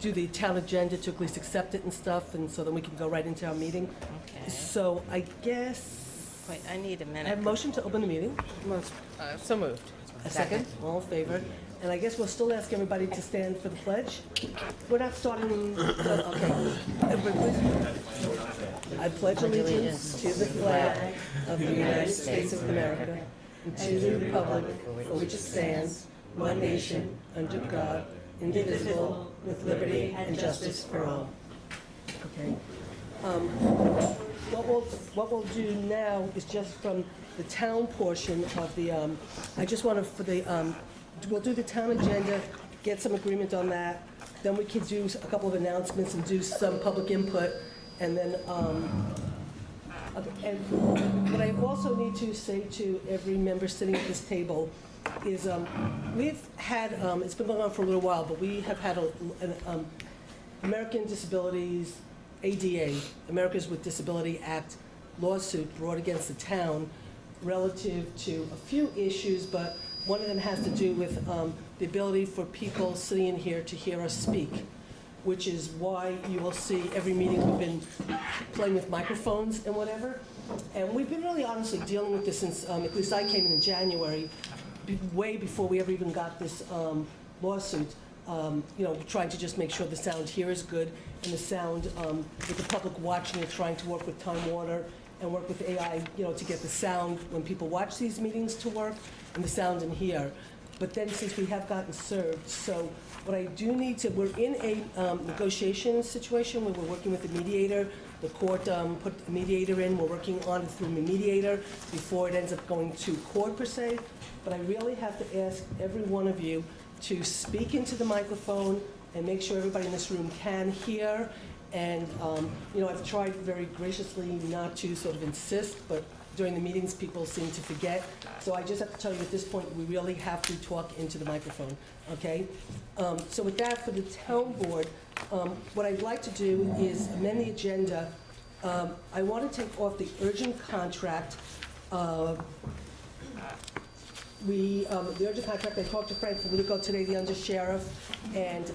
do the town agenda to at least accept it and stuff, and so then we can go right into our meeting. Okay. So I guess, Wait, I need a I minute. have a motion to open the meeting. So moved. A second, all in favor. And I guess we'll still ask everybody to stand for the pledge. We're not starting, okay. Everybody, please. I pledge allegiance to the flag of the United States of America and to the republic for which it stands, one nation, under God, indivisible, with liberty and justice for all. Okay. What we'll do now is just from the town portion of the, I just want to, for the, we'll do the town agenda, get some agreement on that, then we can do a couple of announcements and do some public input, and then, okay, and what I also need to say to every member sitting at this table is, we've had, it's been going on for a little while, but we have had an American Disabilities, ADA, Americans with Disability Act lawsuit brought against the town relative to a few issues, but one of them has to do with the ability for people sitting in here to hear us speak, which is why you will see every meeting we've been playing with microphones and whatever. And we've been really honestly dealing with this since, at least I came in January, way before we ever even got this lawsuit. Trying to just make sure the sound here is good, and the sound with the public watching it, trying to work with Time Warner and work with AI, to get the sound when people watch these meetings to work, and the sound in here. But then since we have gotten served, so what I do need to, we're in a negotiation situation where we're working with the mediator. The court put a mediator in, we're working on it through a mediator before it ends up going to court per se. But I really have to ask every one of you to speak into the microphone and make sure everybody in this room can hear. And, I've tried very graciously not to sort of insist, but during the meetings, people seem to forget. So I just have to tell you at this point, we really have to talk into the microphone, okay? So with that, for the town board, what I'd like to do is amend the agenda. I want to take off the urgent contract. The urgent contract, I talked to Frank Federico today, the undersheriff, and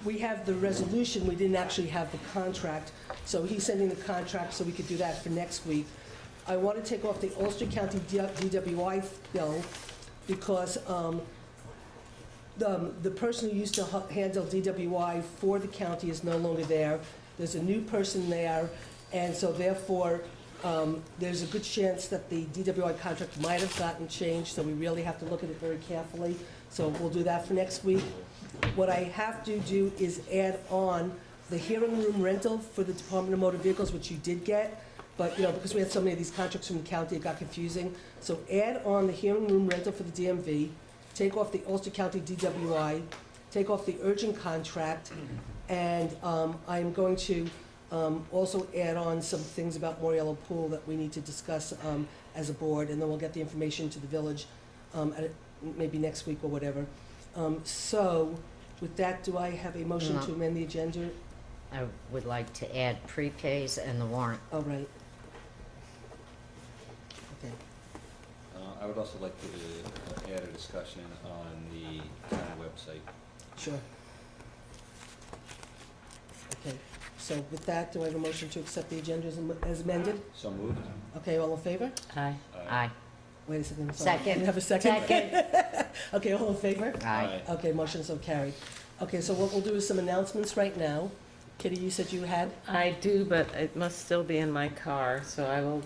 we have the resolution, we didn't actually have the contract, so he's sending the contract so we could do that for next week. I want to take off the Ulster County DWI bill because the person who used to handle DWI for the county is no longer there. There's a new person there, and so therefore, there's a good chance that the DWI contract might have gotten changed, so we really have to look at it very carefully. So we'll do that for next week. What I have to do is add on the hearing room rental for the Department of Motor Vehicles, which you did get, but because we had so many of these contracts from the county, it got confusing. So add on the hearing room rental for the DMV, take off the Ulster County DWI, take off the urgent contract, and I'm going to also add on some things about Moriello Pool that we need to discuss as a board, and then we'll get the information to the village maybe next week or whatever. So with that, do I have a motion to amend the agenda? I would like to add prepays and the warrant. Oh, right. Okay. I would also like to add a discussion on the town website. Sure. Okay. So with that, do I have a motion to accept the agenda as amended? So moved. Okay, all in favor? Aye. Aye. Wait a second, I'm sorry. Second. You have a second? Second. Okay, all in favor? Aye. Okay, motion so carried. Okay, so what we'll do is some announcements right now. Kitty, you said you had? I do, but it must still be in my car, so I will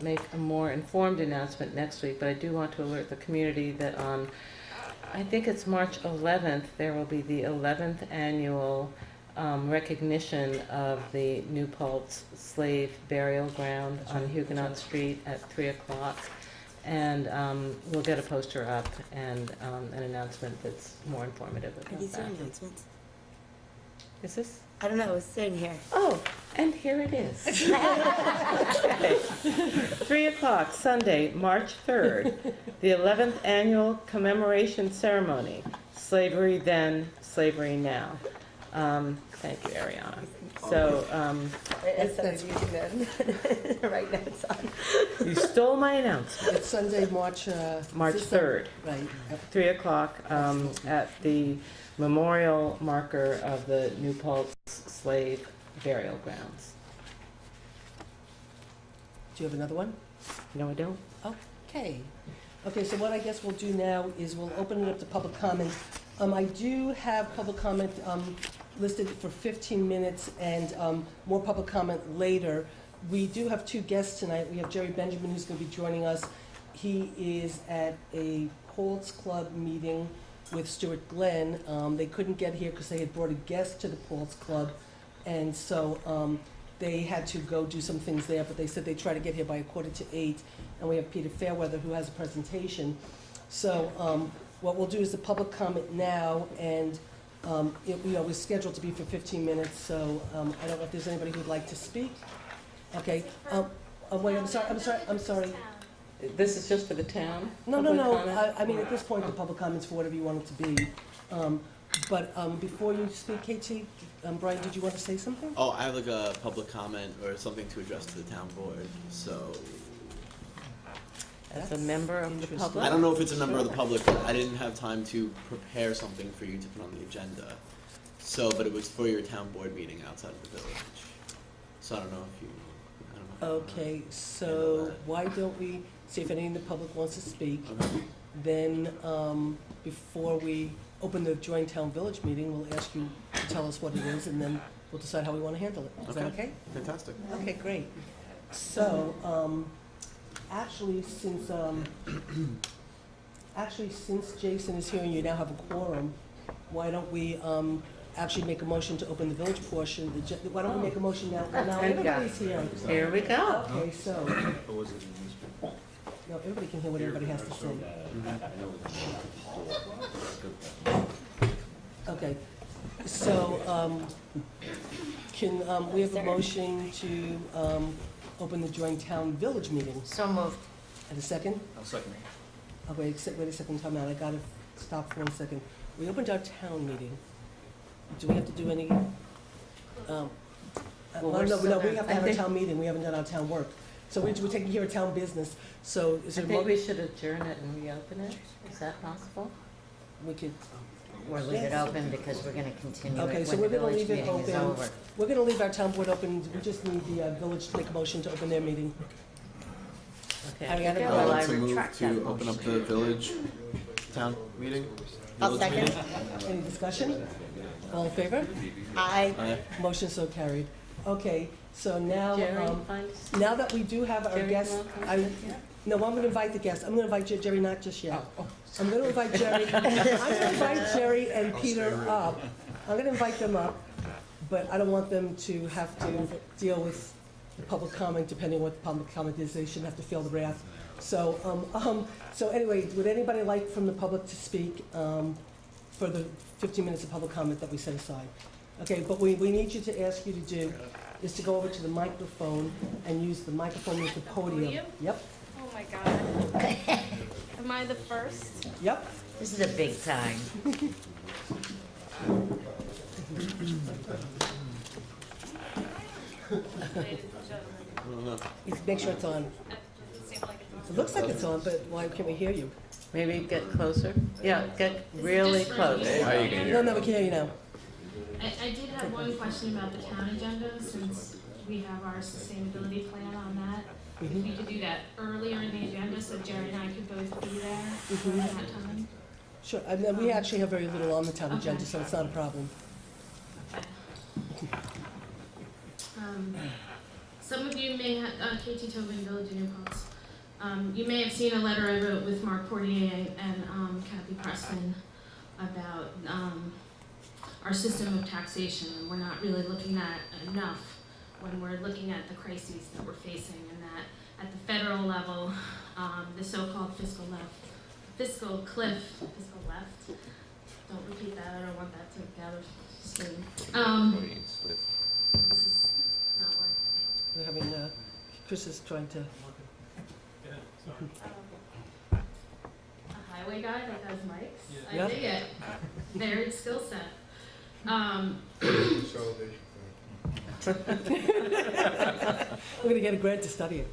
make a more informed announcement next week. But I do want to alert the community that on, I think it's March 11th, there will be the 11th annual recognition of the New Paltz slave burial ground on Huguenot Street at 3 o'clock. And we'll get a poster up and an announcement that's more informative Are about these your that. announcements? Is this? I don't know, I was sitting here. Oh, and here it is. Okay. 3 o'clock, Sunday, March 3rd, the 11th annual commemoration ceremony, Slavery Then, Slavery Now. Thank you, Ariana. So, That's- Right now it's on. you stole my announcement. It's Sunday, March. March is this 3rd. Right. 3 o'clock at the memorial marker of the New Paltz slave burial grounds. Do you have another one? No, I don't. Okay. Okay, so what I guess we'll do now is we'll open it up to public comment. I do have public comment listed for 15 minutes and more public comment later. We do have two guests tonight. We have Jerry Benjamin, who's going to be joining us. He is at a Paltz Club meeting with Stuart Glenn. They couldn't get here because they had brought a guest to the Paltz Club, and so they had to go do some things there, but they said they'd try to get here by 7:45. And we have Peter Fairweather, who has a presentation. So what we'll do is the public comment now, and it was scheduled to be for 15 minutes, so I don't know if there's anybody who'd like to speak. Okay, wait, I'm sorry. This is just for the town? No, Public comment? I mean, at this point, the public comment's for whatever you want it to be. But before you speak, KT, Brian, did you want to say something? Oh, I have like a public comment or something to address to the town board, so. As a member of the Interesting. public? I don't know if it's a member of the public, but I didn't have time to prepare something for you to put on the agenda. So, but it was for your town board meeting outside of the village. So I don't know if you, I don't know. Okay, so why don't we see if any in the public wants to speak? Okay. Then, before we open the joint town village meeting, we'll ask you to tell us what it is, and then we'll decide how we want to handle it. Is that okay? Fantastic. Okay, great. So, actually, since Jason is here and you now have a quorum, why don't we actually make a motion to open the village portion? Why don't we make a motion now? Now, Thank God. everybody's here. Here we go. Okay, so, no, everybody can hear what everybody has to say. Okay, so, can, we have a motion to, open the joint town village meeting? So moved. And a second? I'll second. Oh, wait a second, time out, I gotta stop for 1 second. We opened our town meeting. Do we have to do any, Well, no, we're no, still- we have to I have our think- town meeting, we haven't done our town work. So we're taking care of town business, so is I there a think mo- we should adjourn it and reopen it. Is that possible? we could, Or leave it open because we're gonna continue okay, it so when we're the gonna village leave it meeting is open. over. We're gonna leave our town board open, we just need the village to make a motion to open their meeting. Okay. Ariana, Well, go I I'd like to move retract that to open up the village town meeting. I'll Village second. meeting. Any discussion? All in favor? Aye. Aye. Motion so carried. Okay, so now, Jerry, find us- now that we do have our Jerry, guests, you wanna come I, sit here? no, I'm gonna invite the guests. I'm gonna invite Jerry, not just yet. Oh, I'm gonna invite Jerry, I'm gonna invite Jerry and Peter up. I'm gonna invite them up, but I don't want them to have to deal with the public comment, depending on what the public comment is. They shouldn't have to feel the wrath. So anyway, would anybody like from the public to speak for the 15 minutes of public comment that we set aside? Okay, but we need you to ask you to do is to go over to the microphone and use the microphone as the podium. Podium? Yep, Oh my god. Am I the first? yep. This is a big time. Ladies and gentlemen. Make sure it's on. Does it seem like it's It looks like it's on, but why can't we hear you? Maybe get closer? Yeah, get really just for close. me? No, we can hear you now. I did have one question about the town agenda, since we have our sustainability plan on that. If we could do that earlier in the agenda, so Jerry and I could both be there during that time. Sure, and then we actually have very little on the town agenda, Okay. so it's not a problem. Some of you may have, KT Tobin, Village of New Paltz. You may have seen a letter I wrote with Mark Portier and Kathy Pressman about our system of taxation, and we're not really looking at enough when we're looking at the crises that we're facing, and that at the federal level, the so-called fiscal cliff, don't repeat that, I don't want that to gather steam. This is not working. We're having, Chris is trying to, A highway guy that has mics? Yeah. I dig it. Varied skill set. Consolidation. We're gonna get a grant to study it.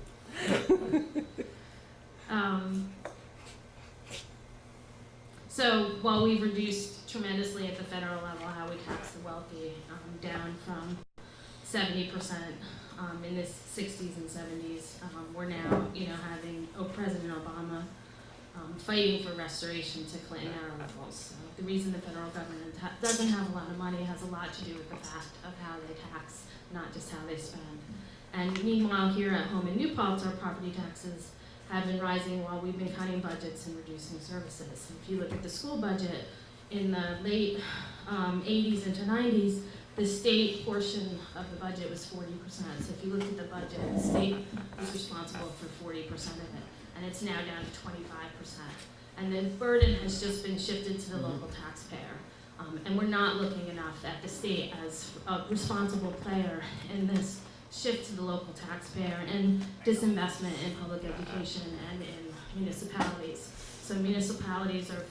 So while we've reduced tremendously at the federal level how we tax the wealthy, down from 70% in the 60s and 70s, we're now, having President Obama fighting for restoration to Clinton-era levels. So the reason the federal government doesn't have a lot of money has a lot to do with the fact of how they tax, not just how they spend. And meanwhile, here at home in New Paltz, our property taxes have been rising while we've been cutting budgets and reducing services. If you look at the school budget, in the late 80s into 90s, the state portion of the budget was 40%. So if you look at the budget, the state was responsible for 40% of it, and it's now down to 25%. And the burden has just been shifted to the local taxpayer. And we're not looking enough at the state as a responsible player in this shift to the local taxpayer and disinvestment in public education and in municipalities. So municipalities are,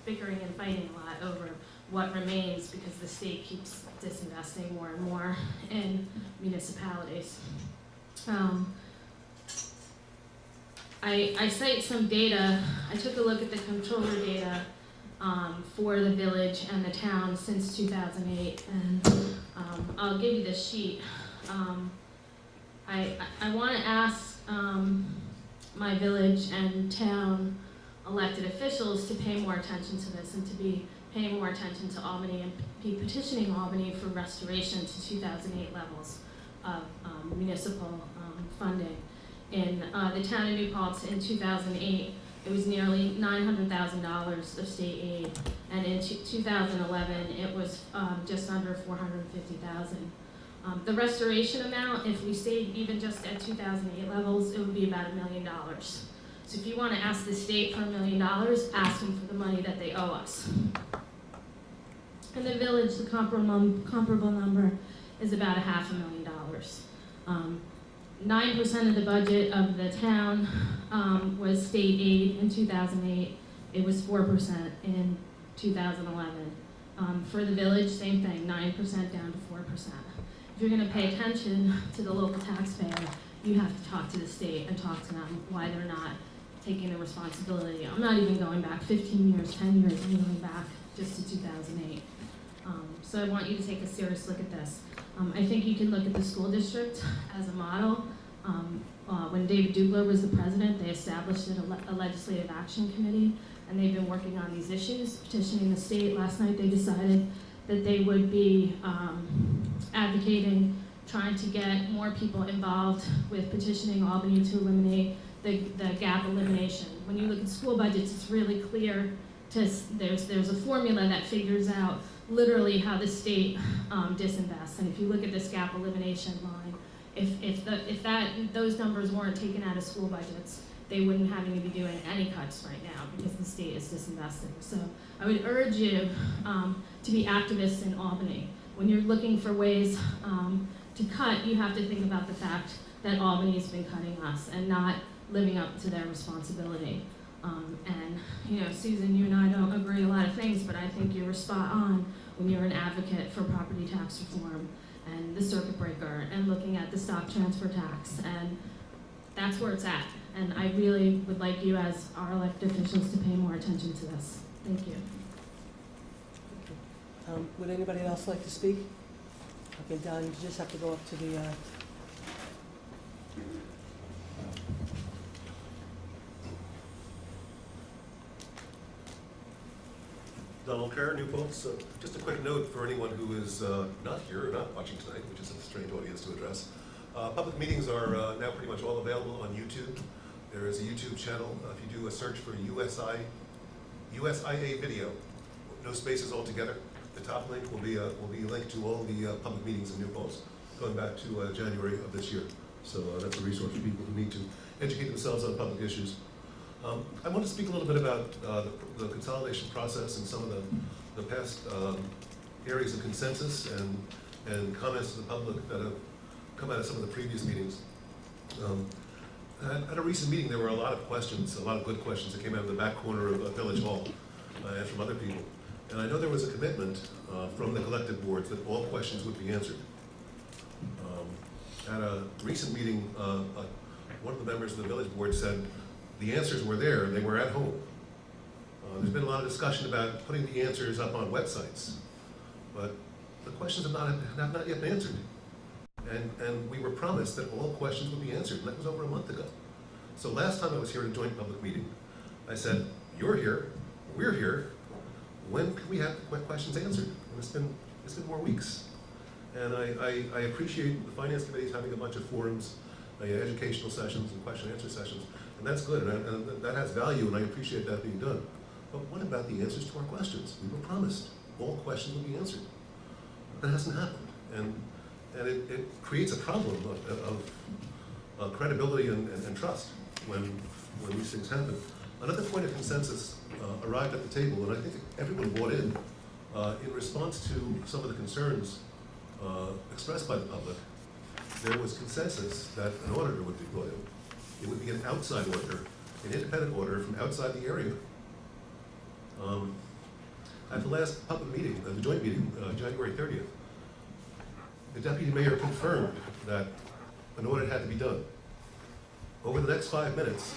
bickering and fighting a lot over what remains because the state keeps disinvesting more and more in municipalities. I cite some data. I took a look at the controller data for the village and the town since 2008, and I'll give you this sheet. I want to ask my village and town elected officials to pay more attention to this and to be paying more attention to Albany and be petitioning Albany for restoration to 2008 levels of municipal funding. In the town of New Paltz in 2008, it was nearly $900,000 of state aid, and in 2011, it was just under $450,000. The restoration amount, if we stayed even just at 2008 levels, it would be about $1 million. So if you want to ask the state for $1 million, ask them for the money that they owe us. In the village, the comparable number is about $500,000. 9% of the budget of the town was state aid in 2008. It was 4% in 2011. For the village, same thing, 9% down to 4%. If you're going to pay attention to the local taxpayer, you have to talk to the state and talk to them why they're not taking the responsibility. I'm not even going back 15 years, 10 years, I'm going back just to 2008. So I want you to take a serious look at this. I think you can look at the school district as a model. When David Dugler was the president, they established a legislative action committee, and they've been working on these issues, petitioning the state. Last night they decided that they would be advocating, trying to get more people involved with petitioning Albany to eliminate the gap elimination. When you look at school budgets, it's really clear. There's a formula that figures out literally how the state disinvests. And if you look at this gap elimination line, if those numbers weren't taken out of school budgets, they wouldn't have to be doing any cuts right now because the state is disinvesting. So I would urge you to be activists in Albany. When you're looking for ways to cut, you have to think about the fact that Albany has been cutting us and not living up to their responsibility. And Susan, you and I don't agree a lot of things, but I think you were spot on when you're an advocate for property tax reform and the circuit breaker and looking at the stock transfer tax, and that's where it's at. And I really would like you as our elected officials to pay more attention to this. Thank you. Would anybody else like to speak? Okay, Don, you just have to go up to the, Donald Kerr, New Paltz. Just a quick note for anyone who is not here or not watching tonight, which is a strange audience to address. Public meetings are now pretty much all available on YouTube. There is a YouTube channel. If you do a search for USIA video, no spaces altogether, the top link will be a link to all the public meetings in New Paltz going back to January of this year. So that's a resource for people who need to educate themselves on public issues. I want to speak a little bit about the consolidation process and some of the past areas of consensus and comments to the public that have come out of some of the previous meetings. At a recent meeting, there were a lot of questions, a lot of good questions that came out of the back corner of Village Hall and from other people. And I know there was a commitment from the collective boards that all questions would be answered. At a recent meeting, one of the members of the village board said the answers were there, they were at home. There's been a lot of discussion about putting the answers up on websites, but the questions have not yet been answered. And we were promised that all questions would be answered, and that was over a month ago. So last time I was here at a joint public meeting, I said, you're here, we're here, when can we have the questions answered? And it's been more weeks. And I appreciate the finance committees having a bunch of forums, educational sessions and question and answer sessions, and that's good, and that has value, and I appreciate that being done. But what about the answers to our questions? We were promised all questions would be answered. That hasn't happened, and it creates a problem of credibility and trust when these things happen. Another point of consensus arrived at the table, and I think everyone bought in response to some of the concerns expressed by the public. There was consensus that an auditor would be brought in. It would be an outside auditor, an independent auditor from outside the area. At the last public meeting, the joint meeting, January 30th, the deputy mayor confirmed that an audit had to be done. Over the next 5 minutes,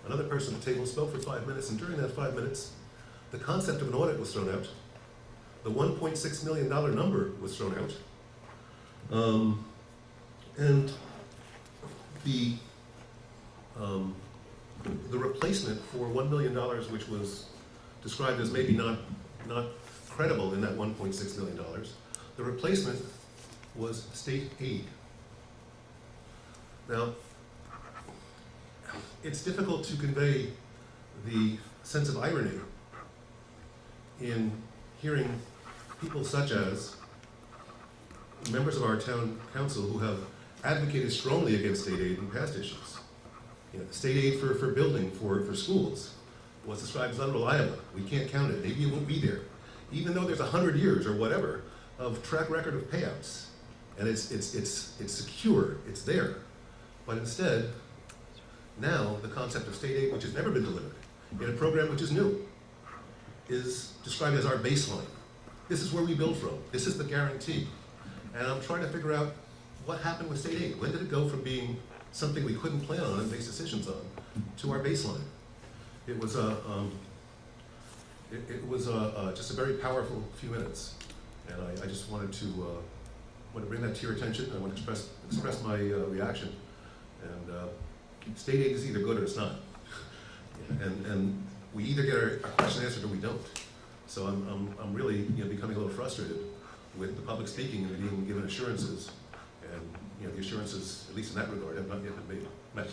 another person at the table spoke for 5 minutes, and during that 5 minutes, the concept of an audit was thrown out. The $1.6 million number was thrown out. And the replacement for $1 million, which was described as maybe not credible in that $1.6 million, the replacement was state aid. Now, it's difficult to convey the sense of irony in hearing people such as members of our town council who have advocated strongly against state aid in past issues. You know, state aid for building, for schools, was described as unreliable. We can't count it. Maybe it won't be there. Even though there's 100 years or whatever of track record of payouts, and it's secure, it's there. But instead, now the concept of state aid, which has never been delivered, in a program which is new, is described as our baseline. This is where we build from. This is the guarantee. And I'm trying to figure out what happened with state aid. When did it go from being something we couldn't plan on and make decisions on to our baseline? It was just a very powerful few minutes, and I just wanted to bring that to your attention. I want to express my reaction. And state aid is either good or it's not, and we either get our question answered or we don't. So I'm really becoming a little frustrated with the public speaking and being given assurances, and the assurances, at least in that regard, have not yet been met.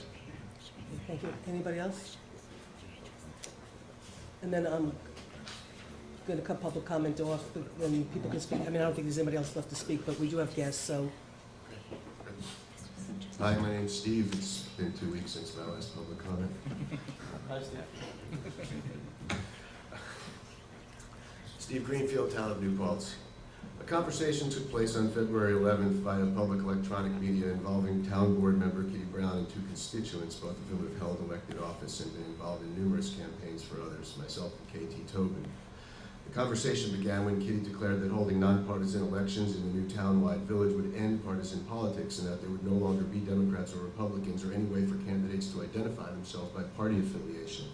Thank you. Anybody else? And then I'm going to cut public comment off, then people can speak. I mean, I don't think there's anybody else left to speak, but we do have guests, so. Hi, my name's Steve. It's been 2 weeks since my last public comment. Steve Greenfield, Town of New Paltz. A conversation took place on February 11th via public electronic media involving town board member Kitty Brown and two constituents, both of whom have held elected office and been involved in numerous campaigns for others, myself and KT Tobin. The conversation began when Kitty declared that holding nonpartisan elections in the new town-wide village would end partisan politics and that there would no longer be Democrats or Republicans or any way for candidates to identify themselves by party affiliation.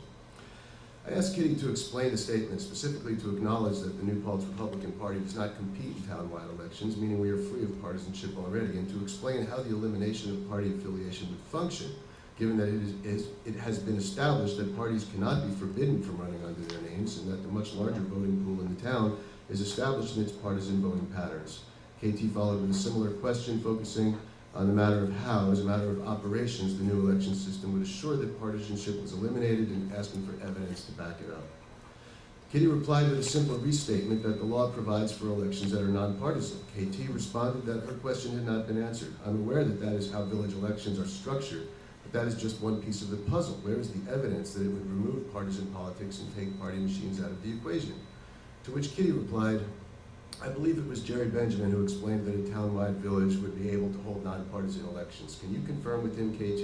I asked Kitty to explain the statement, specifically to acknowledge that the New Paltz Republican Party does not compete in town-wide elections, meaning we are free of partisanship already, and to explain how the elimination of party affiliation would function, given that it has been established that parties cannot be forbidden from running under their names, and that the much larger voting pool in the town is established in its partisan voting patterns. KT followed with a similar question, focusing on the matter of how, as a matter of operations, the new election system would assure that partisanship was eliminated, and asking for evidence to back it up. Kitty replied with a simple restatement that the law provides for elections that are nonpartisan. KT responded that her question had not been answered. I'm aware that that is how village elections are structured, but that is just one piece of the puzzle. Where is the evidence that it would remove partisan politics and take party machines out of the equation? To which Kitty replied, I believe it was Jerry Benjamin who explained that a town-wide village would be able to hold nonpartisan elections. Can you confirm with him, KT?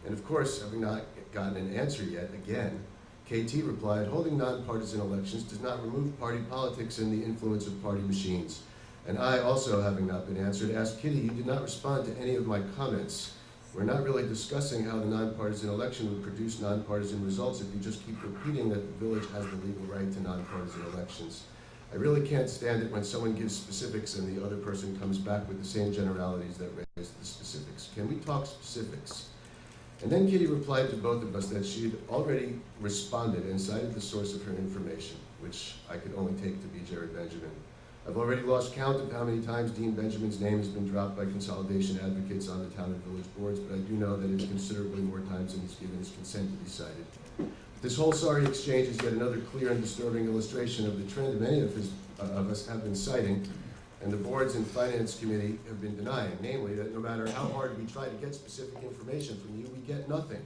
And of course, having not gotten an answer yet, again, KT replied, holding nonpartisan elections does not remove party politics and the influence of party machines. And I, also having not been answered, asked Kitty, you did not respond to any of my comments. We're not really discussing how the nonpartisan election would produce nonpartisan results if you just keep repeating that the village has the legal right to nonpartisan elections. I really can't stand it when someone gives specifics and the other person comes back with the same generalities that raise the specifics. Can we talk specifics? And then Kitty replied to both of us that she had already responded and cited the source of her information, which I could only take to be Jerry Benjamin. I've already lost count of how many times Dean Benjamin's name has been dropped by consolidation advocates on the town and village boards, but I do know that it's considerably more times than he's given his consent to be cited. This whole sorry exchange is yet another clear and disturbing illustration of the trend many of us have been citing, and the boards and finance committee have been denying, namely that no matter how hard we try to get specific information from you, we get nothing.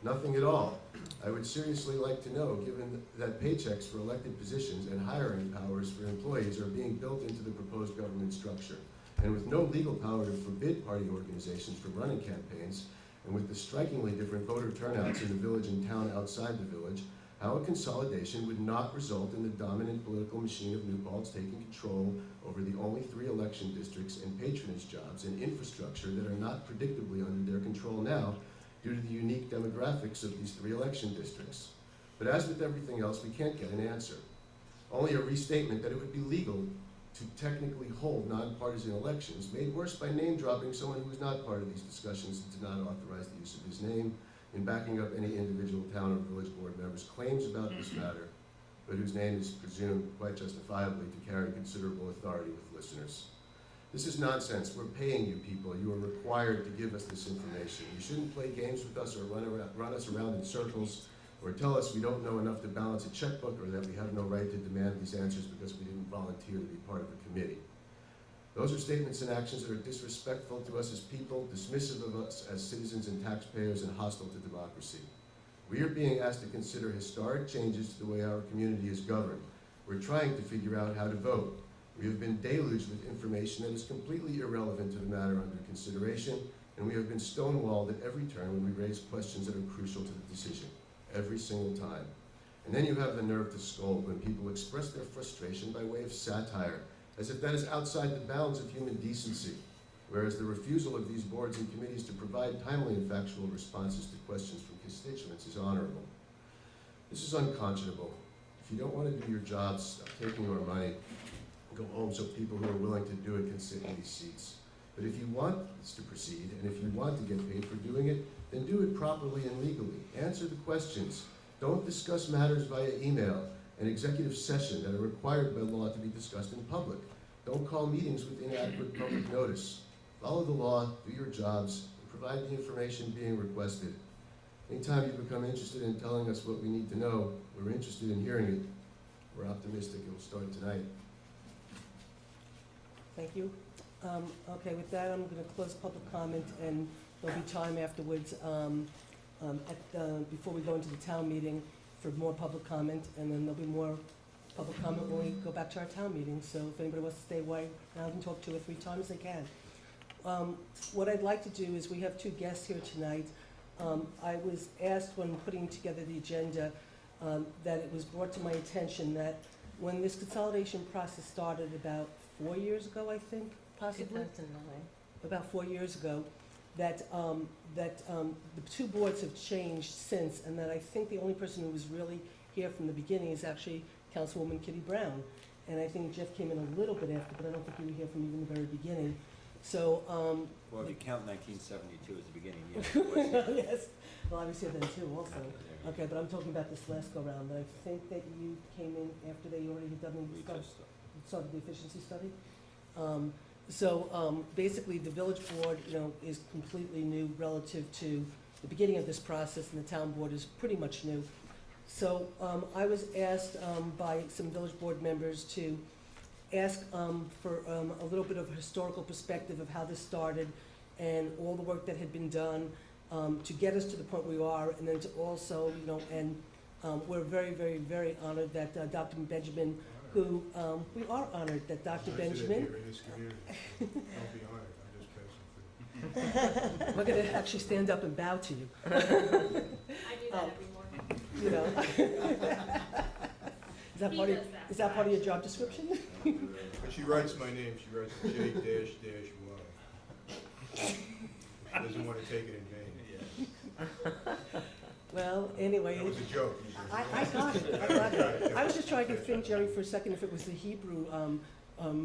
Nothing at all. I would seriously like to know, given that paychecks for elected positions and hiring powers for employees are being built into the proposed government structure, and with no legal power to forbid party organizations from running campaigns, and with the strikingly different voter turnouts in the village and town outside the village, how a consolidation would not result in the dominant political machine of New Paltz taking control over the only 3 election districts and patronage jobs and infrastructure that are not predictably under their control now, due to the unique demographics of these 3 election districts. But as with everything else, we can't get an answer. Only a restatement that it would be legal to technically hold nonpartisan elections, made worse by name-dropping someone who was not part of these discussions and did not authorize the use of his name in backing up any individual town or village board members' claims about this matter, but whose name is presumed quite justifiably to carry considerable authority with listeners. This is nonsense. We're paying you people. You are required to give us this information. You shouldn't play games with us or run us around in circles or tell us we don't know enough to balance a checkbook or that we have no right to demand these answers because we didn't volunteer to be part of the committee. Those are statements and actions that are disrespectful to us as people, dismissive of us as citizens and taxpayers, and hostile to democracy. We are being asked to consider historic changes to the way our community is governed. We're trying to figure out how to vote. We have been deluged with information that is completely irrelevant to the matter under consideration, and we have been stonewalled at every turn when we raise questions that are crucial to the decision, every single time. And then you have the nerve to scold when people express their frustration by way of satire, as if that is outside the bounds of human decency, whereas the refusal of these boards and committees to provide timely and factual responses to questions from constituents is honorable. This is unconscionable. If you don't want to do your jobs, stop taking our money. Go home so people who are willing to do it can sit in these seats. But if you want this to proceed, and if you want to get paid for doing it, then do it properly and legally. Answer the questions. Don't discuss matters via email and executive session that are required by law to be discussed in public. Don't call meetings with inadequate public notice. Follow the law, do your jobs, and provide the information being requested. Anytime you become interested in telling us what we need to know, we're interested in hearing it. We're optimistic it will start tonight. Thank you. Okay, with that, I'm going to close public comment, and there'll be time afterwards before we go into the town meeting for more public comment, and then there'll be more public comment when we go back to our town meeting. So if anybody wants to stay away around and talk 2 or 3 times, they can. What I'd like to do is we have 2 guests here tonight. I was asked when putting together the agenda that it was brought to my attention that when this consolidation process started about 4 years ago, I think, possibly? 2009. About 4 years ago, that the 2 boards have changed since, and that I think the only person who was really here from the beginning is actually Councilwoman Kitty Brown. And I think Jeff came in a little bit after, but I don't think you were here from even the very beginning. So, Well, if you count 1972 as the beginning, yes, it was. yes, well, I was here then too also. Okay, but I'm talking about this last go-round, and I think that you came in after they already had done We the just, started the efficiency study. Basically, the village board, is completely new relative to the beginning of this process, and the town board is pretty much new. So I was asked by some village board members to ask for a little bit of a historical perspective of how this started and all the work that had been done to get us to the point we are, and then to also, we're very, very, very honored that Dr. Benjamin, who, we are honored that Dr. Benjamin. We're gonna actually stand up and bow to you. I do that every morning. you know. He does that. Is that part of your job description? But she writes my name, she writes J-Y. She doesn't want to take it in vain. Well, anyway. That was a joke. I got it. I was just trying to think, Jerry, for a second, if it was the Hebrew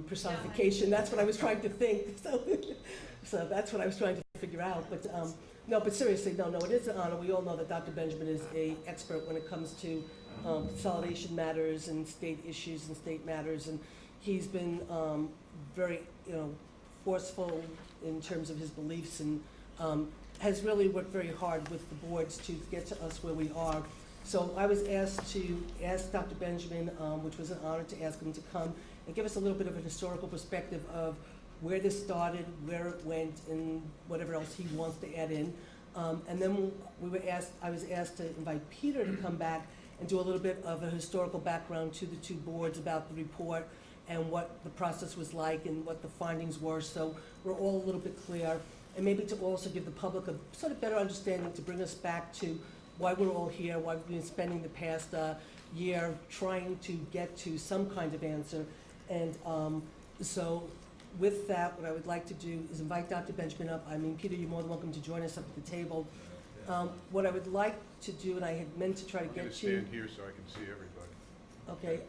personification. That's what I was trying to think. So that's what I was trying to figure out. But no, but seriously, no, it is an honor. We all know that Dr. Benjamin is an expert when it comes to consolidation matters and state issues and state matters. And he's been very, forceful in terms of his beliefs and has really worked very hard with the boards to get to us where we are. So I was asked to ask Dr. Benjamin, which was an honor to ask him to come and give us a little bit of an historical perspective of where this started, where it went, and whatever else he wants to add in. And then I was asked to invite Peter to come back and do a little bit of a historical background to the two boards about the report and what the process was like and what the findings were. So we're all a little bit clear. And maybe to also give the public a sort of better understanding to bring us back to why we're all here, why we've been spending the past year trying to get to some kind of answer. And so with that, what I would like to do is invite Dr. Benjamin up. I mean, Peter, you're more than welcome to join us up at the table. What I would like to do, and I had meant to try to I'm going to get you. stand here so I can see everybody, Okay.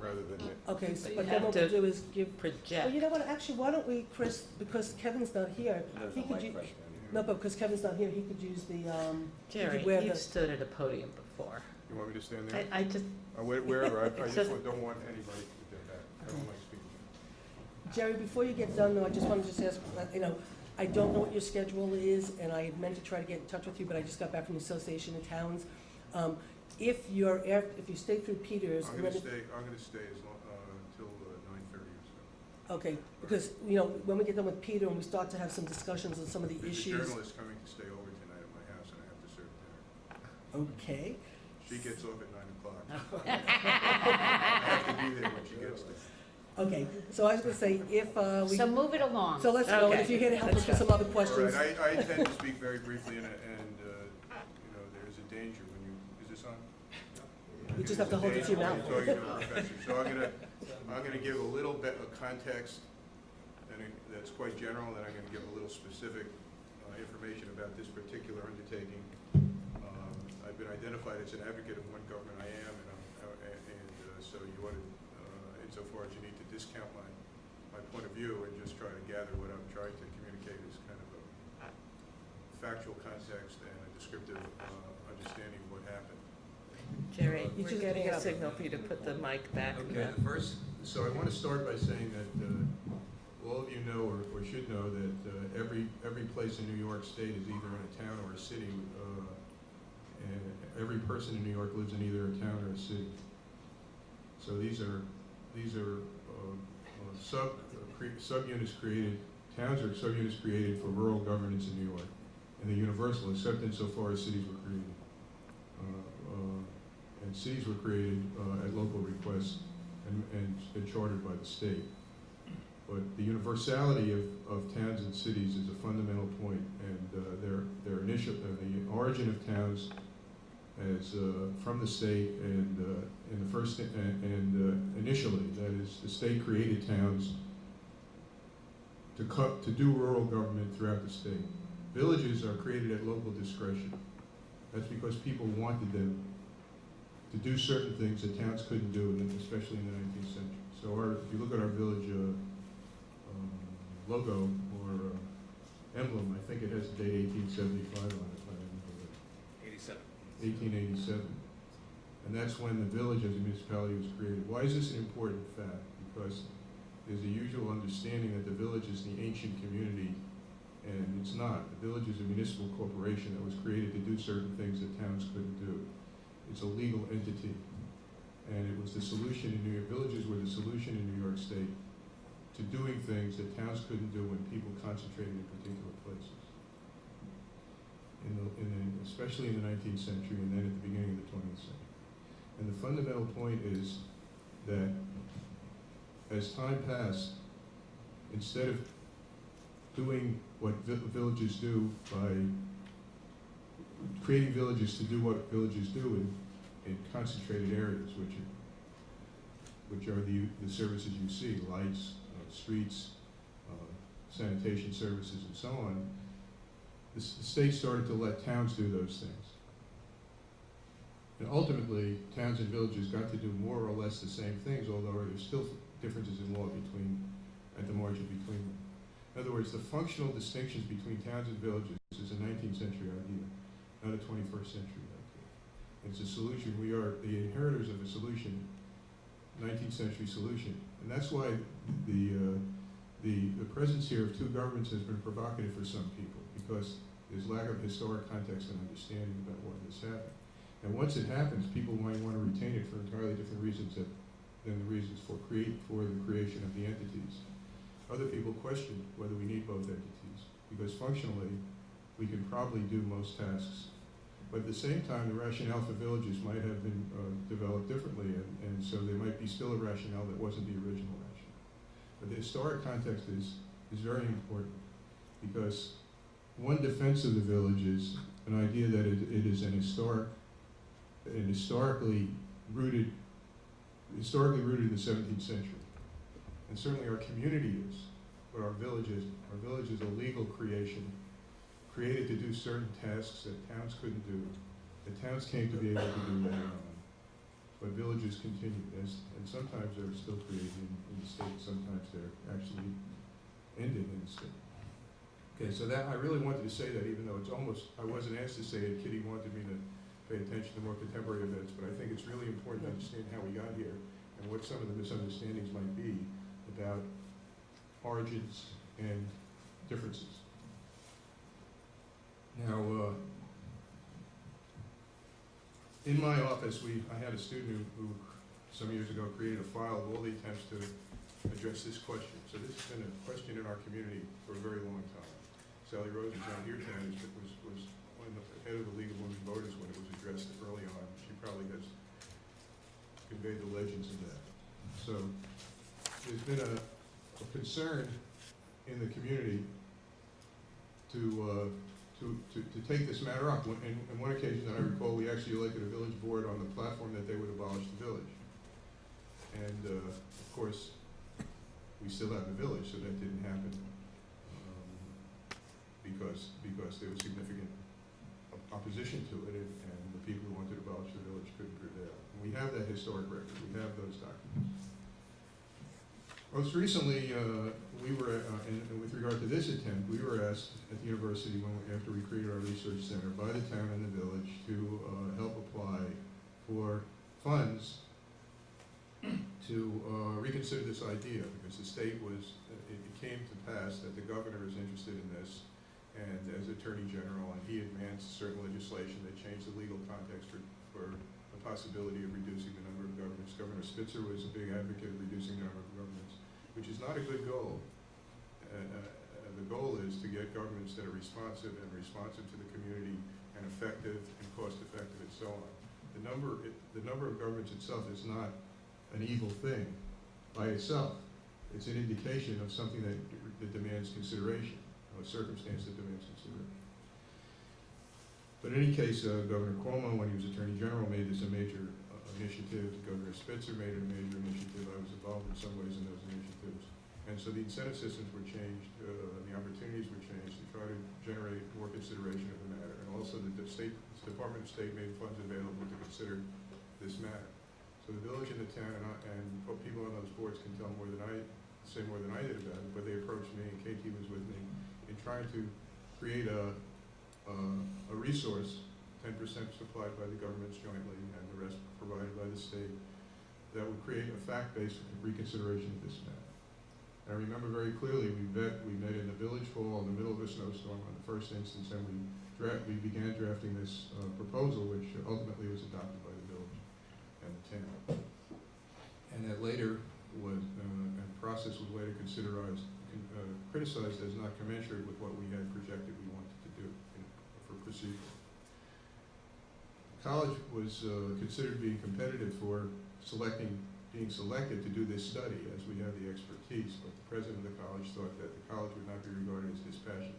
rather than me. Okay. But you But then have what we'll to do is give. Well, Project. you know what? Actually, why don't we, Chris? Because Kevin's not here. There's He a could mic u- right No, but because Kevin's not here, he could use the. Jerry, wear you've the- stood at a podium before. You want me to stand there? I just, Wherever, I It's just just- don't want anybody to get that. I don't like speaking. Jerry, before you get done, though, I just want to just ask, I don't know what your schedule is, and I had meant to try to get in touch with you, but I just got back from the Association of Towns. If you stay through Peter's. I'm and going to then if- stay as long, until 9:30 or so. Okay, because, when we get done with Peter and we start to have some discussions on some of the There's a issues. journalist coming to stay over tonight at my house, and I have to serve dinner. Okay. She gets off at 9 o'clock. I have to be there when she gets there. Okay, so I was going to say, if we. So move it along. So let's go, and Okay. if you're here to help us Let's with go. some other All questions. right, I intend to speak very briefly, and there's a danger when you, is this on? You just have to hold it to your mouth. Talking to a professor. So I'm gonna give a little bit of context, that's quite general, and I'm gonna give a little specific information about this particular undertaking. I've been identified as an advocate of one government I am, so you ought to, insofar as you need to discount my point of view and just try to gather what I'm trying to communicate as kind of a factual context and a descriptive understanding of what happened. Jerry, You we're just getting get a up. signal for you to put the mic back. Okay, so I want to start by saying that all of you know or should know that every place in New York State is either in a town or a city, and every person in New York lives in either a town or a city. So these are subunits created. Towns are subunits created for rural governance in New York, and they're universal, except insofar as cities were created. And cities were created at local request and chartered by the state. But the universality of towns and cities is a fundamental point, and their initial the origin of towns as from the state, and in the first and initially, that is, the state created towns to do rural government throughout the state. Villages are created at local discretion. That's because people wanted them to do certain things that towns couldn't do, especially in the 19th century. So if you look at our village logo or emblem, I think it has the date 1875 on it, if I remember right. 87. 1887. And that's when the village as a municipality was created. Why is this an important fact? Because there's a usual understanding that the village is the ancient community, and it's not. The village is a municipal corporation that was created to do certain things that towns couldn't do. It's a legal entity. And it was the solution in New York. Villages were the solution in New York State to doing things that towns couldn't do when people concentrated in particular places. Especially in the 19th century and then at the beginning of the 20th century. And the fundamental point is that as time passed, instead of doing what villages do by creating villages to do what villages do in concentrated areas, which are the services you see, lights, streets, sanitation services, and so on. The state started to let towns do those things. And ultimately, towns and villages got to do more or less the same things, although there's still differences in law at the margin between them. In other words, the functional distinctions between towns and villages is a 19th century idea, not a 21st century idea. It's a solution. We are the inheritors of a solution, 19th century solution. And that's why the presence here of two governments has been provocative for some people, because there's lack of historic context and understanding about why this happened. And once it happens, people might want to retain it for entirely different reasons than the reasons for the creation of the entities. Other people question whether we need both entities, because functionally, we can probably do most tasks. But at the same time, the rationale for villages might have been developed differently, and so there might be still a rationale that wasn't the original rationale. But the historic context is very important, because one defense of the village is an idea that it is historically rooted in the 17th century. And certainly our community is, but our village is a legal creation, created to do certain tasks that towns couldn't do, that towns came to be able to do later on. But villages continue, and sometimes they're still created in the state, sometimes they're actually ended in the state. Okay, so that, I really wanted to say that, even though it's almost, I wasn't asked to say it, Kitty wanted me to pay attention to more contemporary events, but I think it's really important to understand how we got here and what some of the misunderstandings might be about origins and differences. Now, in my office, I had a student who some years ago created a file of all the attempts to address this question. So this has been a question in our community for a very long time. Sally Rose is not here tonight, was one of the head of the League of Women Voters when it was addressed early on. She probably has conveyed the legends of that. So there's been a concern in the community to take this matter up. And on one occasion that I recall, we actually elected a village board on the platform that they would abolish the village. And of course, we still have the village, so that didn't happen because there was significant opposition to it, and the people who wanted to abolish the village couldn't prevail. And we have that historic record. We have those documents. Most recently, we were, and with regard to this attempt, we were asked at the university after we created our research center by the town and the village to help apply for funds to reconsider this idea, because the state was, it came to pass that the governor is interested in this, and as Attorney General, and he advanced certain legislation that changed the legal context for the possibility of reducing the number of governments. Governor Spitzer was a big advocate of reducing the number of governments, which is not a good goal. The goal is to get governments that are responsive to the community and effective and cost-effective and so on. The number of governments itself is not an evil thing by itself. It's an indication of something that demands consideration, a circumstance that demands consideration. But in any case, Governor Cuomo, when he was Attorney General, made this a major initiative. Governor Spitzer made it a major initiative. I was involved in some ways in those initiatives. And so the incentive systems were changed, the opportunities were changed to try to generate more consideration of the matter. And also the Department of State made funds available to consider this matter. So the village and the town and people on those boards can say more than I did about it, but they approached me, and KT was with me, in trying to create a resource, 10% supplied by the governments jointly and the rest provided by the state, that would create a fact-based reconsideration of this matter. And I remember very clearly, we met in the village hall in the middle of a snowstorm on the first instance, and we began drafting this proposal, which ultimately was adopted by the village and the town. And that later was, and the process was later criticized as not commensurate with what we had projected we wanted to do for procedure. College was considered being competitive for being selected to do this study, as we have the expertise, but the president of the college thought that the college would not be regarded as dispassionate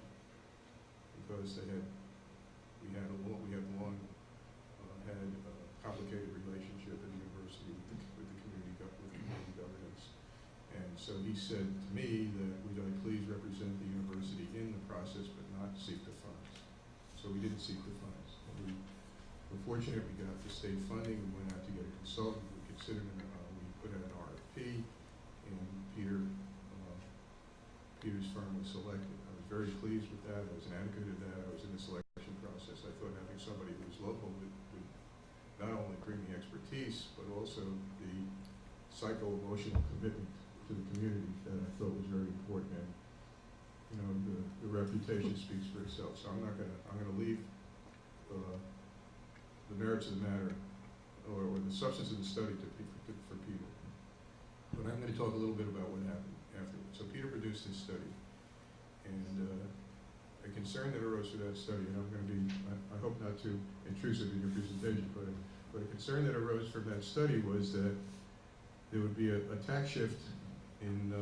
because we had long had complicated relationship in the university with the community governance. And so he said to me that would I please represent the university in the process but not seek the funds. So we didn't seek the funds. We were fortunate we got the state funding. We went out to get a consultant. We considered we put out an RFP, and Peter's firm was selected. I was very pleased with that. I was an advocate of that. I was in the selection process. I thought having somebody who was local would not only bring the expertise, but also the psycho-emotional commitment to the community that I thought was very important. And, you know, the reputation speaks for itself. So I'm gonna leave the merits of the matter or the substance of the study for Peter. But I'm gonna talk a little bit about what happened afterwards. So Peter produced this study, and a concern that arose for that study, and I'm going to be, I hope not too intrusive in your presentation, but a concern that arose from that study was that there would be a tax shift in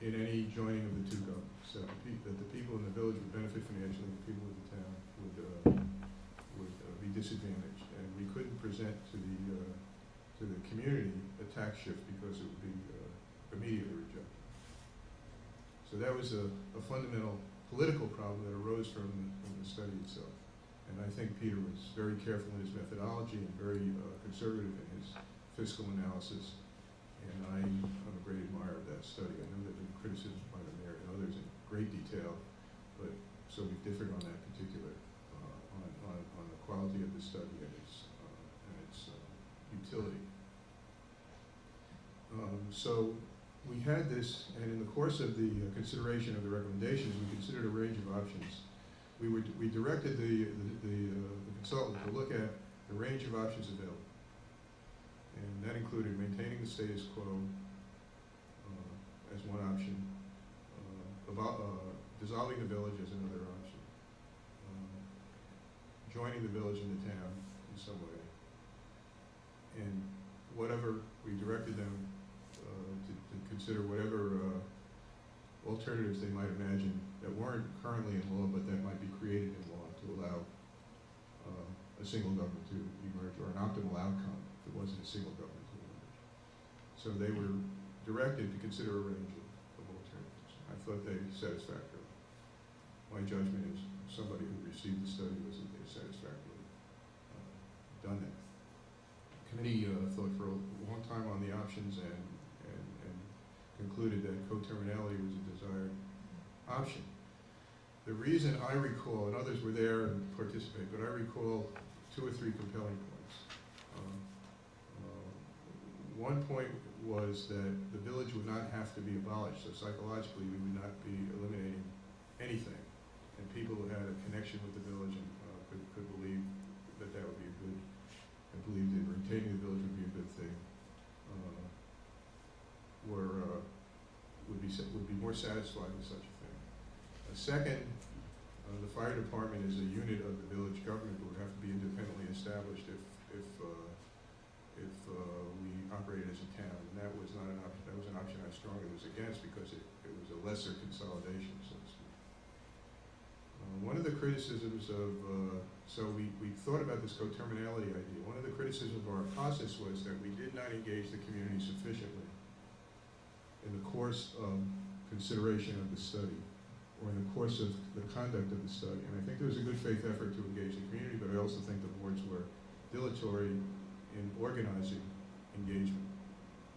any joining of the two governments. That the people in the village would benefit financially, the people in the town would be disadvantaged, and we couldn't present to the community a tax shift because it would be immediately rejected. So that was a fundamental political problem that arose from the study itself. And I think Peter was very careful in his methodology and very conservative in his fiscal analysis. And I'm a great admirer of that study. I know there have been criticisms by the mayor and others in great detail, but so we differed on that particular, on the quality of the study and its utility. So we had this, and in the course of the consideration of the recommendations, we considered a range of options. We directed the consultant to look at the range of options available, and that included maintaining the status quo as one option, dissolving the village as another option, joining the village and the town in some way, and whatever we directed them to consider whatever alternatives they might imagine that weren't currently in law, but that might be created in law to allow a single government to emerge, or an optimal outcome if it wasn't a single government to emerge. So they were directed to consider a range of alternatives. I thought they satisfactory. My judgment is somebody who received the study was that they satisfactorily done that. The committee thought for a long time on the options and concluded that coterminality was a desired option. The reason I recall, and others were there and participated, but I recall 2 or 3 compelling points. One point was that the village would not have to be abolished, so psychologically we would not be eliminating anything, and people who had a connection with the village and could believe that that would be a good, and believed that retaining the village would be a good thing, would be more satisfied with such a thing. Second, the fire department is a unit of the village government that would have to be independently established if we operated as a town, and that was not an option. That was an option I strongly was against because it was a lesser consolidation, so to speak. One of the criticisms of so we thought about this coterminality idea. One of the criticisms of our process was that we did not engage the community sufficiently in the course of consideration of the study, or in the course of the conduct of the study. And I think there was a good faith effort to engage the community, but I also think the boards were dilatory in organizing engagement.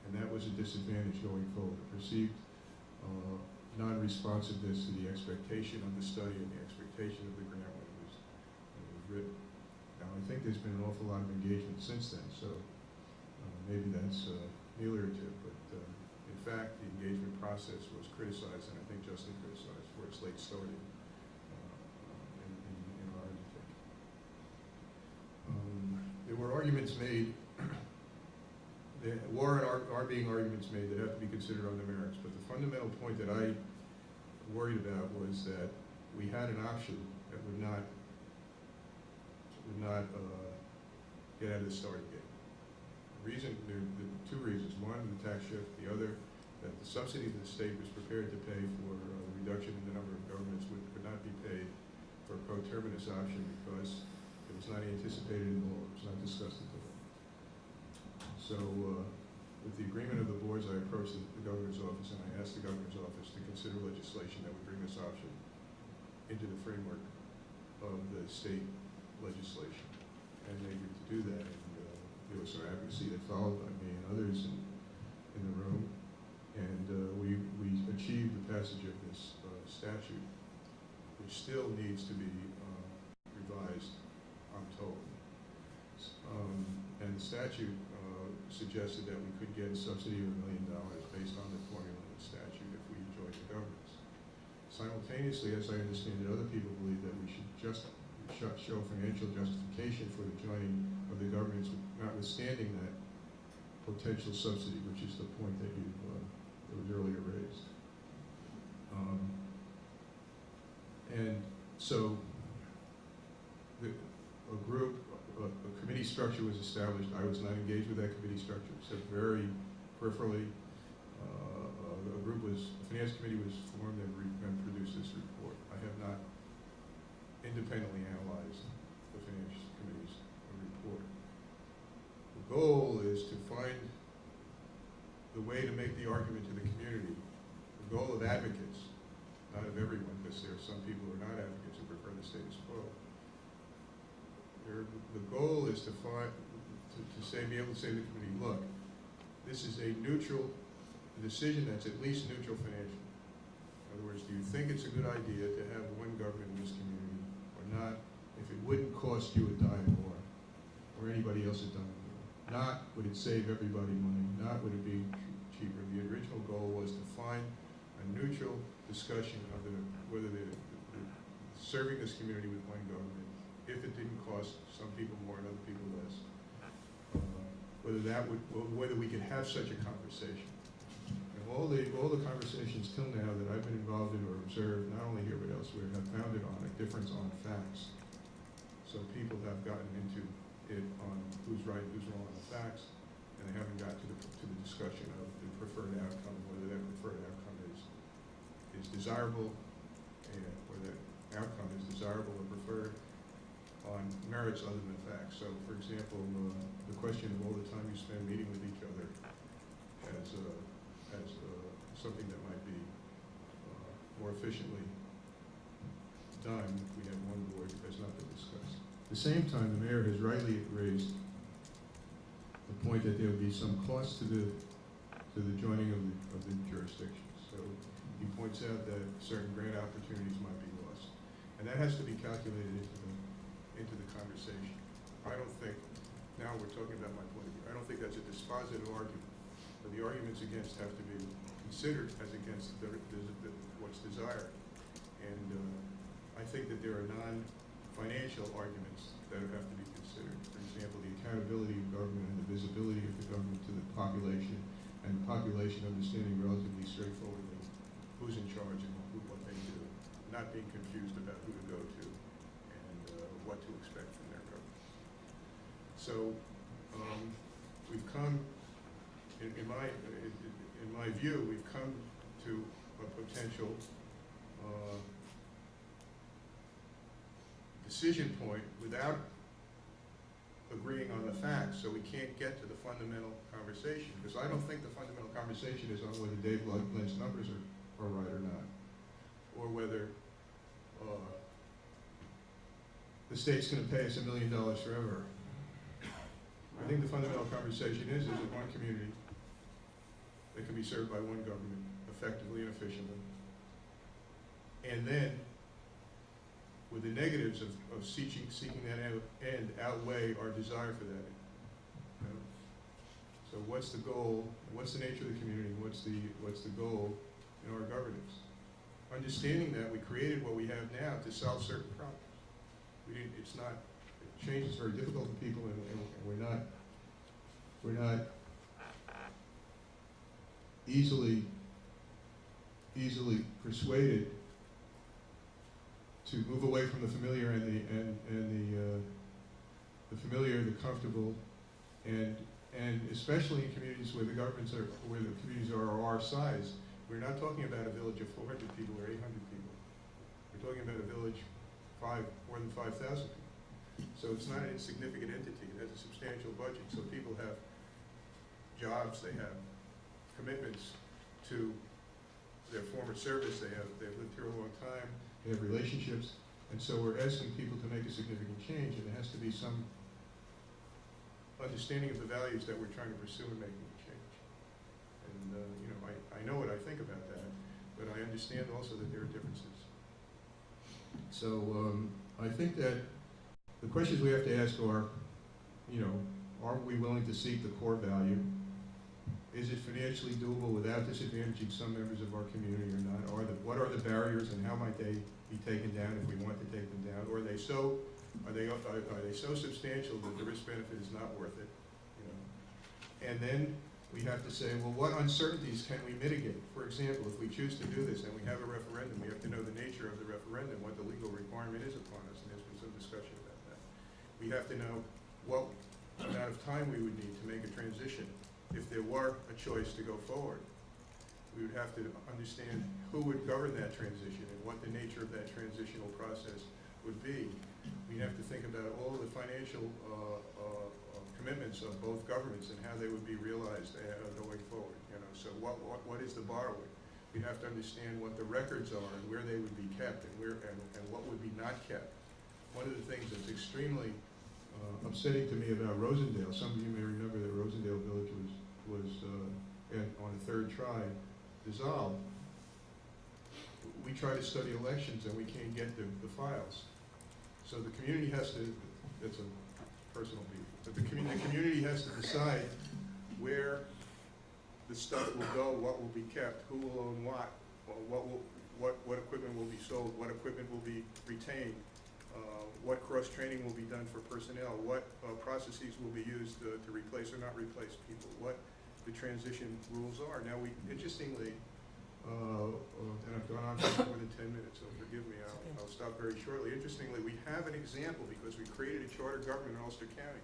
And that was a disadvantage going forward. A perceived non-responsiveness to the expectation of the study and the expectation of the grant when it was written. Now I think there's been an awful lot of engagement since then, so maybe that's ameliorative, but in fact, the engagement process was criticized, and I think justly criticized, for its late starting in our undertaking. There were arguments made, there are being arguments made that have to be considered on the merits, but the fundamental point that I worried about was that we had an option that would not get out of the starting gate. There are 2 reasons. One, the tax shift. The other, that the subsidy that the state was prepared to pay for the reduction in the number of governments could not be paid for a coterminous option because It was not anticipated in the law, it was not discussed at the law. So, with the agreement of the boards, I approached the governor's office and I asked the governor's office to consider legislation that would bring this option into the framework of the state legislation. And they agreed to do that, and there was some advocacy that followed by me and others in the room. And we achieved the passage of this statute, which still needs to be revised, I'm told. And the statute suggested that we could get a subsidy of $1 million based on the formula of the statute if we joined the governments. Simultaneously, as I understand it, other people believe that we should just show financial justification for the joining of the governments, notwithstanding that potential subsidy, which is the point that that was earlier raised. And so a committee structure was established. I was not engaged with that committee structure, except very peripherally. A finance committee was formed and produced this report. I have not independently analyzed the finance committee's report. The goal is to find the way to make the argument to the community, the goal of advocates, not of everyone, because there are some people who are not advocates who prefer the status quo. The goal is to be able to say to the community, look, this is a decision that's at least neutral financially. In other words, do you think it's a good idea to have one government in this community or not, if it wouldn't cost you a dime more or anybody else a dime more? Not would it save everybody money, not would it be cheaper. The original goal was to find a neutral discussion of whether serving this community with one government, if it didn't cost some people more and other people less, whether we could have such a conversation. And all the conversations till now that I've been involved in or observed, not only here but elsewhere, have founded on a difference on facts. So people have gotten into it on who's right, who's wrong on the facts, and they haven't got to the discussion of the preferred outcome, whether that preferred outcome is desirable, or that outcome is desirable or preferred on merits other than facts. So, for example, the question of all the time you spend meeting with each other as something that might be more efficiently done if we have one board has not been discussed. At the same time, the mayor has rightly raised the point that there will be some cost to the joining of the jurisdictions. So he points out that certain grant opportunities might be lost, and that has to be calculated into the conversation. I don't think, now we're talking about my point of view, I don't think that's a dispositive argument, but the arguments against have to be considered as against what's desired. And I think that there are non-financial arguments that have to be considered. For example, the accountability of government and the visibility of the government to the population, and the population understanding relatively straightforwardly who's in charge and what they do, not being confused about who to go to and what to expect from their government. So we've come, in my view, we've come to a potential decision point without agreeing on the facts, so we can't get to the fundamental conversation, because I don't think the fundamental conversation is on whether Dave Lynn's numbers are right or not, or whether the state's going to pay us $1 million forever. I think the fundamental conversation is it one community that can be served by one government effectively and efficiently, and then with the negatives of seeking that end outweigh our desire for that end. You know? So what's the goal? What's the nature of the community? What's the goal in our governance? Understanding that, we created what we have now to solve certain problems. Change is very difficult for people, and we're not easily persuaded to move away from the familiar and the familiar, the comfortable, and especially in communities where the communities are our size. We're not talking about a village of 400 people or 800 people. We're talking about a village more than 5,000 people. So it's not an insignificant entity. It has a substantial budget. So people have jobs, they have commitments to their former service, they've lived here a long time, they have relationships, and so we're asking people to make a significant change, and there has to be some understanding of the values that we're trying to pursue in making a change. And, I know what I think about that, but I understand also that there are differences. So, I think that the questions we have to ask are, are we willing to seek the core value? Is it financially doable without disadvantaging some members of our community or not? What are the barriers and how might they be taken down if we want to take them down? Or are they so substantial that the risk benefit is not worth it? And then we have to say, well, what uncertainties can we mitigate? For example, if we choose to do this and we have a referendum, we have to know the nature of the referendum, what the legal requirement is upon us, and there's been some discussion about that. We have to know what amount of time we would need to make a transition. If there were a choice to go forward, we would have to understand who would govern that transition and what the nature of that transitional process would be. We'd have to think about all of the financial commitments of both governments and how they would be realized going forward. So what is the borrowing? We'd have to understand what the records are and where they would be kept and what would be not kept. One of the things that's extremely upsetting to me about Rosendale, some of you may remember that Rosendale Village was on a third try dissolved. We try to study elections and we can't get the files. So the community has to, it's a personal beef, but the community has to decide where the stuff will go, what will be kept, who will own what equipment will be sold, what equipment will be retained, what cross-training will be done for personnel, what processes will be used to replace or not replace people, what the transition rules are. Now, interestingly, and I've gone on for more than 10 minutes, so forgive me, I'll stop very shortly. Interestingly, we have an example because we created a charter government in Ulster County.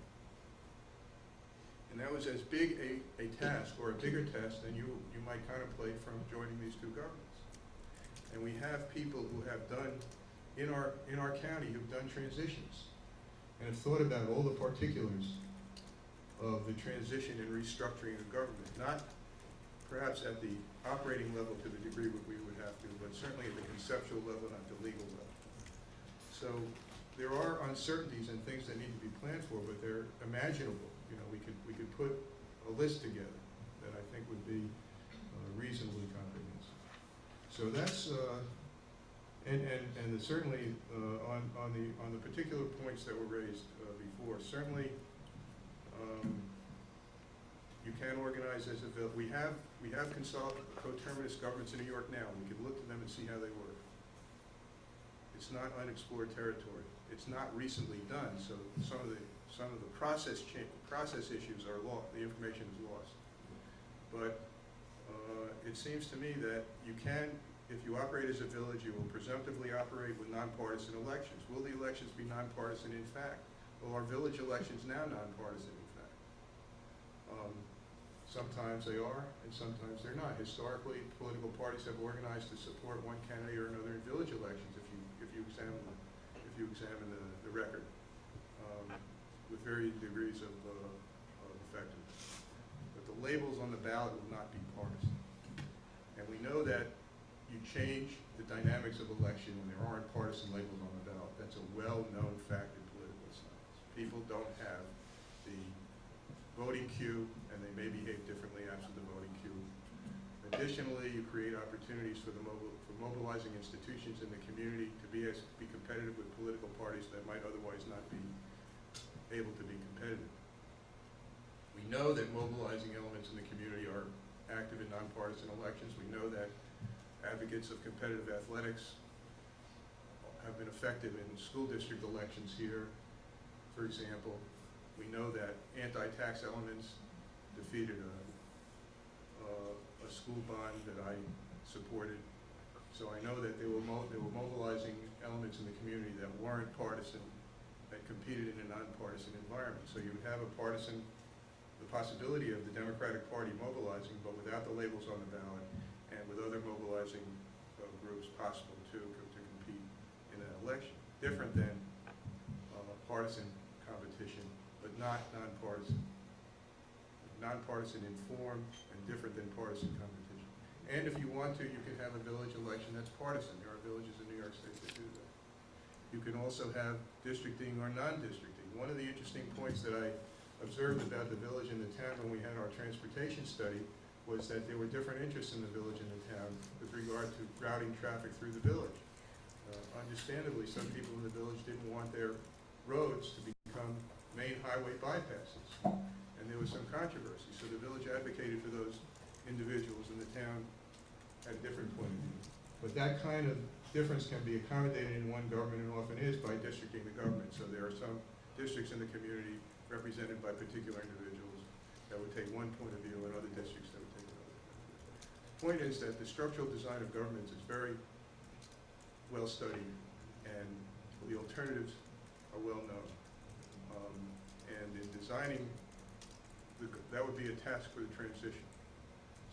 And that was as big a task, or a bigger task, than you might contemplate from joining these two governments. And we have people who have done in our county who've done transitions and have thought about all the particulars of the transition and restructuring of government, not perhaps at the operating level to the degree that we would have to, but certainly at the conceptual level and at the legal level. So there are uncertainties and things that need to be planned for, but they're imaginable. We could put a list together that I think would be reasonably comprehensive. So that's and certainly on the particular points that were raised before, certainly you can organize as a village. We have coterminous governments in New York now. We can look to them and see how they work. It's not unexplored territory. It's not recently done, so some of the process issues are lost. The information is lost. But it seems to me that you can, if you operate as a village, you will presumptively operate with nonpartisan elections. Will the elections be nonpartisan in fact? Well, are village elections now nonpartisan in fact? Sometimes they are, and sometimes they're not. Historically, political parties have organized to support one candidate or another in village elections. If you examine the record, with varying degrees of effectiveness. But the labels on the ballot will not be partisan. And we know that you change the dynamics of election when there aren't partisan labels on the ballot. That's a well-known fact in political science. People don't have the voting queue, and they may behave differently after the voting queue. Additionally, you create opportunities for mobilizing institutions in the community to be competitive with political parties that might otherwise not be able to be competitive. We know that mobilizing elements in the community are active in nonpartisan elections. We know that advocates of competitive athletics have been effective in school district elections here, for example. We know that anti-tax elements defeated a school bond that I supported. So I know that they were mobilizing elements in the community that weren't partisan, that competed in a nonpartisan environment. So you would have the possibility of the Democratic Party mobilizing, but without the labels on the ballot, and with other mobilizing groups possible to compete in an election. Different than partisan competition, but not nonpartisan. Nonpartisan, informed, and different than partisan competition. And if you want to, you can have a village election that's partisan. There are villages in New York State that do that. You can also have districting or non-districting. One of the interesting points that I observed about the village and the town when we had our transportation study was that there were different interests in the village and the town with regard to routing traffic through the village. Understandably, some people in the village didn't want their roads to become main highway bypasses, and there was some controversy. So the village advocated for those individuals, and the town had a different point of view. But that kind of difference can be accommodated in one government, and often is, by districting the government. So there are some districts in the community represented by particular individuals that would take one point of view, and other districts that would take another. The point is that the structural design of governments is very well studied, and the alternatives are well known. And in designing, that would be a task for the transition,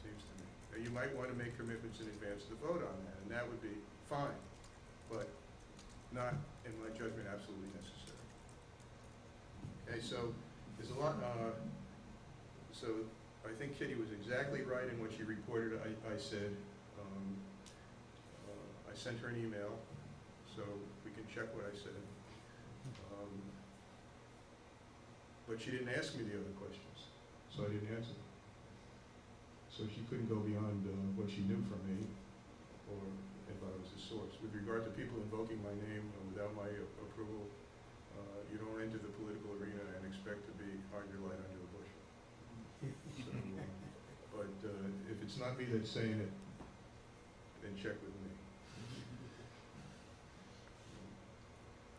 seems to me. Now, you might want to make commitments in advance to vote on that, and that would be fine, but not, in my judgment, absolutely necessary. Okay, so there's a lot, so I think Kitty was exactly right in what she reported. I said, I sent her an email, so we can check what I said. But she didn't ask me the other questions, so I didn't answer them. So she couldn't go beyond what she knew from me, or if I was the source. With regard to people invoking my name without my approval, you don't enter the political arena and expect to be on your light under the bushel. So, but if it's not me that's saying it, then check with me.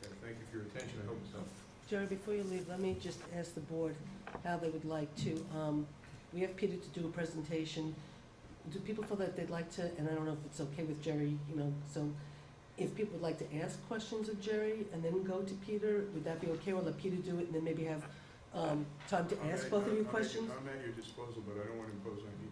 Okay, thank you for your attention. I hope it's helpful. Jerry, before you leave, let me just ask the board how they would like to, we have Peter to do a presentation. Do people feel that they'd like to, and I don't know if it's okay with Jerry, so if people would like to ask questions of Jerry and then go to Peter, would that be okay? Or let Peter do it and then maybe have time to ask both of you questions? I'm at your disposal, but I don't want to impose on you.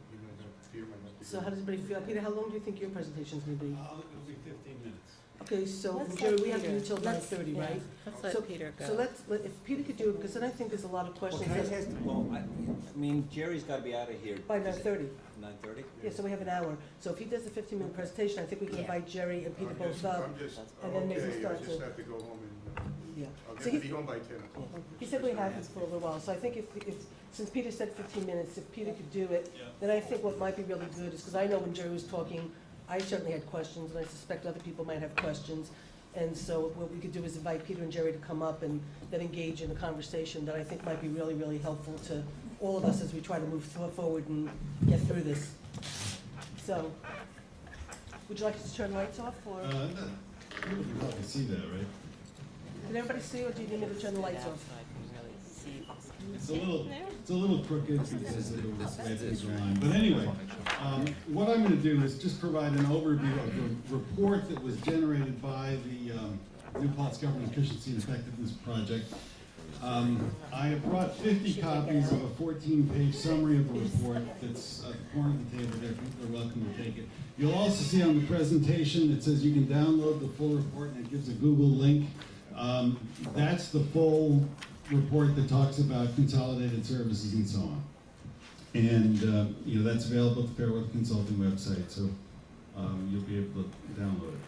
Peter might have to. So how does everybody feel? Peter, how long do you think your presentation's gonna be? It'll be 15 minutes. Okay, so Let's Jerry, let we have to do Peter- till let's- 9:30, yeah. right? Let's So- let Peter go. So if Peter could do it, because then I think there's a lot of Well, questions. can I that- ask, I mean, Jerry's gotta be out of here. By 9:30. 9:30? Yeah, so we have an hour. So if he does a 15-minute presentation, I think we can Yeah. invite Jerry and Peter both up. I'm just, and then maybe okay, I start just to- have to go home and, Yeah. I'll So get to he- be home by 10 o'clock. He said we have this for a little while, so I think if, since Peter said 15 minutes, if Peter could do it, Yeah. then I think what might be really good is, because I know when Jerry was talking, I certainly had questions, and I suspect other people might have questions. And so what we could do is invite Peter and Jerry to come up and then engage in a conversation that I think might be really, really helpful to all of us as we try to move forward and get through this. So, would you like us to turn lights off, or No, you can probably see that, right? did everybody see, or do you need me to turn the lights off? It's a little crooked because of the way things are lined. But anyway, what I'm gonna do is just provide an overview of the report that was generated by the New Paltz Government Efficiency and Effectiveness Project. I have brought 50 copies of a 14-page summary of the report that's at the corner of the table there. People are welcome to take it. You'll also see on the presentation, it says you can download the full report, and it gives a Google link. That's the full report that talks about consolidated services and so on. And, that's available at the Fairweather Consulting website, so you'll be able to download it.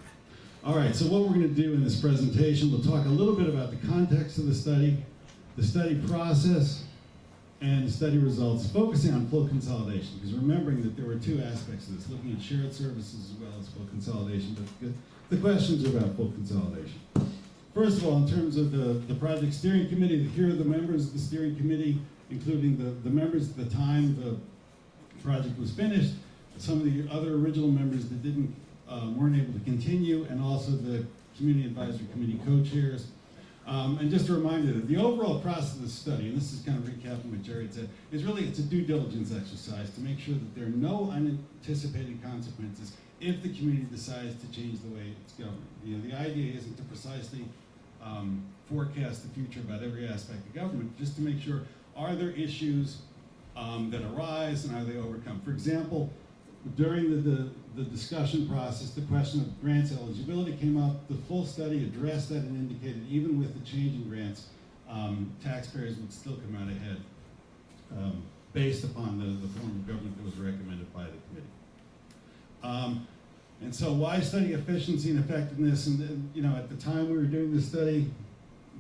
All right, so what we're going to do in this presentation, we'll talk a little bit about the context of the study process, and the study results, focusing on full consolidation, because remembering that there were two aspects of this, looking at shared services as well as full consolidation, but the questions are about full consolidation. First of all, in terms of the project steering committee, here are the members of the steering committee, including the members at the time the project was finished, some of the other original members that weren't able to continue, and also the community advisory committee co-chairs. And just a reminder that the overall process of the study, and this is kind of recapping what Jerry had said, is really it's a due diligence exercise to make sure that there are no unanticipated consequences if the community decides to change the way it's governed. The idea isn't to precisely forecast the future about every aspect of government, just to make sure, are there issues that arise and are they overcome? For example, during the discussion process, the question of grants eligibility came up. The full study addressed that and indicated even with the change in grants, taxpayers would still come out ahead based upon the form of government that was recommended by the committee. And so why study efficiency and effectiveness? And you know, at the time we were doing this study,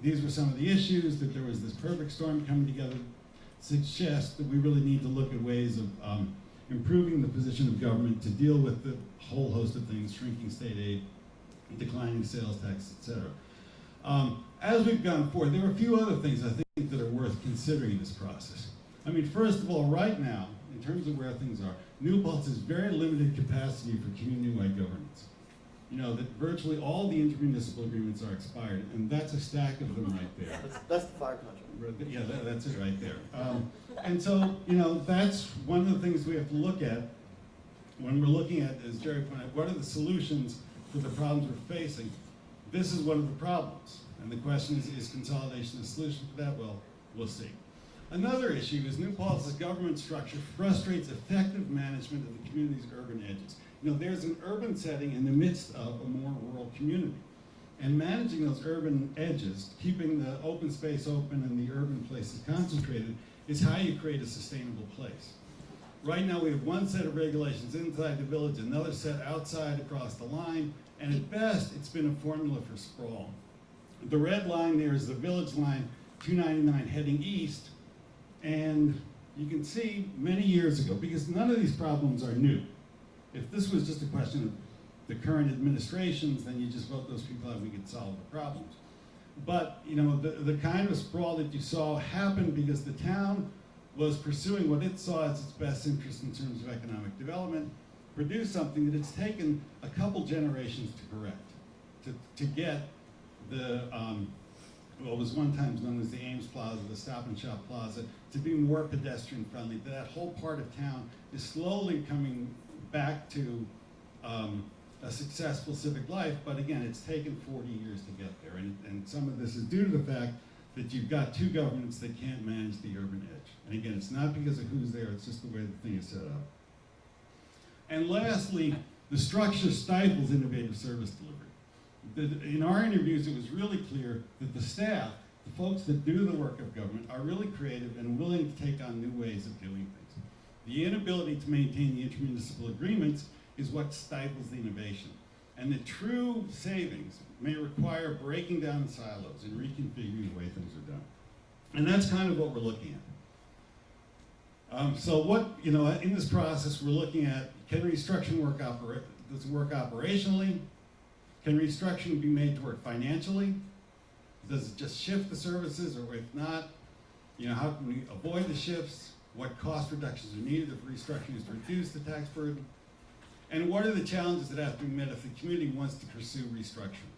these were some of the issues, that there was this perfect storm coming together, suggests that we really need to look at ways of improving the position of government to deal with the whole host of things, shrinking state aid, declining sales tax, etc. As we've gone forward, there are a few other things I think that are worth considering in this process. I mean, first of all, right now, in terms of where things are, New Paltz has very limited capacity for community-wide governance. You know, that virtually all the intermunicipal agreements are expired, and that's a stack of them right there. That's the fire contract. Yeah, that's it right there. And so, you know, that's one of the things we have to look at when we're looking at, as Jerry pointed out, what are the solutions for the problems we're facing. This is one of the problems. And the question is consolidation a solution for that? Well, we'll see. Another issue is New Paltz's government structure frustrates effective management of the community's urban edges. You know, there's an urban setting in the midst of a more rural community. And managing those urban edges, keeping the open space open and the urban places concentrated, is how you create a sustainable place. Right now we have one set of regulations inside the village, another set outside across the line, and at best it's been a formula for sprawl. The red line there is the village line, 299 heading east, and you can see many years ago, because none of these problems are new. If this was just a question of the current administrations, then you just vote those people out and we could solve the problems. But, you know, the kind of sprawl that you saw happened because the town was pursuing what it saw as its best interest in terms of economic development, produced something that it's taken a couple generations to correct, to get the, what was one time known as the Ames Plaza, the Stop and Shop Plaza, to be more pedestrian friendly. That whole part of town is slowly coming back to a successful civic life, but again, it's taken 40 years to get there. And some of this is due to the fact that you've got two governments that can't manage the urban edge. And again, it's not because of who's there, it's just the way the thing is set up. And lastly, the structure stifles innovative service delivery. In our interviews, it was really clear that the staff, the folks that do the work of government, are really creative and willing to take on new ways of doing things. The inability to maintain the intermunicipal agreements is what stifles the innovation. And the true savings may require breaking down the silos and reconfiguring the way things are done. And that's kind of what we're looking at. So what, you know, in this process, we're looking at, can restructuring work does it work operationally? Can restructuring be made to work financially? Does it just shift the services, or if not, you know, how can we avoid the shifts? What cost reductions are needed if restructuring is to reduce the tax burden? And what are the challenges that have to be met if the community wants to pursue restructuring?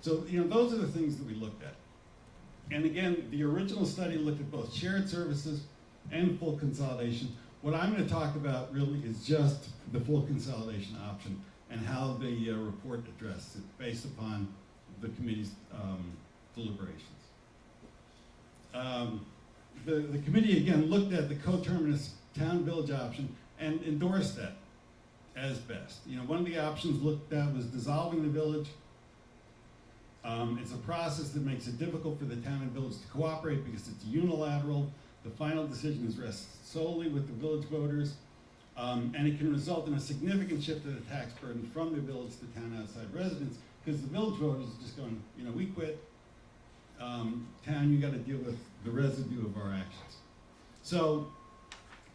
So, you know, those are the things that we looked at. And again, the original study looked at both shared services and full consolidation. What I'm going to talk about really is just the full consolidation option and how the report addresses it based upon the committee's deliberations. The committee, again, looked at the coterminous town-village option and endorsed that as best. You know, one of the options looked at was dissolving the village. It's a process that makes it difficult for the town and village to cooperate because it's unilateral. The final decision is rests solely with the village voters, and it can result in a significant shift of the tax burden from the village to town outside residents, because the village voters are just going, you know, we quit. Town, you got to deal with the residue of our actions. So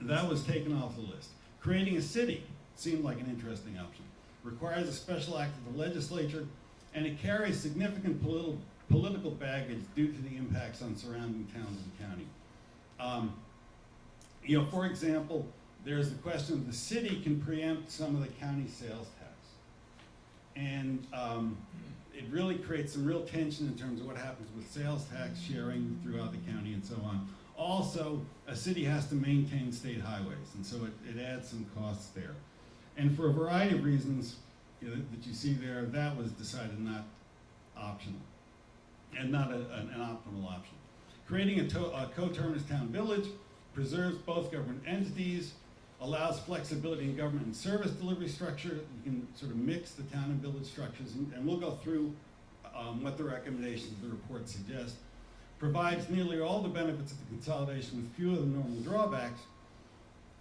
that was taken off the list. Creating a city seemed like an interesting option. Requires a special act of the legislature, and it carries significant political baggage due to the impacts on surrounding towns and county. You know, for example, there's the question of the city can preempt some of the county sales tax. And it really creates some real tension in terms of what happens with sales tax sharing throughout the county and so on. Also, a city has to maintain state highways, and so it adds some costs there. And for a variety of reasons, you know, that you see there, that was decided not optional, and not an optimal option. Creating a coterminous town village preserves both government entities, allows flexibility in government and service delivery structure. You can sort of mix the town and village structures, and we'll go through what the recommendations of the report suggest. provides nearly all the benefits of the consolidation with fewer than normal drawbacks.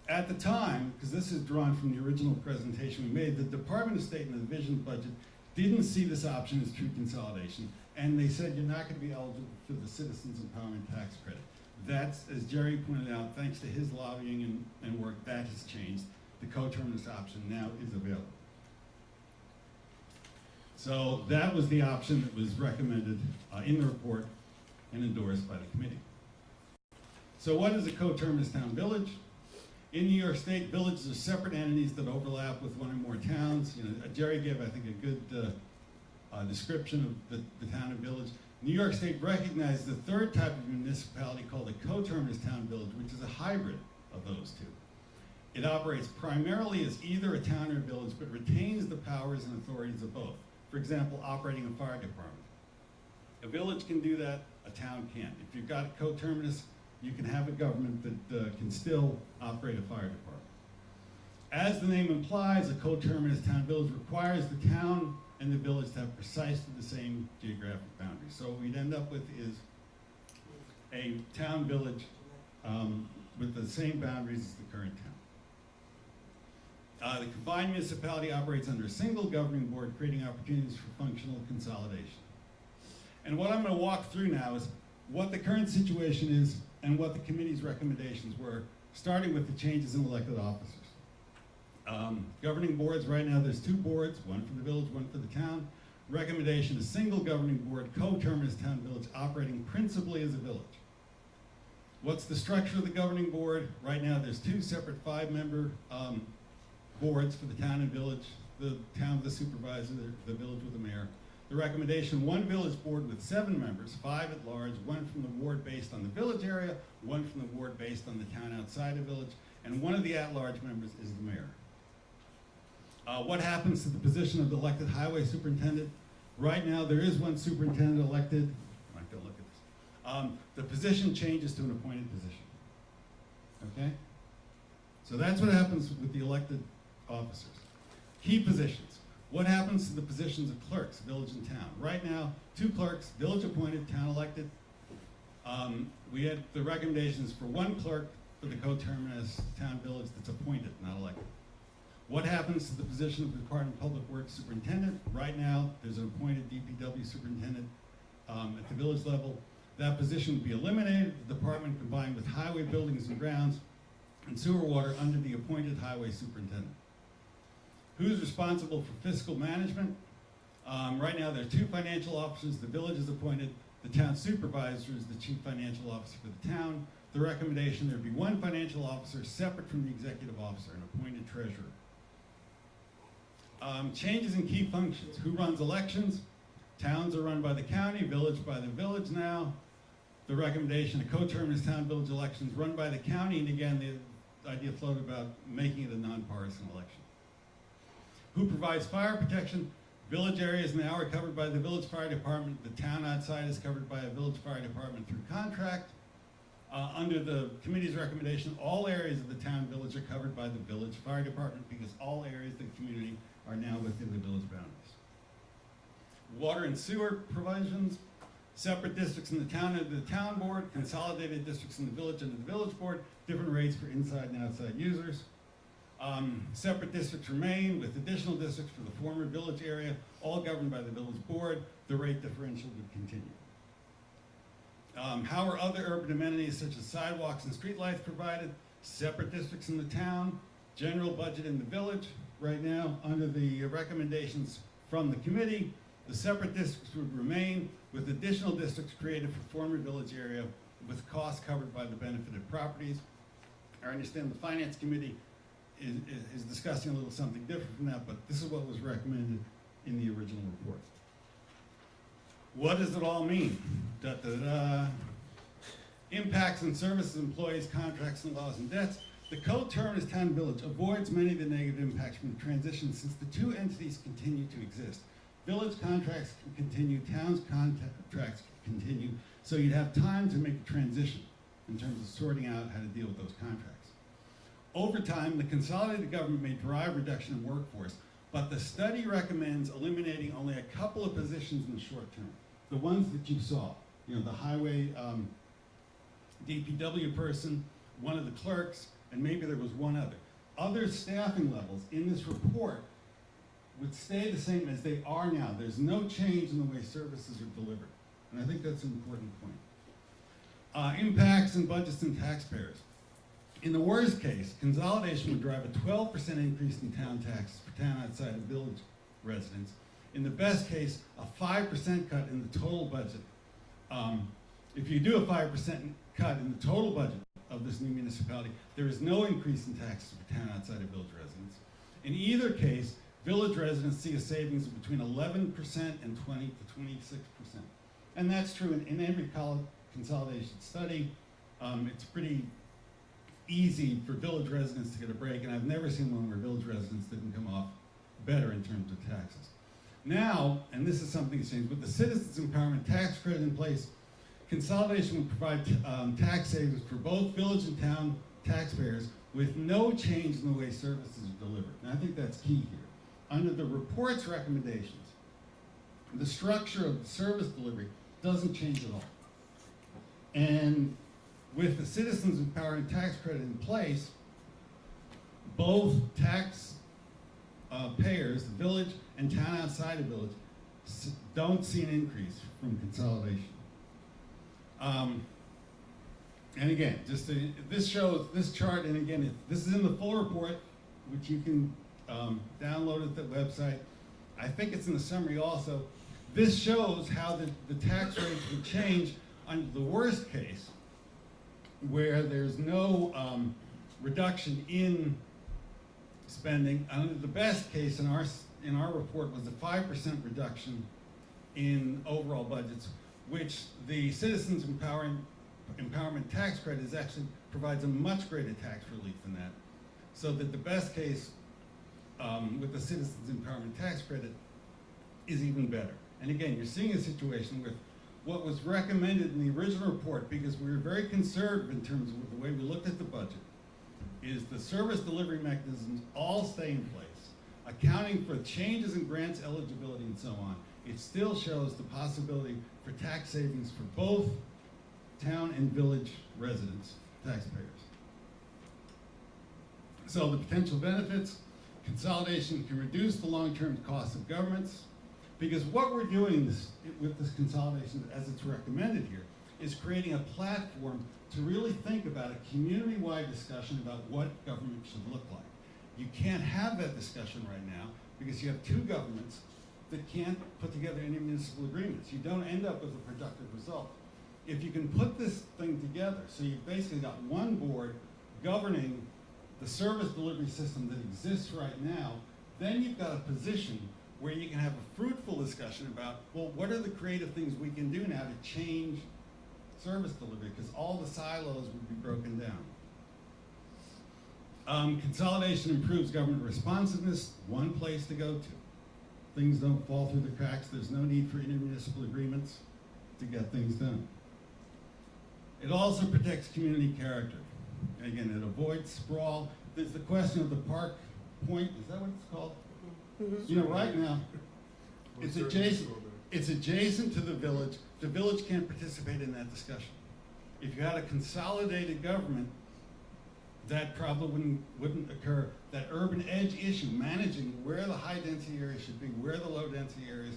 At the time, because this is drawn from the original presentation we made, the Department of State and the Division of Budget didn't see this option as true consolidation, and they said you're not going to be eligible for the Citizens Empowerment Tax Credit. That's, as Jerry pointed out, thanks to his lobbying and work, that has changed. The coterminous option now is available. So that was the option that was recommended in the report and endorsed by the committee. So what is a coterminous town village? In New York State, villages are separate entities that overlap with one or more towns. You know, Jerry gave, I think, a good description of the town and village. New York State recognized the third type of municipality called a coterminous town village, which is a hybrid of those two. It operates primarily as either a town or a village, but retains the powers and authorities of both. For example, operating a fire department. A village can do that, a town can't. If you've got a coterminous, you can have a government that can still operate a fire department. As the name implies, a coterminous town village requires the town and the village to have precisely the same geographic boundaries. So what we'd end up with is a town village with the same boundaries as the current town. The combined municipality operates under a single governing board, creating opportunities for functional consolidation. And what I'm going to walk through now is what the current situation is and what the committee's recommendations were, starting with the changes in elected officers. Governing boards, right now there's two boards, one for the village, one for the town. Recommendation, a single governing board, coterminous town village, operating principally as a village. What's the structure of the governing board? Right now there's two separate 5-member boards for the town and village, the town with the supervisor, the village with the mayor. The recommendation, one village board with 7 members, 5 at large, one from the ward based on the village area, one from the ward based on the town outside the village, and one of the at-large members is the mayor. What happens to the position of the elected highway superintendent? Right now, there is one superintendent elected. I might go look at this. The position changes to an appointed position. Okay? So that's what happens with the elected officers. Key positions. What happens to the positions of clerks, village and town? Right now, 2 clerks, village appointed, town elected. We had the recommendations for 1 clerk for the coterminous town village that's appointed, not elected. What happens to the position of the Department of Public Works superintendent? Right now, there's an appointed DPW superintendent at the village level. That position would be eliminated. The department combined with highway buildings and grounds and sewer water under the appointed highway superintendent. Who's responsible for fiscal management? Right now, there are 2 financial officers. The village is appointed. The town supervisor is the chief financial officer for the town. The recommendation, there be 1 financial officer separate from the executive officer, an appointed treasurer. Changes in key functions. Who runs elections? Towns are run by the county, village by the village now. The recommendation, a coterminous town village elections run by the county, and again, the idea floated about making it a nonpartisan election. Who provides fire protection? Village areas now are covered by the village fire department. The town outside is covered by a village fire department through contract. Under the committee's recommendation, all areas of the town village are covered by the village fire department because all areas of the community are now within the village boundaries. Water and sewer provisions, separate districts in the town under the town board, consolidated districts in the village under the village board, different rates for inside and outside users. Separate districts remain with additional districts for the former village area, all governed by the village board. The rate differential would continue. How are other urban amenities such as sidewalks and streetlights provided? Separate districts in the town, general budget in the village. Right now, under the recommendations from the committee, the separate districts would remain with additional districts created for former village area with costs covered by the benefited properties. I understand the finance committee is discussing a little something different from that, but this is what was recommended in the original report. What does it all mean? Impacts on services, employees, contracts, and laws and debts. The coterminous town village avoids many of the negative impacts from the transition since the 2 entities continue to exist. Village contracts can continue, towns contracts can continue, so you'd have time to make a transition in terms of sorting out how to deal with those contracts. Over time, the consolidated government may drive reduction in workforce, but the study recommends eliminating only a couple of positions in the short term, the ones that you saw. you know, the highway DPW person, one of the clerks, and maybe there was one other. Other staffing levels in this report would stay the same as they are now. There's no change in the way services are delivered. And I think that's an important point. Impacts and budgets and taxpayers. In the worst case, consolidation would drive a 12% increase in town taxes for town outside of village residents. In the best case, a 5% cut in the total budget. If you do a 5% cut in the total budget of this new municipality, there is no increase in taxes for town outside of village residents. In either case, village residents see a savings of between 11% and 20 to 26%. And that's true in every consolidation study. It's pretty easy for village residents to get a break, and I've never seen one where village residents didn't come off better in terms of taxes. Now, and this is something that's changed, with the Citizens Empowerment Tax Credit in place, consolidation will provide tax savings for both village and town taxpayers with no change in the way services are delivered. And I think that's key here. Under the report's recommendations, the structure of the service delivery doesn't change at all. And with the Citizens Empowerment Tax Credit in place, both tax payers, the village and town outside of village, don't see an increase from consolidation. And again, this shows, this chart, and again, this is in the full report, which you can download at the website. I think it's in the summary also. This shows how the tax rates would change under the worst case, where there's no reduction in spending. Under the best case in our report was a 5% reduction in overall budgets, which the Citizens Empowerment Tax Credit is actually provides a much greater tax relief than that. So that the best case with the Citizens Empowerment Tax Credit is even better. And again, you're seeing a situation with what was recommended in the original report, because we were very conservative in terms of the way we looked at the budget, is the service delivery mechanisms all stay in place, accounting for changes in grants eligibility and so on. It still shows the possibility for tax savings for both town and village residents, taxpayers. So the potential benefits, consolidation can reduce the long-term costs of governments, because what we're doing with this consolidation, as it's recommended here, is creating a platform to really think about a community-wide discussion about what government should look like. You can't have that discussion right now because you have two governments that can't put together any municipal agreements. You don't end up with a productive result. If you can put this thing together, so you've basically got one board governing the service delivery system that exists right now, then you've got a position where you can have a fruitful discussion about, well, what are the creative things we can do now to change service delivery, because all the silos would be broken down. Consolidation improves government responsiveness, one place to go to. Things don't fall through the cracks, there's no need for intermunicipal agreements to get things done. It also protects community character. Again, it avoids sprawl. There's the question of the Park Point, is that what it's called? You know, right now, it's adjacent to the village. The village can't participate in that discussion. If you had a consolidated government, that probably wouldn't occur. That urban edge issue, managing where the high density areas should be, where the low density areas,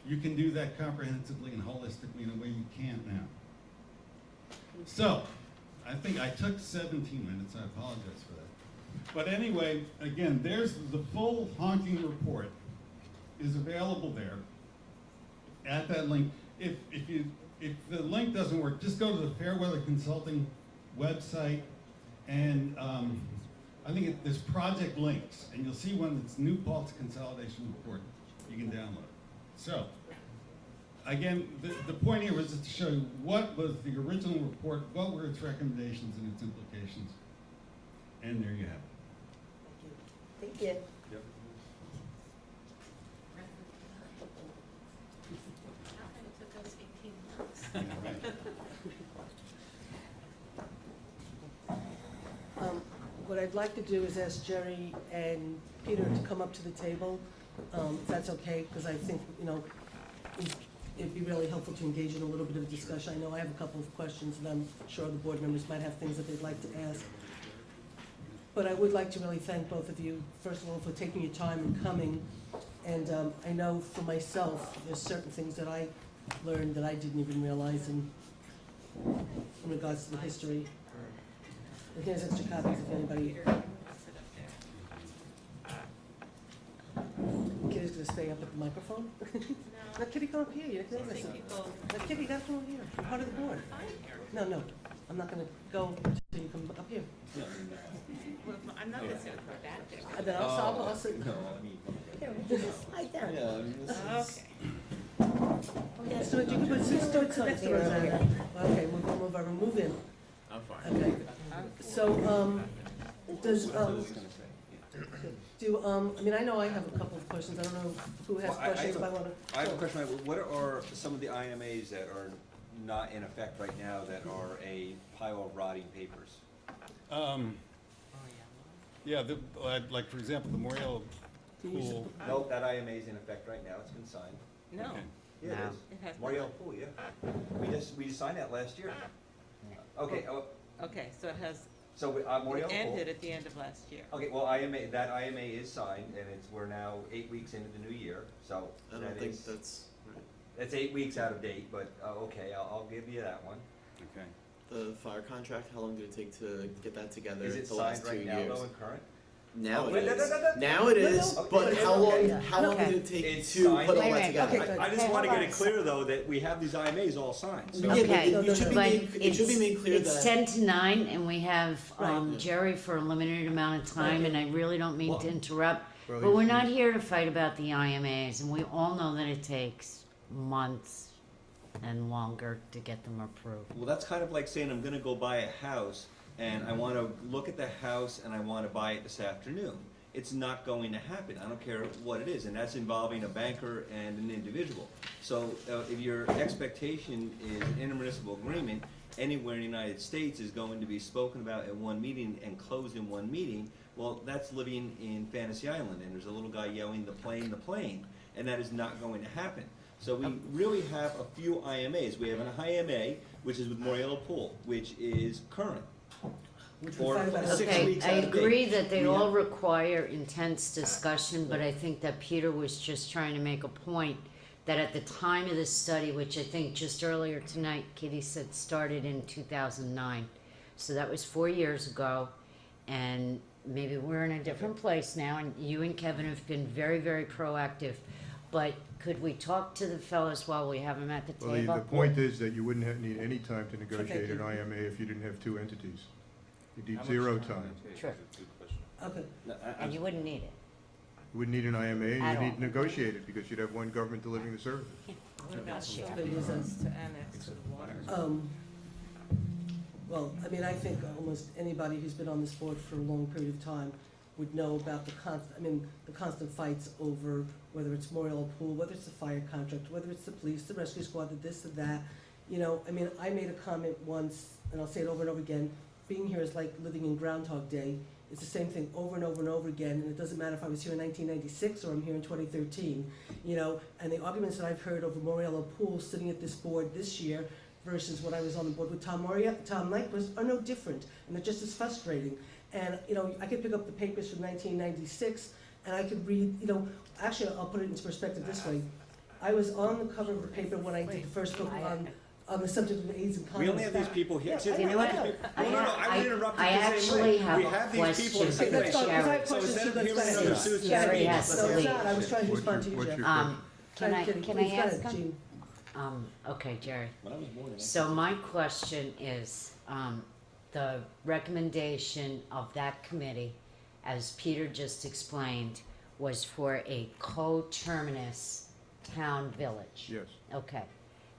you can do that comprehensively and holistically in a way you can't now. So, I think I took 17 minutes, I apologize for that. But anyway, again, there's the full honking report is available there at that link. If the link doesn't work, just go to the Fairweather Consulting website, and I think there's project links, and you'll see one that's New Paltz Consolidation Report. You can download it. So, again, the point here was just to show you what was the original report, what were its recommendations and its implications, and there you have it. Thank you. Yep. What I'd like to do is ask Jerry and Peter to come up to the table, if that's okay, because I think, you know, it'd be really helpful to engage in a little bit of a discussion. I know I have a couple of questions, and I'm sure the board members might have things that they'd like to ask. But I would like to really thank both of you, first of all, for taking your time and coming. And I know for myself, there's certain things that I learned that I didn't even realize in regards to the history. And here's extra copies if anybody. Kitty's gonna stay up at the microphone? Let Kitty come up here, you can listen. Let Kitty, that's come over here, you're part of the board. No, I'm not gonna go till you come up here. I'm not listening for that. And then I'll sit. No, I mean. Slide down. Yeah, I mean, this is. Let's do it, you can put, let's do it to next to Rosanna. Okay, we'll move over, move in. I'm fine. Okay, so, does, What I was gonna say, yeah. I mean, I know I have a couple of questions, I don't know who has Well, questions, if I wanna. I have a question, what are some of the IMAs that are not in effect right now that are a pile of rotting papers? Yeah, like, for example, the Moriel Pool. Nope, that IMA is in effect right now, it's been signed. No, Yeah, it No. is. it has Moriel not. Pool, yeah. We just signed that last year. Okay, Okay, so it has, so Moriel it Pool. ended at the end of last year. Okay, well, that IMA is signed, and we're now 8 weeks into the new year, so I don't that think is, that's right. that's 8 weeks out of date, but, okay, I'll give you that one. Okay. The fire contract, how long did it take to get that together? Is it the last signed 2 right now, years? though, and current? Now Wait, it no, is. no, no, no. Now it No, is, no, but okay, how long, okay. how long Okay. did it take It's to signed. put all Wait, that wait, together? okay. good. I just Hey, wanna hold get it on. clear, though, that we have these IMAs all signed, so. Yeah, Okay, but it should be but made, it should be made clear it's that. 10 to 9, and we have Right. Jerry for a limited amount of time, and I really don't mean to interrupt, Well, but we're not here to fight about the IMAs, and we all know that it takes months and longer to get them approved. Well, that's kind of like saying I'm gonna go buy a house, and I wanna look at the house, and I wanna buy it this afternoon. It's not going to happen, I don't care what it is, and that's involving a banker and an individual. So, if your expectation is an intermunicipal agreement, anywhere in the United States is going to be spoken about at one meeting and closed in one meeting, well, that's living in Fantasy Island, and there's a little guy yelling, the plane, and that is not going to happen. So we really have a few IMAs. We have an IMA, which is with Moriello Pool, which is current. Which we Or find about 6 Okay, weeks I out of date. agree that they We all have- require intense discussion, but I think that Peter was just trying to make a point that at the time of the study, which I think just earlier tonight, Kitty said started in 2009. So that was 4 years ago, and maybe we're in a different place now, and you and Kevin have been very, very proactive. But could we talk to the fellas while we have them at the Well, table? the point is that you wouldn't need any time to negotiate Okay. an IMA if you didn't have two entities. You need 0 time. True. Okay, And you wouldn't need it. You wouldn't need an IMA, At and all. you'd need to negotiate it, because you'd have one government delivering the services. What about Share. But it is a- to annex to the water? Well, I mean, I think almost anybody who's been on this board for a long period of time would know about the constant fights over whether it's Moriel Pool, whether it's the fire contract, whether it's the police, the rescue squad, the this, the that. You know, I mean, I made a comment once, and I'll say it over and over again, being here is like living in Groundhog Day. It's the same thing over and over and over again, and it doesn't matter if I was here in 1996 or I'm here in 2013, you know, and the arguments that I've heard over Moriello Pool sitting at this board this year versus when I was on the board with Tom Nyquist are no different, and they're just as frustrating. And, you know, I could pick up the papers from 1996, and I could read, you know, actually, I'll put it into perspective this way. I was on the cover of the paper when I did the first book on the subject of AIDS and condoms. We only have these people here. Yeah, See, I we know, have I these know. people. No, I was interrupted I the same way. actually have We a have these people in the question same for Let's go, because I have So questions instead too, of let's hearing go another ahead. Susan Jerry speak, has to No, it's leave. not, I was trying to respond to you, What's Jeff. your Can I, Kitty, can please, I go ask ahead, him? Jean. Okay, Jerry. When I was born in So my question is, the recommendation of that committee, as Peter just explained, was for a coterminous town village. Yes. Okay.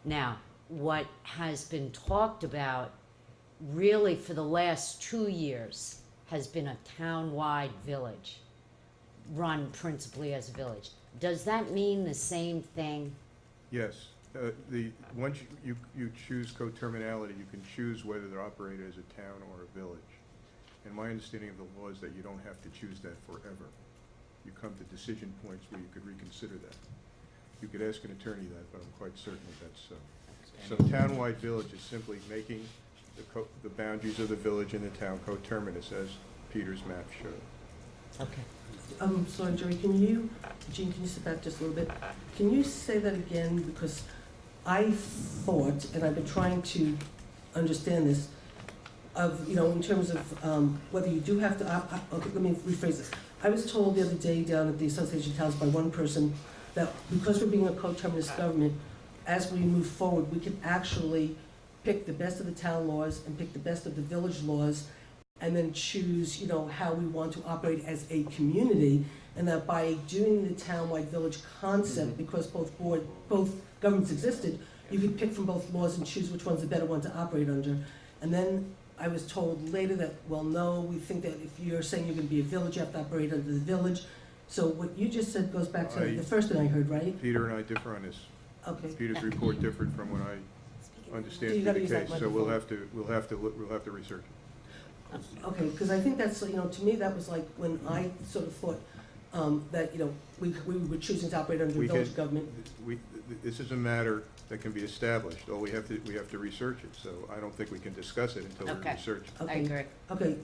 Now, what has been talked about really for the last 2 years has been a town-wide village, run principally as a village. Does that mean the same thing? Yes. Once you choose coterminality, you can choose whether they're operated as a town or a village. And my understanding of the law is that you don't have to choose that forever. You come to decision points where you could reconsider that. You could ask an attorney that, but I'm quite certain that that's so. So townwide village is simply making the boundaries of the village and the town coterminous, as Peter's map showed. Okay. Sorry, Jerry, Jean, can you sit back just a little bit? Can you say that again? Because I thought, and I've been trying to understand this, of, in terms of whether you do have to, okay, let me rephrase this. I was told the other day down at the Association of Towns by one person that because we're being a coterminous government, as we move forward, we can actually pick the best of the town laws and pick the best of the village laws and then choose, how we want to operate as a community, and that by doing the townwide village concept, because both governments existed, you could pick from both laws and choose which one's the better one to operate under. And then I was told later that, well, no, we think that if you're saying you're gonna be a village, you have to operate under the village. So what you just said goes back to the first thing I heard, right? Peter and I differ on this. Okay. Peter's report differed from what I understand You to gotta be use the that case, so we'll microphone. have to research it. Okay, because I think that's, to me, that was like when I sort of thought that, we were choosing to operate under We village can- government. This is a matter that can be established, we have to research it, so I don't think we can discuss it until we Okay. research it. I Okay. agree. Okay,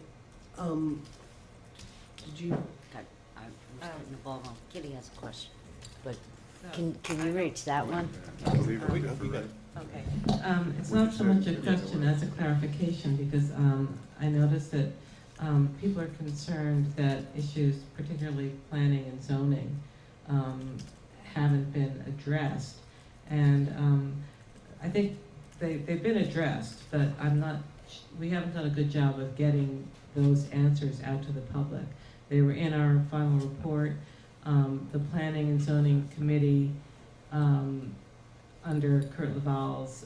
did you, God, I was getting the ball wrong. Kitty has a question, but can you reach that one? I believe we differ, right? Okay. It's not so much a question as a clarification, because I noticed that people are concerned that issues, particularly planning and zoning, haven't been addressed. And I think they've been addressed, but we haven't done a good job of getting those answers out to the public. They were in our final report. The Planning and Zoning Committee, under Kurt Laval's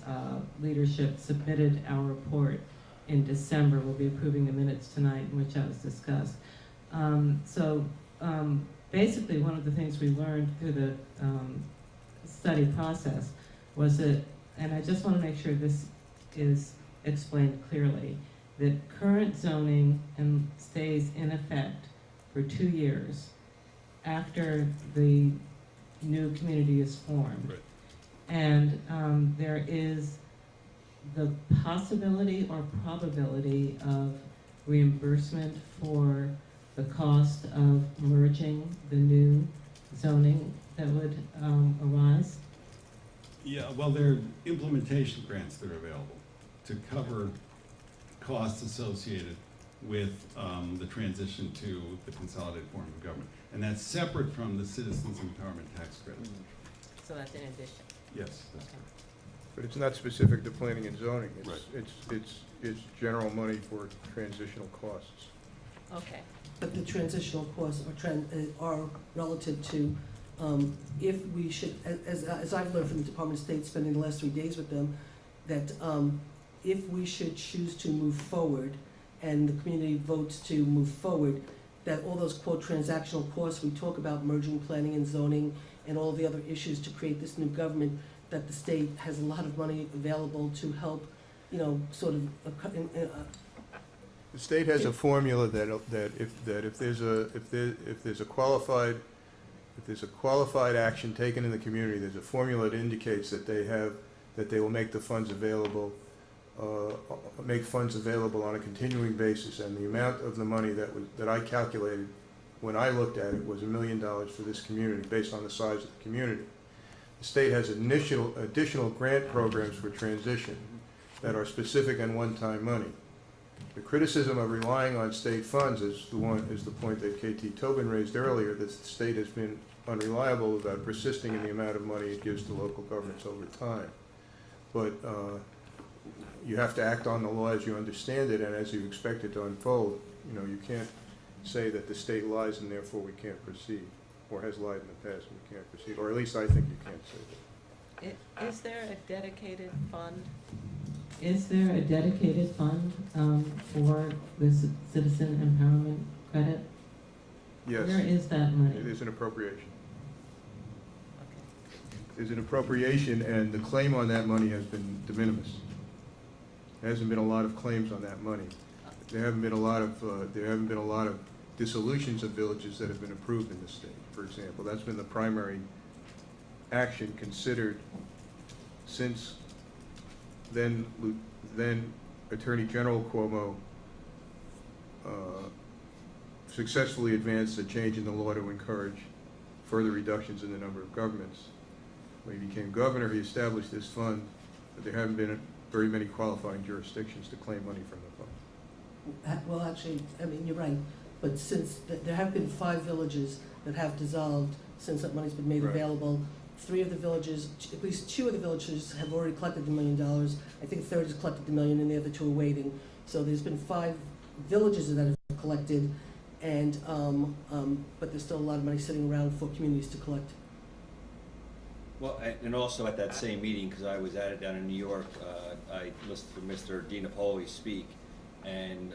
leadership, submitted our report in December. We'll be approving the minutes tonight, in which that was discussed. Basically, one of the things we learned through the study process was that, and I just want to make sure this is explained clearly, that current zoning stays in effect for 2 years after the new community is formed. Right. And there is the possibility or probability of reimbursement for the cost of merging the new zoning that would arise. Yeah, well, there are implementation grants that are available to cover costs associated with the transition to the consolidated form of government. And that's separate from the Citizens Empowerment Tax Credit. So that's in addition. Yes, that's But it's not specific to planning and zoning. Right. It's general money for transitional costs. Okay. but the transitional costs are relative to, if we should, as I've learned from the Department of State, spending the last 3 days with them, that if we should choose to move forward and the community votes to move forward, that all those quote transactional costs we talk about, merging planning and zoning and all the other issues to create this new government, that the state has a lot of money available to help, sort of, The state has a formula that if there's a qualified action taken in the community, there's a formula that indicates that they will make the funds available, on a continuing basis, and the amount of the money that I calculated when I looked at it was $1 million for this community based on the size of the community. The state has additional grant programs for transition that are specific and one-time money. The criticism of relying on state funds is the point that K.T. Tobin raised earlier, that the state has been unreliable about persisting in the amount of money it gives to local governments over time. But you have to act on the law as you understand it and as you expect it to unfold. You can't say that the state lies and therefore we can't proceed, or has lied in the past and we can't proceed, or at least I think you can't say that. Is there a dedicated fund? Is there a dedicated fund for the citizen empowerment credit? Yes. Where is that money? It is an appropriation. Okay. There's an appropriation, and the claim on that money has been de minimis. There hasn't been a lot of claims on that money. There haven't been a lot of dissolutions of villages that have been approved in the state, for example. That's been the primary action considered since then Attorney General Cuomo successfully advanced a change in the law to encourage further reductions in the number of governments. When he became governor, he established this fund, but there haven't been very many qualifying jurisdictions to claim money from the fund. Well, actually, I mean, you're right, but since, there have been 5 villages that have dissolved since that money's been made Right. available. 3 of the villages, at least 2 of the villages have already collected $1 million. I think a third has collected $1 million, and the other 2 are waiting. So there's been 5 villages that have collected, and, but there's still a lot of money sitting around for communities to collect. Well, and also at that same meeting, because I was at it down in New York, I listened to Mr. DiNapoli speak, and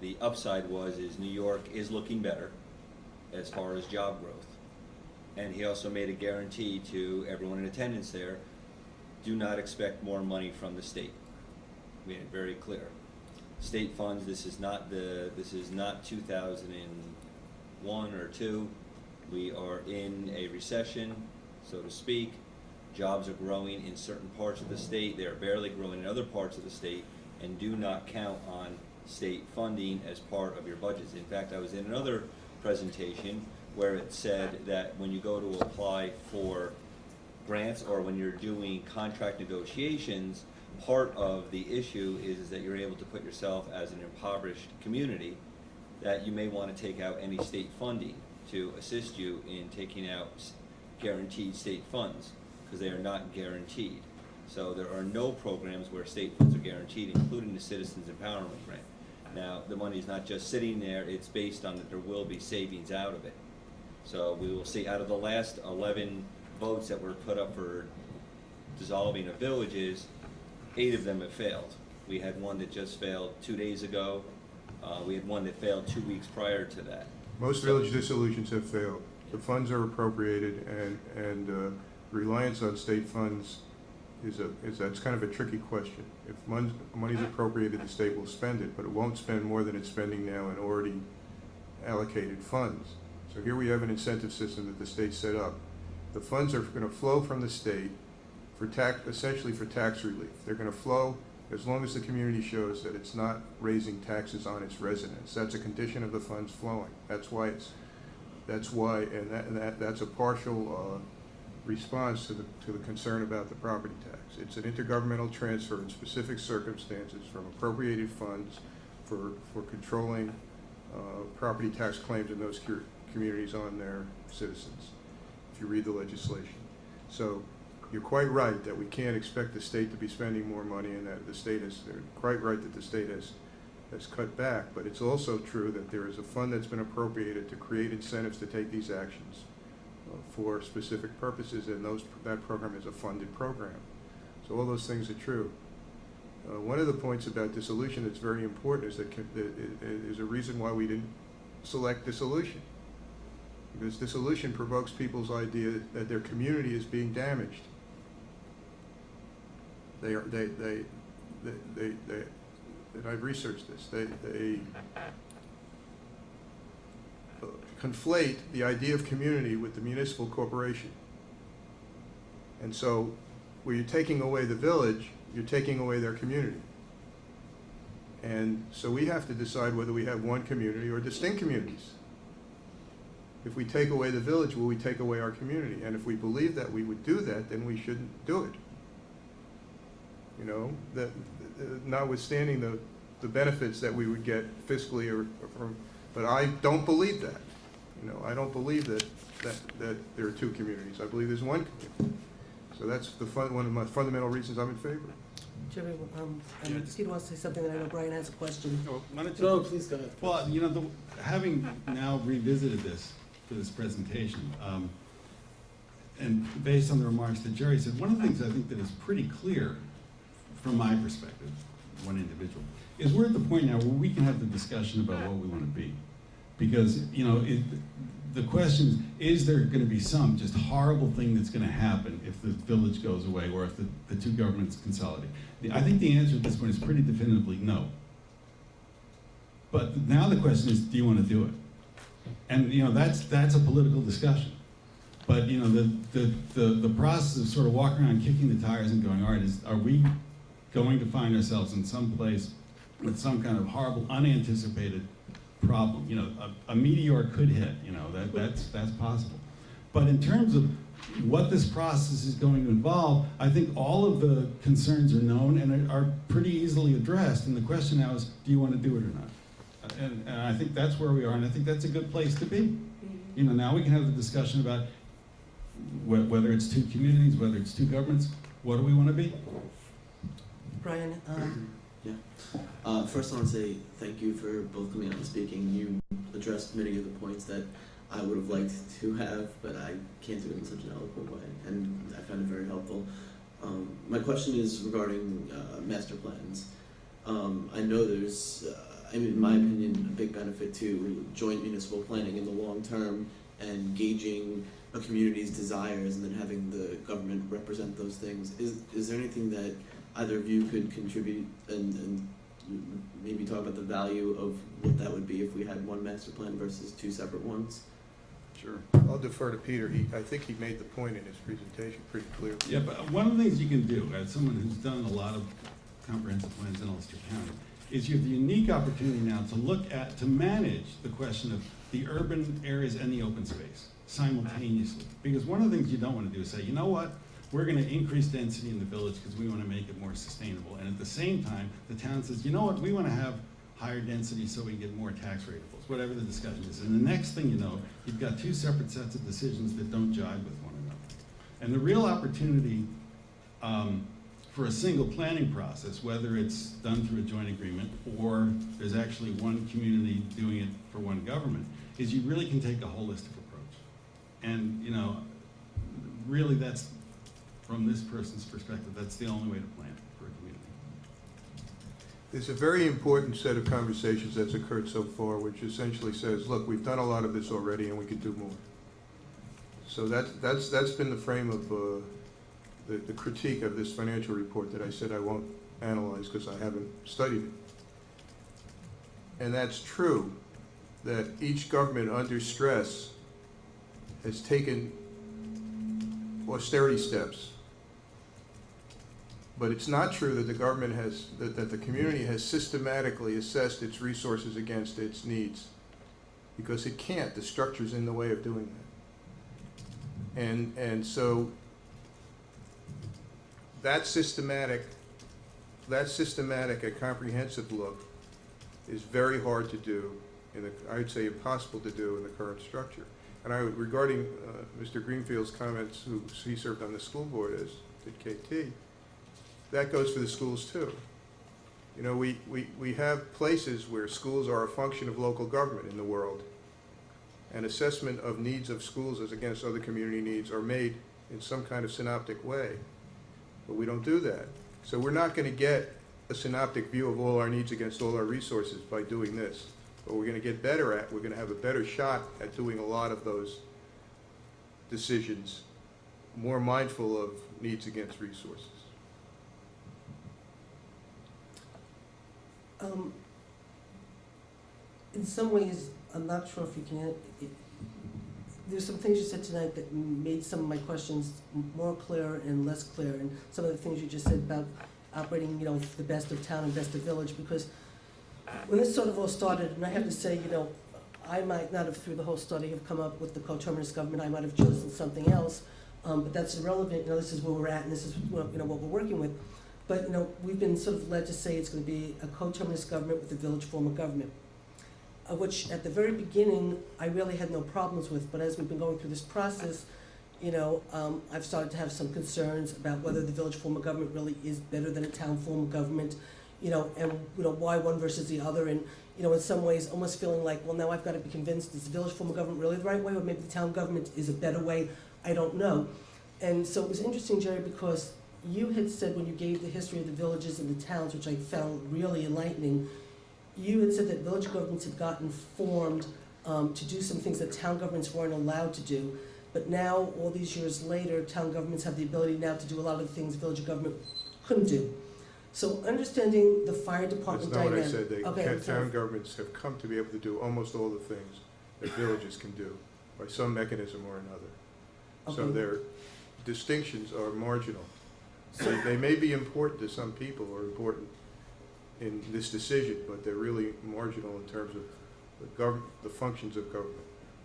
the upside is New York is looking better as far as job growth. And he also made a guarantee to everyone in attendance there, do not expect more money from the state. Made it very clear. State funds, this is not 2001 or 2. We are in a recession, so to speak. Jobs are growing in certain parts of the state. They are barely growing in other parts of the state, and do not count on state funding as part of your budgets. In fact, I was in another presentation where it said that when you go to apply for grants or when you're doing contract negotiations, part of the issue is that you're able to put yourself as an impoverished community, that you may want to take out any state funding to assist you in taking out guaranteed state funds, because they are not guaranteed. So there are no programs where state funds are guaranteed, including the Citizens Empowerment Grant. Now, the money is not just sitting there, it's based on that there will be savings out of it. So we will see, out of the last 11 votes that were put up for dissolving of villages, 8 of them have failed. We had one that just failed 2 days ago. We had one that failed 2 weeks prior to that. Most village dissolutions have failed. The funds are appropriated, and reliance on state funds that's kind of a tricky question. If money's appropriated, the state will spend it, but it won't spend more than it's spending now in already allocated funds. So here we have an incentive system that the state set up. The funds are going to flow from the state for essentially for tax relief. They're going to flow as long as the community shows that it's not raising taxes on its residents. That's a condition of the funds flowing. That's why, and that's a partial response to the concern about the property tax. It's an intergovernmental transfer in specific circumstances from appropriated funds for controlling property tax claims in those communities on their citizens, if you read the legislation. So you're quite right that we can't expect the state to be spending more money, and that the state they're quite right that the state has cut back, but it's also true that there is a fund that's been appropriated to create incentives to take these actions for specific purposes, and that program is a funded program. So all those things are true. One of the points about dissolution that's very important is that is a reason why we didn't select dissolution. Because dissolution provokes people's idea that their community is being damaged. They and I've researched this, they conflate the idea of community with the municipal corporation. And so where you're taking away the village, you're taking away their community. And so we have to decide whether we have one community or distinct communities. If we take away the village, will we take away our community? And if we believe that we would do that, then we shouldn't do it. You know, that notwithstanding the benefits that we would get fiscally but I don't believe that. You know, I don't believe that there are 2 communities. I believe there's one community. So that's one of my fundamental reasons I'm in favor. Jerry, Peter wants to say something, and I know Brian has a question. No, please go ahead. Well, you know, having now revisited this for this presentation, and based on the remarks that Jerry said, one of the things I think that is pretty clear from my perspective, one individual, is we're at the point now where we can have the discussion about what we want to be. Because, you know, the question is there going to be some just horrible thing that's going to happen if the village goes away or if the 2 governments consolidate? I think the answer at this point is pretty definitively no. But now the question is, do you want to do it? And, you know, that's a political discussion. But, you know, the process of sort of walking around kicking the tires and going, all right, are we going to find ourselves in some place with some kind of horrible, unanticipated problem? You know, a meteor could hit, you know, that's possible. But in terms of what this process is going to involve, I think all of the concerns are known and are pretty easily addressed. And the question now is, do you want to do it or not? And I think that's where we are, and I think that's a good place to be. You know, now we can have the discussion about whether it's two communities, whether it's two governments, what do we want to be? Brian, First I want to say thank you for both coming out and speaking. You addressed many of the points that I would have liked to have, but I can't do it in such an eloquent way, and I found it very helpful. My question is regarding master plans. I know there's, in my opinion, a big benefit to joint municipal planning in the long term and gauging a community's desires and then having the government represent those things. Is there anything that either of you could contribute and maybe talk about the value of what that would be if we had one master plan versus two separate ones? Sure. I'll defer to Peter. I think he made the point in his presentation pretty clearly. Yeah, but one of the things you can do, as someone who's done a lot of comprehensive plans in Ulster County, is you have the unique opportunity now to manage the question of the urban areas and the open space simultaneously. Because one of the things you don't want to do is say, you know what, we're going to increase density in the village because we want to make it more sustainable. And at the same time, the town says, you know what, we want to have higher density so we can get more tax ratables, whatever the discussion is. And the next thing you know, you've got two separate sets of decisions that don't jive with one another. And the real opportunity for a single planning process, whether it's done through a joint agreement or there's actually one community doing it for one government, is you really can take a holistic approach. And, you know, really that's, from this person's perspective, that's the only way to plan for a community. There's a very important set of conversations that's occurred so far, which essentially says, look, we've done a lot of this already and we could do more. So that's been the frame of the critique of this financial report that I said I won't analyze because I haven't studied it. And that's true, that each government under stress has taken austerity steps. But it's not true that the government has, that the community has systematically assessed its resources against its needs. Because it can't, the structure's in the way of doing that. And so that systematic and comprehensive look is very hard to do, I would say impossible to do in the current structure. And regarding Mr. Greenfield's comments, he served on the school board as did KT, that goes for the schools too. You know, we have places where schools are a function of local government in the world. And assessment of needs of schools as against other community needs are made in some kind of synoptic way. But we don't do that. So we're not going to get a synoptic view of all our needs against all our resources by doing this. But we're going to get better at, we're going to have a better shot at doing a lot of those decisions, more mindful of needs against resources. In some ways, I'm not sure if you can, there's some things you said tonight that made some of my questions more clear and less clear, and some of the things you just said about operating, you know, the best of town and best of village, because when this sort of all started, and I have to say, you know, I might not have, through the whole study, have come up with the coterminous government. I might have chosen something else, but that's irrelevant. You know, this is where we're at, and this is, you know, what we're working with. But, you know, we've been sort of led to say it's going to be a coterminous government with a village form of government, which at the very beginning I really had no problems with. But as we've been going through this process, you know, I've started to have some concerns about whether the village form of government really is better than a town form of government. You know, and, you know, why one versus the other, and, you know, in some ways almost feeling like, well, now I've got to be convinced, is the village form of government really the right way, or maybe the town government is a better way, I don't know. And so it was interesting, Jerry, because you had said when you gave the history of the villages and the towns, which I found really enlightening, you had said that village governments had gotten formed to do some things that town governments weren't allowed to do, but now, all these years later, town governments have the ability now to do a lot of the things village government couldn't do. So understanding the fire department That's not dynamic. what I said. Town governments have come to be able to do almost all the things that villages can do by some mechanism or another. So Okay. their distinctions are marginal. They may be important to some people or important in this decision, but they're really marginal in terms of the functions of government.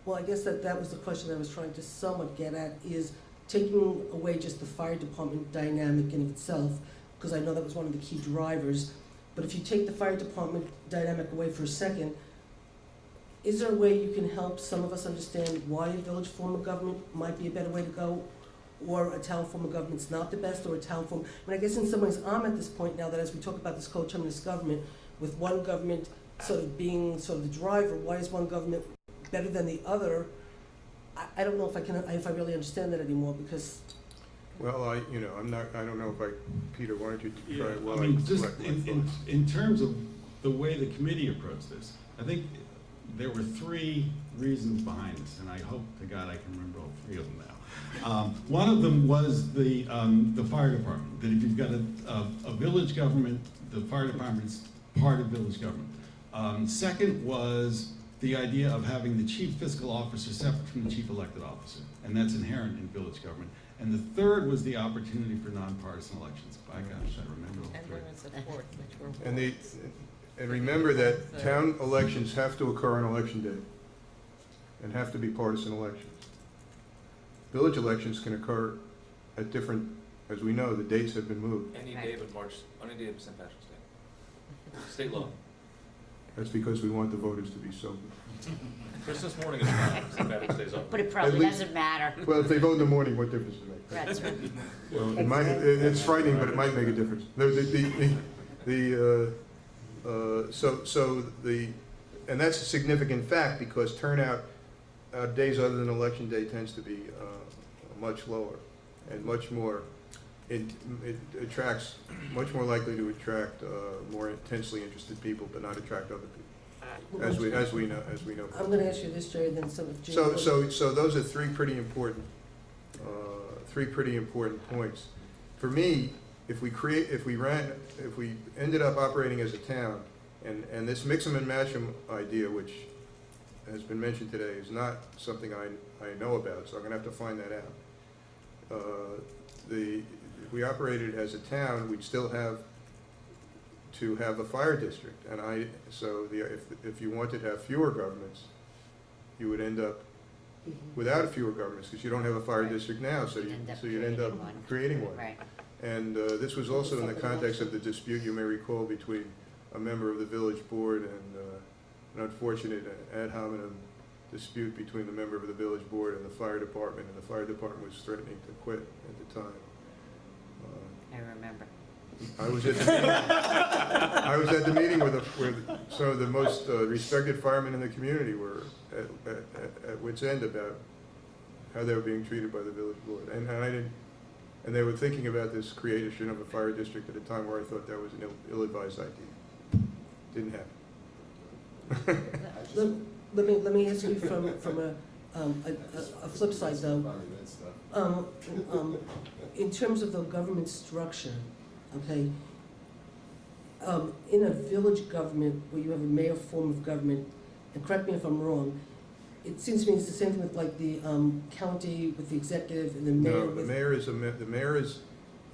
Well, I guess that was the question I was trying to somewhat get at, is taking away just the fire department dynamic in itself, because I know that was one of the key drivers, but if you take the fire department dynamic away for a second, is there a way you can help some of us understand why a village form of government might be a better way to go, or a town form of government's not the best, or a town form? I mean, I guess in some ways, I'm at this point now that as we talk about this coterminous government, with one government sort of being sort of the driver, why is one government better than the other? I don't know if I really understand that anymore, because, Well, I don't know if Peter, why don't you Yeah, try it while I mean, just collect my in thoughts. terms of the way the committee approached this, I think there were 3 reasons behind this, and I hope to God I can remember all 3 of them now. One of them was the fire department, that if you've got a village government, the fire department is part of village government. Second was the idea of having the chief fiscal officer separate from the chief elected officer, and that's inherent in village government. And the third was the opportunity for nonpartisan elections. By gosh, I remember all And 3. there was a fourth, which were. And remember that town elections have to occur on election day and have to be partisan elections. Village elections can occur at different, as we know, the dates have been moved. Any day but any day but St. Patrick's Day. State law. That's because we want the voters to be sober. Christmas morning is fine, St. Patrick's Day's off. But it probably At least- doesn't matter. Well, if they vote in the morning, what difference does it make? That's right. Well, it's frightening, but it might make a difference. And that's a significant fact because turnout days other than election day tends to be much lower and much more, it attracts, much more likely to attract more intensely interested people, but not attract other people, as we know. I'm gonna ask you this, Jerry, then some of Jim. So those are 3 pretty important points. For me, if we ended up operating as a town, and this mix 'em and match 'em idea, which has been mentioned today, is not something I know about, so I'm gonna have to find that out. If we operated as a town, we'd still have to have a fire district, and if you wanted to have fewer governments, you would end up without fewer governments, because you don't have a fire district now, so you'd end up creating one. Right. And this was also in the context of the dispute, you may recall, between a member of the village board and an unfortunate ad hominem dispute between the member of the village board and the fire department, and the fire department was threatening to quit at the time. I remember. I was at the meeting where some of the most respected firemen in the community were at wit's end about how they were being treated by the village board, and they were thinking about this creation of a fire district at a time where I thought that was an ill-advised idea. Didn't happen. Let me ask you from a flip side though. In terms of the government structure, okay, in a village government where you have a mayor form of government, and correct me if I'm wrong, it seems to me it's the same thing with like the county with the executive and the mayor No, with. the mayor is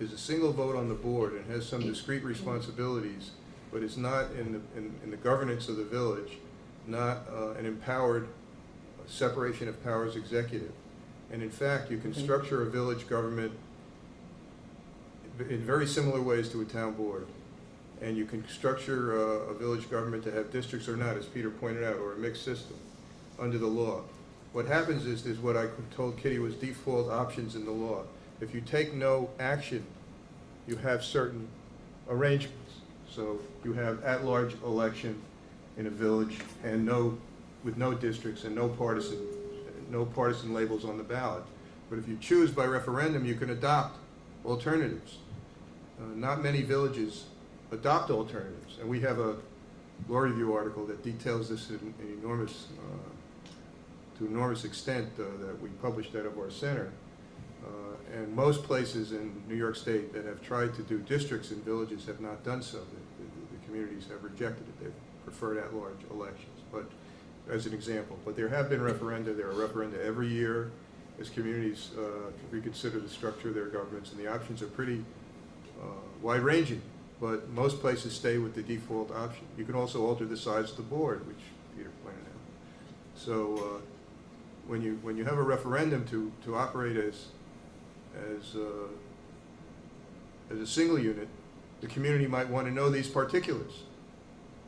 a single vote on the board and has some discrete responsibilities, but it's not in the governance of the village, not an empowered separation of powers executive. And in fact, you can structure a village government in very similar ways to a town board. And you can structure a village government to have districts or not, as Peter pointed out, or a mixed system under the law. What happens is what I told Kitty was default options in the law. If you take no action, you have certain arrangements. So you have at-large election in a village and with no districts and no partisan labels on the ballot. But if you choose by referendum, you can adopt alternatives. Not many villages adopt alternatives, and we have a law review article that details this to enormous extent that we published out of our center. And most places in New York State that have tried to do districts in villages have not done so. The communities have rejected it. They've preferred at-large elections, but as an example. But there have been referenda. There are referenda every year as communities reconsider the structure of their governments, and the options are pretty wide-ranging, but most places stay with the default option. You can also alter the size of the board, which Peter pointed out. So when you have a referendum to operate as a single unit, the community might want to know these particulars.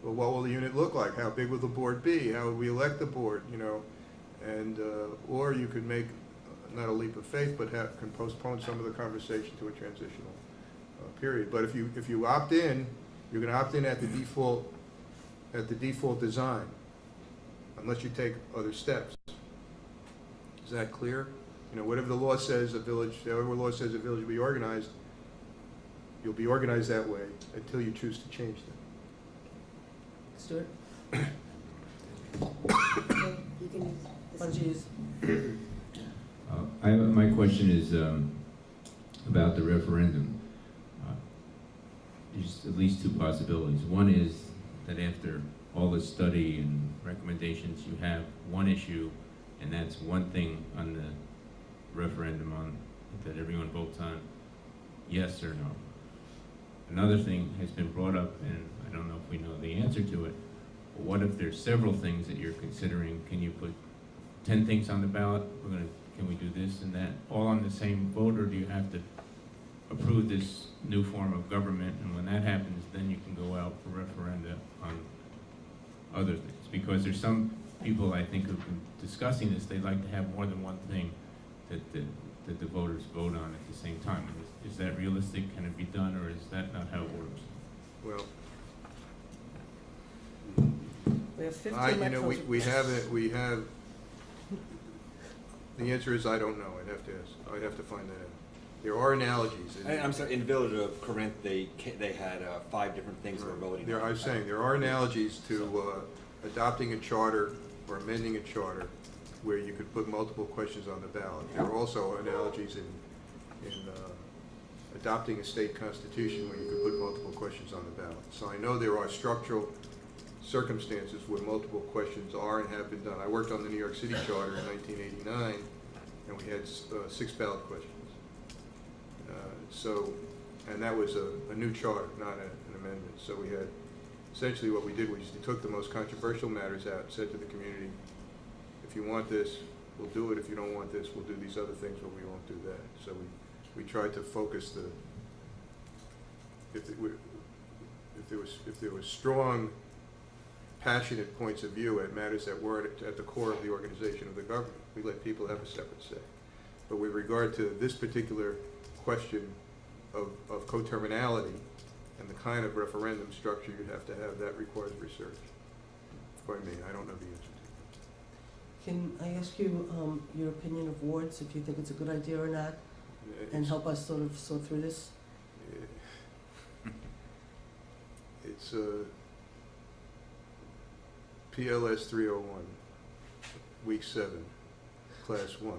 Well, what will the unit look like? How big will the board be? How would we elect the board? You know, and or you could make not a leap of faith, but can postpone some of the conversation to a transitional period. But if you opt in, you're going to opt in at the default design, unless you take other steps. Is that clear? You know, whatever the law says, however law says a village will be organized, you'll be organized that way until you choose to change them. Stuart? You can use this. Why don't you use? My question is about the referendum. There's at least two possibilities. One is that after all the study and recommendations, you have one issue, and that's one thing on the referendum that everyone votes on, yes or no. Another thing has been brought up, and I don't know if we know the answer to it, but what if there's several things that you're considering? Can you put 10 things on the ballot? Can we do this and that, all on the same vote, or do you have to approve this new form of government, and when that happens, then you can go out for referenda on other things? Because there's some people, I think, who've been discussing this, they'd like to have more than one thing that the voters vote on at the same time. Is that realistic? Can it be done, or is that not how it works? Well, We have 15 you know, microphones. we have. The answer is I don't know. I'd have to find that out. There are analogies. I'm sorry, in the village of Corinth, they had 5 different things they were voting on. I was saying, there are analogies to adopting a charter or amending a charter where you could put multiple questions on the ballot. There are also analogies in adopting a state constitution where you could put multiple questions on the ballot. So I know there are structural circumstances where multiple questions are and have been done. I worked on the New York City Charter in 1989, and we had 6 ballot questions. And that was a new charter, not an amendment. So we had, essentially what we did was we took the most controversial matters out and said to the community, if you want this, we'll do it. If you don't want this, we'll do these other things, but we won't do that. So we tried to focus if there was strong, passionate points of view at matters that weren't at the core of the organization of the government, we let people have a separate say. But with regard to this particular question of coterminality and the kind of referendum structure you'd have to have, that requires research. By me, I don't know the answer to Can I ask you your opinion of wards, if you think it's a good idea or not, it. and help us sort of sort through this? It's PLS 301, week 7, class 1.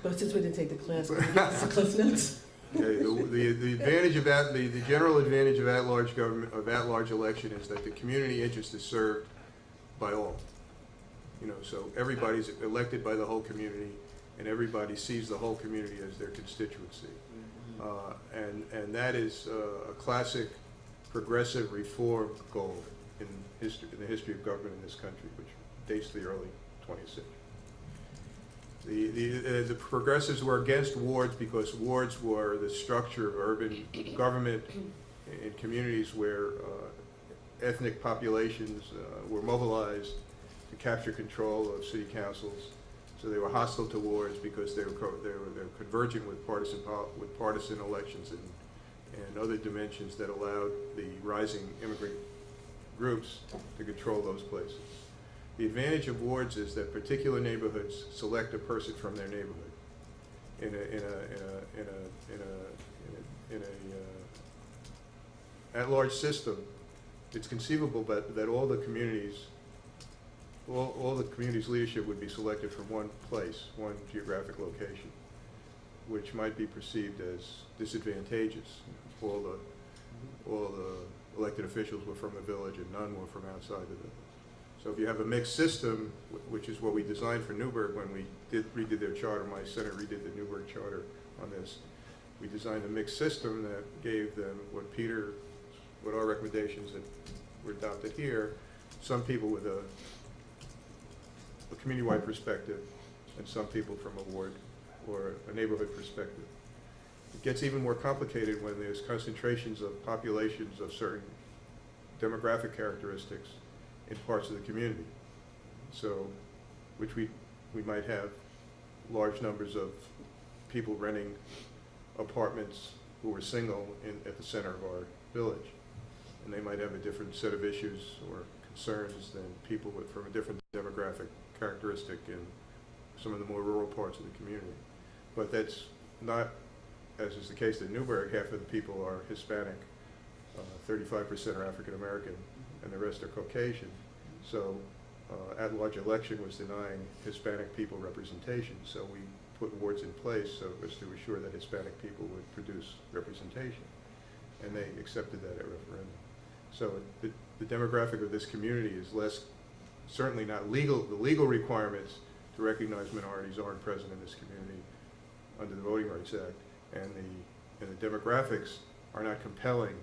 But since we didn't take the class, can you give us the Cliff Notes? Okay, the advantage of the general advantage of at-large government, of at-large election, is that the community interest is served by all. You know, so everybody's elected by the whole community, and everybody sees the whole community as their constituency. And that is a classic progressive reform goal in the history of government in this country, which dates to the early 20th century. The progressives were against wards because wards were the structure of urban government in communities where ethnic populations were mobilized to capture control of city councils. So they were hostile to wards because they were converging with partisan elections and other dimensions that allowed the rising immigrant groups to control those places. The advantage of wards is that particular neighborhoods select a person from their neighborhood. In a at-large system, it's conceivable that all the communities leadership would be selected from one place, one geographic location, which might be perceived as disadvantageous. All the elected officials were from the village and none were from outside the village. So if you have a mixed system, which is what we designed for Newburgh when we redid their charter, my Senate redid the Newburgh charter on this, we designed a mixed system that gave them what our recommendations that were adopted here, some people with a community-wide perspective, and some people from a ward or a neighborhood perspective. It gets even more complicated when there's concentrations of populations of certain demographic characteristics in parts of the community. So, which we might have large numbers of people renting apartments who are single at the center of our village. And they might have a different set of issues or concerns than people from a different demographic characteristic in some of the more rural parts of the community. But that's not, as is the case in Newburgh, half of the people are Hispanic, 35% are African American, and the rest are Caucasian. So at-large election was denying Hispanic people representation, so we put wards in place so as to assure that Hispanic people would produce representation, and they accepted that at referendum. So the demographic of this community is less, certainly not legal. The legal requirements to recognize minorities aren't present in this community under the Voting Rights Act, and the demographics are not compelling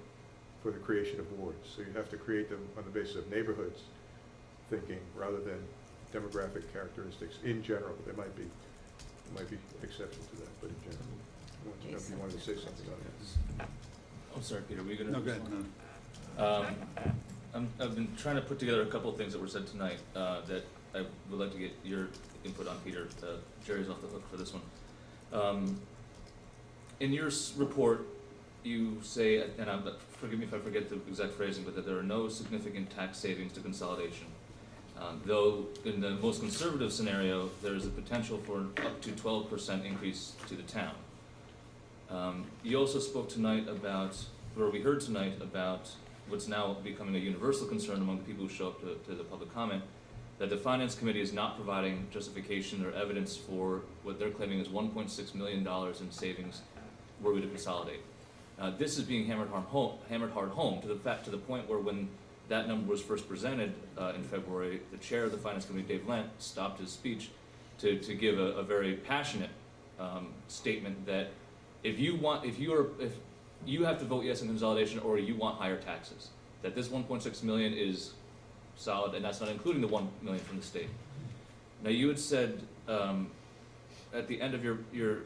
for the creation of wards. So you have to create them on the basis of neighborhoods thinking rather than demographic characteristics in general. There might be exceptions to that, but in general. I don't know if you wanted to say something on that. I'm sorry, Peter, were you gonna? No, go ahead. No. I've been trying to put together a couple of things that were said tonight, that I would like to get your input on, Peter. Jerry's off the hook for this one. In your report, you say, and forgive me if I forget the exact phrasing, but that there are no significant tax savings to consolidation. Though in the most conservative scenario, there is a potential for an up to 12% increase to the town. You also spoke tonight about, or we heard tonight about what's now becoming a universal concern among the people who show up to the public comment, that the Finance Committee is not providing justification or evidence for what they're claiming is $1.6 million in savings were we to consolidate. This is being hammered hard home to the point where when that number was first presented in February, the chair of the Finance Committee, Dave Lent, stopped his speech to give a very passionate statement that if you have to vote yes in consolidation or you want higher taxes, that this 1.6 million is solid, and that's not including the 1 million from the state. Now, you had said at the end of your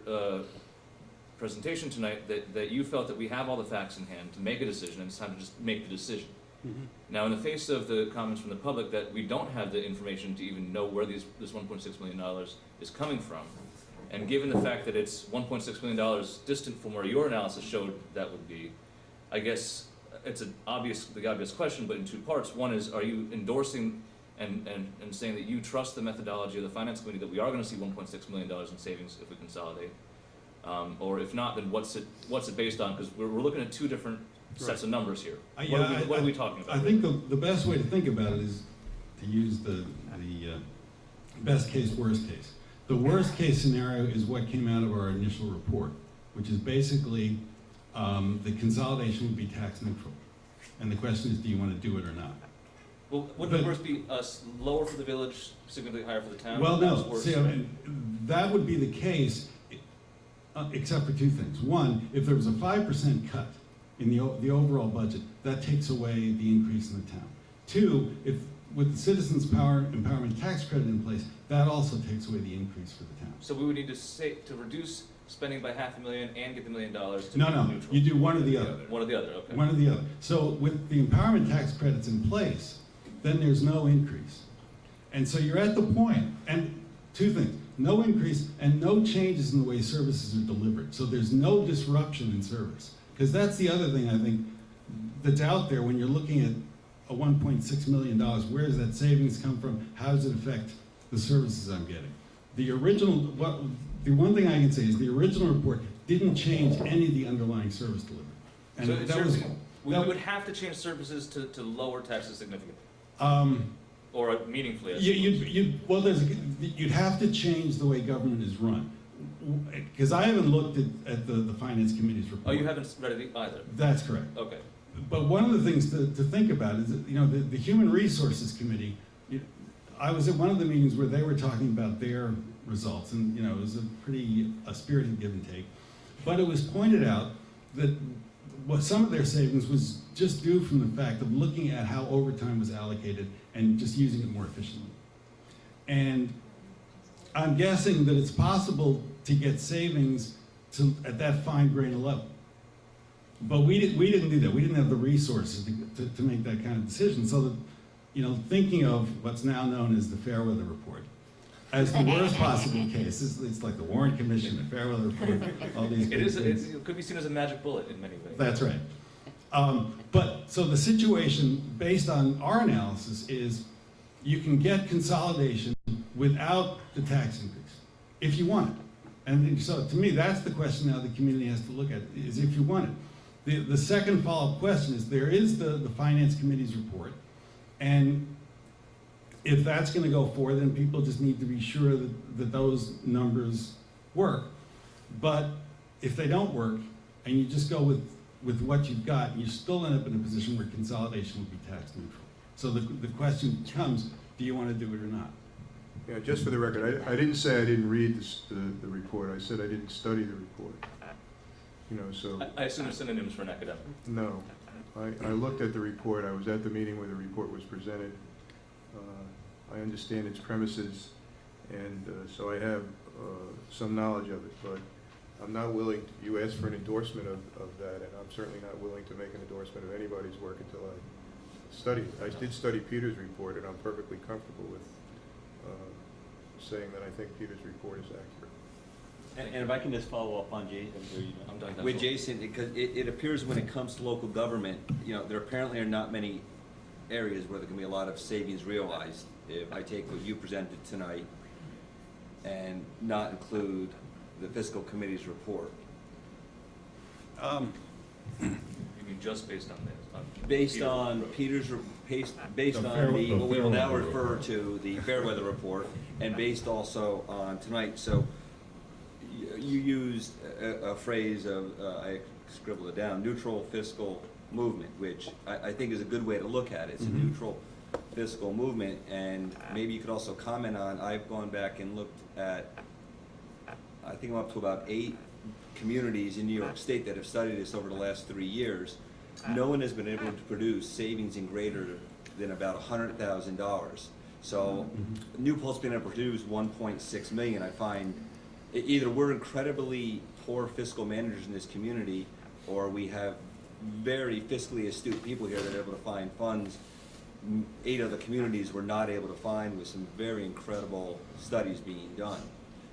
presentation tonight that you felt that we have all the facts in hand to make a decision, and it's time to just make the decision. Mm-hmm. Now, in the face of the comments from the public that we don't have the information to even know where this $1.6 million is coming from, and given the fact that it's $1.6 million distant from where your analysis showed that would be, I guess it's the obvious question, but in two parts. One is, are you endorsing and saying that you trust the methodology of the Finance Committee that we are going to see $1.6 million in savings if we consolidate? Or if not, then what's it based on? Because we're looking at two different sets of numbers here. What are we talking about? I think the best way to think about it is to use the best case, worst case. The worst case scenario is what came out of our initial report, which is basically the consolidation would be tax neutral. And the question is, do you want to do it or not? Well, wouldn't the worst be lower for the village, significantly higher for the town? Well, no. Worse? See, I mean, that would be the case, except for two things. One, if there was a 5% cut in the overall budget, that takes away the increase in the town. Two, if with the Citizens Power Empowerment Tax Credit in place, that also takes away the increase for the town. So we would need to reduce spending by $500,000 and get the $1 million to No, be neutral. you do one or the other. One or the other, okay. One or the other. So with the empowerment tax credits in place, then there's no increase. And so you're at the point, and two things, no increase and no changes in the way services are delivered. So there's no disruption in service. Because that's the other thing I think that's out there when you're looking at a $1.6 million. Where does that savings come from? How does it affect the services I'm getting? The one thing I can say is the original report didn't change any of the underlying service delivery. And So that was, we would have to change services to lower taxes significantly, or meaningfully. you'd have to change the way government is run. Because I haven't looked at the Finance Committee's report. Oh, you haven't read it either? That's correct. Okay. But one of the things to think about is that, the Human Resources Committee I was at one of the meetings where they were talking about their results, and, it was a spirited give and take. But it was pointed out that what some of their savings was just due from the fact of looking at how overtime was allocated and just using it more efficiently. And I'm guessing that it's possible to get savings at that fine grain of level. But we didn't do that. We didn't have the resources to make that kind of decision. So that, thinking of what's now known as the Fairweather Report, as the worst possible case, it's like the Warren Commission, the Fairweather Report, all these It could be seen as a magic bullet in many ways. That's right. But so the situation, based on our analysis, is you can get consolidation without the tax increase, if you want it. And so to me, that's the question now the community has to look at, is if you want it. The second follow-up question is, there is the Finance Committee's report, and if that's going to go forward, then people just need to be sure that those numbers work. But if they don't work, and you just go with what you've got, you still end up in a position where consolidation will be tax neutral. So the question comes, do you want to do it or not? Yeah, just for the record, I didn't say I didn't read the report. I said I didn't study the report. So. I assume they're synonyms for an academic. No. I looked at the report. I was at the meeting where the report was presented. I understand its premises, and so I have some knowledge of it, but I'm not willing, you asked for an endorsement of that, and I'm certainly not willing to make an endorsement of anybody's work until I study it. I did study Peter's report, and I'm perfectly comfortable with saying that I think Peter's report is accurate. And if I can just follow up on Jason, I'm done. with Jason, because it appears when it comes to local government, there apparently are not many areas where there can be a lot of savings realized. If I take what you presented tonight and not include the fiscal committee's report. You mean just based on this? Based on Peter's, based on what we will now refer to, the Fairweather report, and based also on tonight. So you used a phrase of, I scribbled it down, neutral fiscal movement, which I think is a good way to look at it. It's a neutral fiscal movement, and maybe you could also comment on, I've gone back and looked at, I think I'm up to about 8 communities in New York State that have studied this over the last 3 years. No one has been able to produce savings in greater than about $100,000. So New Paltz been able to produce 1.6 million. I find either we're incredibly poor fiscal managers in this community, or we have very fiscally astute people here that are able to find funds 8 other communities were not able to find, with some very incredible studies being done.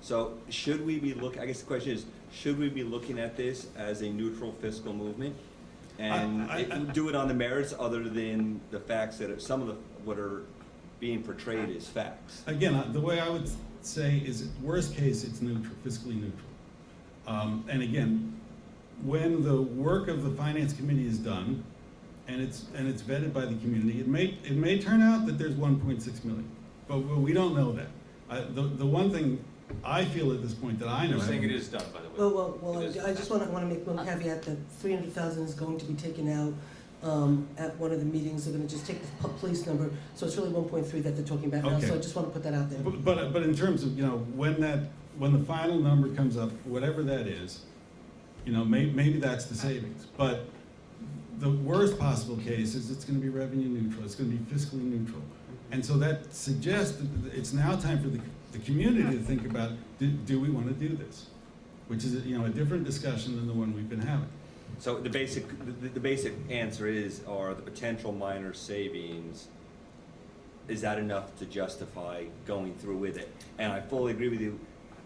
So should we be I guess the question is, should we be looking at this as a neutral fiscal movement? And do it on the merits other than the facts that some of what are being portrayed as facts? Again, the way I would say is, worst case, it's neutral, fiscally neutral. And again, when the work of the Finance Committee is done, and it's vetted by the community, it may turn out that there's 1.6 million, but we don't know that. The one thing I feel at this point that I know. You're saying it is done, by the way. Well, I just want to make one caveat that 300,000 is going to be taken out at one of the meetings. They're going to just take the police number, so it's really 1.3 that they're talking about now. Okay. So I just want to put that out there. But in terms of when the final number comes up, whatever that is, maybe that's the savings. But the worst possible case is it's going to be revenue neutral. It's going to be fiscally neutral, and so that suggests that it's now time for the community to think about, do we want to do this, which is a different discussion than the one we've been having. So the basic answer are the potential minor savings, is that enough to justify going through with it? And I fully agree with you.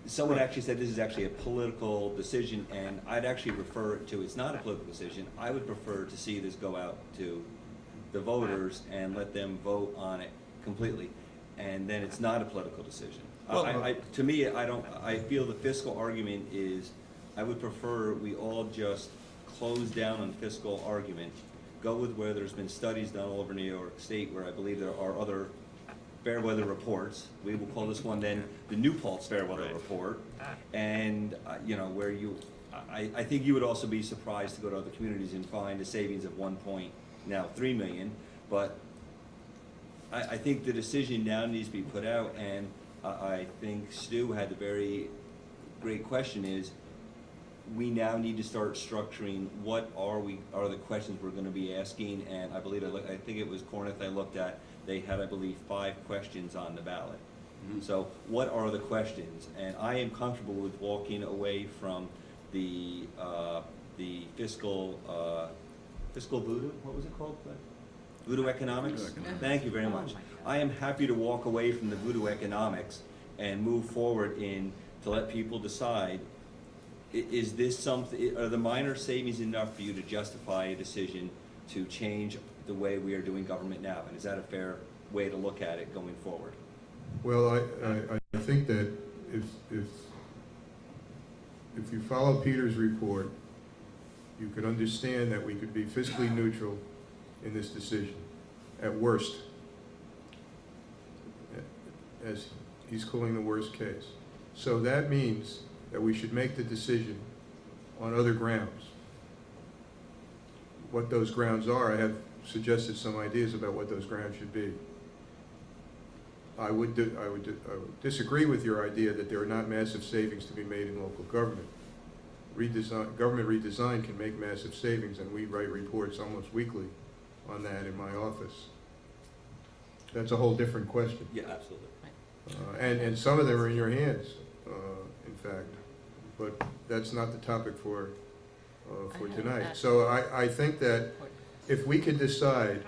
Someone actually said this is actually a political decision, and I'd actually refer it to, it's not a political decision. I would prefer to see this go out to the voters and let them vote on it completely, and then it's not a political decision. To me, I feel the fiscal argument is, I would prefer we all just close down on fiscal argument, go with where there's been studies done all over New York State, where I believe there are other Fairweather reports. We will call this one then the New Paltz Fairweather report, and where I think you would also be surprised to go to other communities and find a savings of 1.3 million, but I think the decision now needs to be put out, and I think Stu had the very great question is, we now need to start structuring what are the questions we're gonna be asking, and I believe, I think it was Corneth I looked at, they had, I believe, 5 questions on the ballot. So what are the questions? And I am comfortable with walking away from the fiscal voodoo, what was it called? Voodoo economics? Thank you very much. I am happy to walk away from the voodoo economics and move forward to let people decide, is this something, are the minor savings enough for you to justify a decision to change the way we are doing government now? And is that a fair way to look at it going forward? Well, I think that if you follow Peter's report, you could understand that we could be fiscally neutral in this decision, at worst, as he's calling the worst case. So that means that we should make the decision on other grounds. What those grounds are, I have suggested some ideas about what those grounds should be. I would disagree with your idea that there are not massive savings to be made in local government. Government redesign can make massive savings, and we write reports almost weekly on that in my office. That's a whole different question. Yeah, absolutely. And some of them are in your hands, in fact, but that's not the topic for tonight. So I think that if we could decide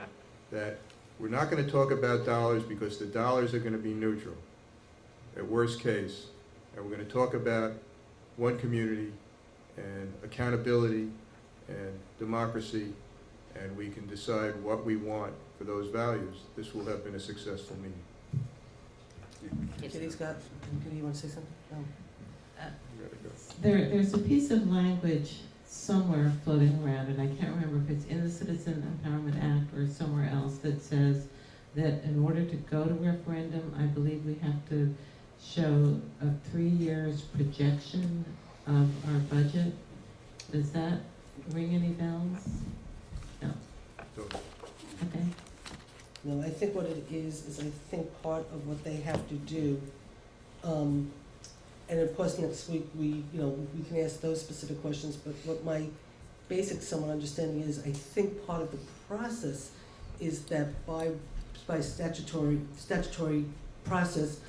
that we're not going to talk about dollars because the dollars are going to be neutral, at worst case, and we're going to talk about one community and accountability and democracy, and we can decide what we want for those values, this will have been a successful meeting. Kitty, Scott, Kitty, you want to say something? No. There's a piece of language somewhere floating around, and I can't remember if it's in the Citizen Empowerment Act or somewhere else, that says that in order to go to referendum, I believe we have to show a 3 years projection of our budget. Does that ring any bells? No. Okay. No, I think what it is I think part of what they have to do, and of course next week we can ask those specific questions, but what my basic somewhat understanding is, I think part of the process is that by statutory process,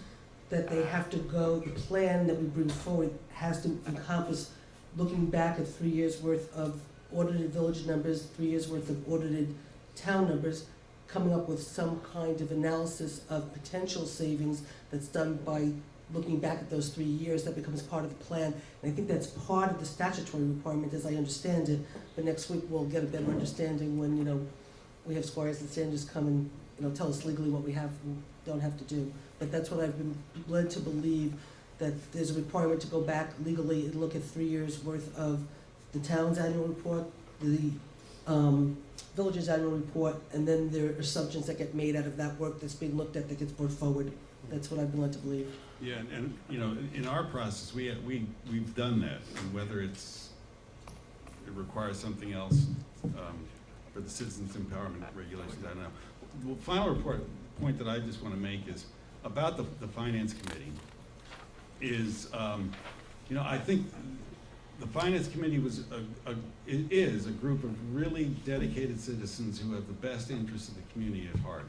that they have to go, the plan that we bring forward has to encompass looking back at 3 years worth of audited village numbers, 3 years worth of audited town numbers, coming up with some kind of analysis of potential savings that's done by looking back at those 3 years. That becomes part of the plan. And I think that's part of the statutory requirement as I understand it. But next week we'll get a better understanding when, we have Squires and Sanders come and, tell us legally what we have and don't have to do. But that's what I've been led to believe, that there's a requirement to go back legally and look at 3 years worth of the town's annual report, the village's annual report, and then there are assumptions that get made out of that work that's being looked at that gets brought forward. That's what I've been led to believe. Yeah, and in our process, we've done that, and whether it requires something else for the citizens empowerment regulations, I don't know. The final point that I just want to make is about the finance committee. I think the finance committee is a group of really dedicated citizens who have the best interests of the community at heart.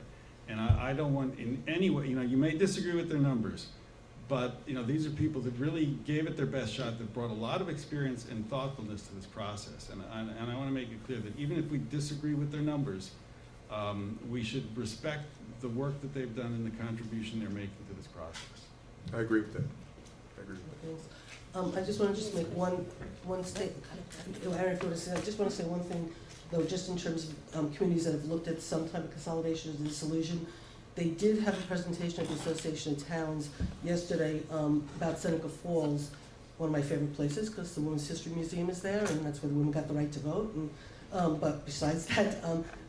And I don't want in any way, you may disagree with their numbers, but these are people that really gave it their best shot, that brought a lot of experience and thoughtfulness to this process. And I want to make it clear that even if we disagree with their numbers, we should respect the work that they've done and the contribution they're making to this process. I agree with that. I just want to make one statement. Aaron, if you want to say, I just want to say one thing, though, just in terms of communities that have looked at some type of consolidation or dissolution. They did have a presentation at the Association of Towns yesterday about Seneca Falls, one of my favorite places, because the Women's History Museum is there, and that's where the women got the right to vote. And, but besides that,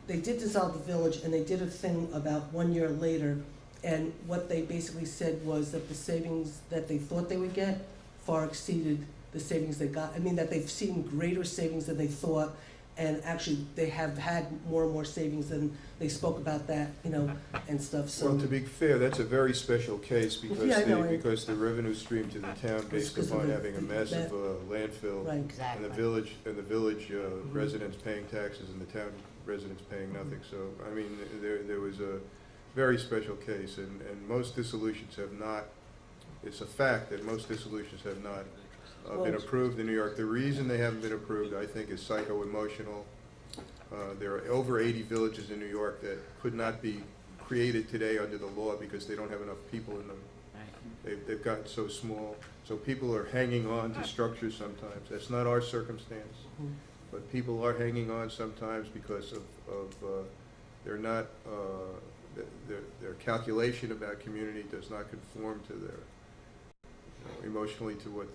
they did dissolve the village, and they did a thing about 1 year later, and what they basically said was that the savings that they thought they would get far exceeded the savings they got. I mean, that they've seen greater savings than they thought, And actually, they have had more and more savings, and they spoke about that, and stuff, so. Well, to be fair, that's a very special case Yeah, I know, because the revenue stream to the town based Because of upon the- having a massive landfill. Right. Exactly. And the village residents paying taxes and the town residents paying nothing. So, I mean, there was a very special case, and most dissolutions have not, it's a fact that most dissolutions have not been approved in New York. The reason they haven't been approved, I think, is psycho-emotional. There are over 80 villages in New York that could not be created today under the law because they don't have enough people in them. They've gotten so small. So people are hanging on to structures sometimes. That's not our circumstance. But people are hanging on sometimes because of they're not, their calculation about community does not conform to their, emotionally to what,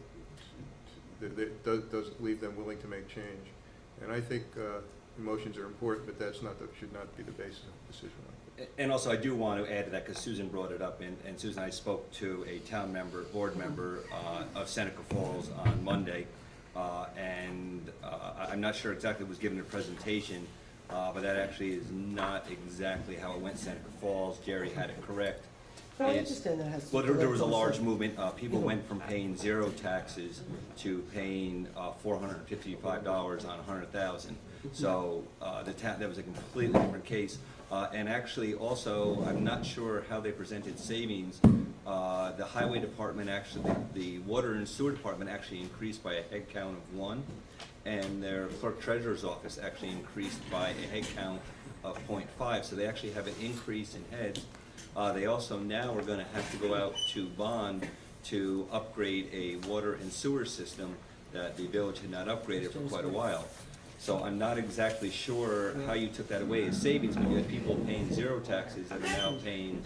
that does leave them willing to make change. And I think emotions are important, but that's not, should not be the basis of a decision like that. And also, I do want to add to that, because Susan brought it up, and Susan and I spoke to a town member, board member of Seneca Falls on Monday, and I'm not sure exactly who was given the presentation, but that actually is not exactly how it went in Seneca Falls. Jerry had it correct. No, I understand that has to. Well, there was a large movement. People went from paying 0 taxes to paying $455 on 100,000. So that was a completely different case. And actually, also, I'm not sure how they presented savings. The highway department actually, the water and sewer department actually increased by a head count of 1, and their clerk treasurer's office actually increased by a head count of 0.5. So they actually have an increase in heads. They also now are going to have to go out to bond to upgrade a water and sewer system that the village had not upgraded for quite a while. So I'm not exactly sure how you took that away as savings, but you had people paying 0 taxes that are now paying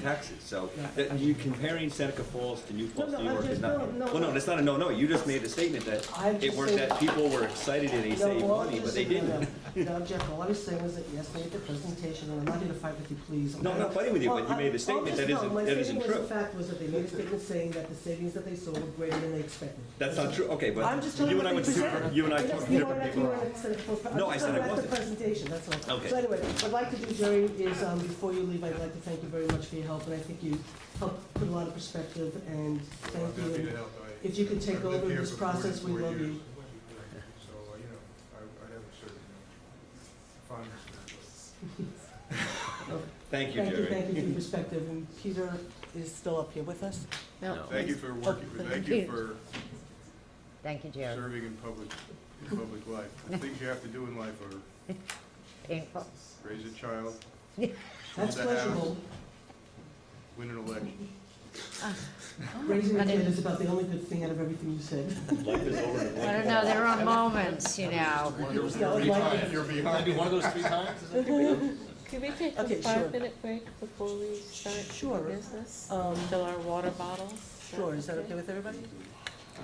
taxes. So you comparing Seneca Falls to New Paltz, New York is not. Well, no, that's not a no. You just made a statement that it worked, that people were excited and they saved money, but they didn't. No, Jeff, all I was saying was that, yes, made the presentation, and I'm not here to fight with you, please. No, I'm not fighting with you, but you made a statement that isn't My statement was, true. the fact was that they made a statement saying that the savings that they saw were greater than they expected. That's not true. Okay, but I'm just telling you you and I what went they to presented. you and I talked to different people. No, I said I I'm wasn't. the presentation, that's all. Okay. So anyway, what I'd like to do, Jerry, is before you leave, I'd like to thank you very much for your help, and I think you helped put a lot of perspective, and thank I'm you. happy And to help. if you could take I've lived over here this for process, we 44 love years. you. So, I have a certain fondness for this. Thank you, Jerry. Thank you for your perspective, and Peter is still up here with us? No. Thank you for working, thank you for Thank you, Jerry. serving in public life. The things you have to do in life are Painful. raise a child, That's build a house, pleasurable. win an election. Raising a kid is about the only good thing out of everything you said. Life is over. I don't know, there are moments, You're Can I do one of those 3 times? Is that good? Can we take a Okay, sure. 5-minute break before we start Sure. the business? Fill our water bottles? Sure, is that okay with everybody?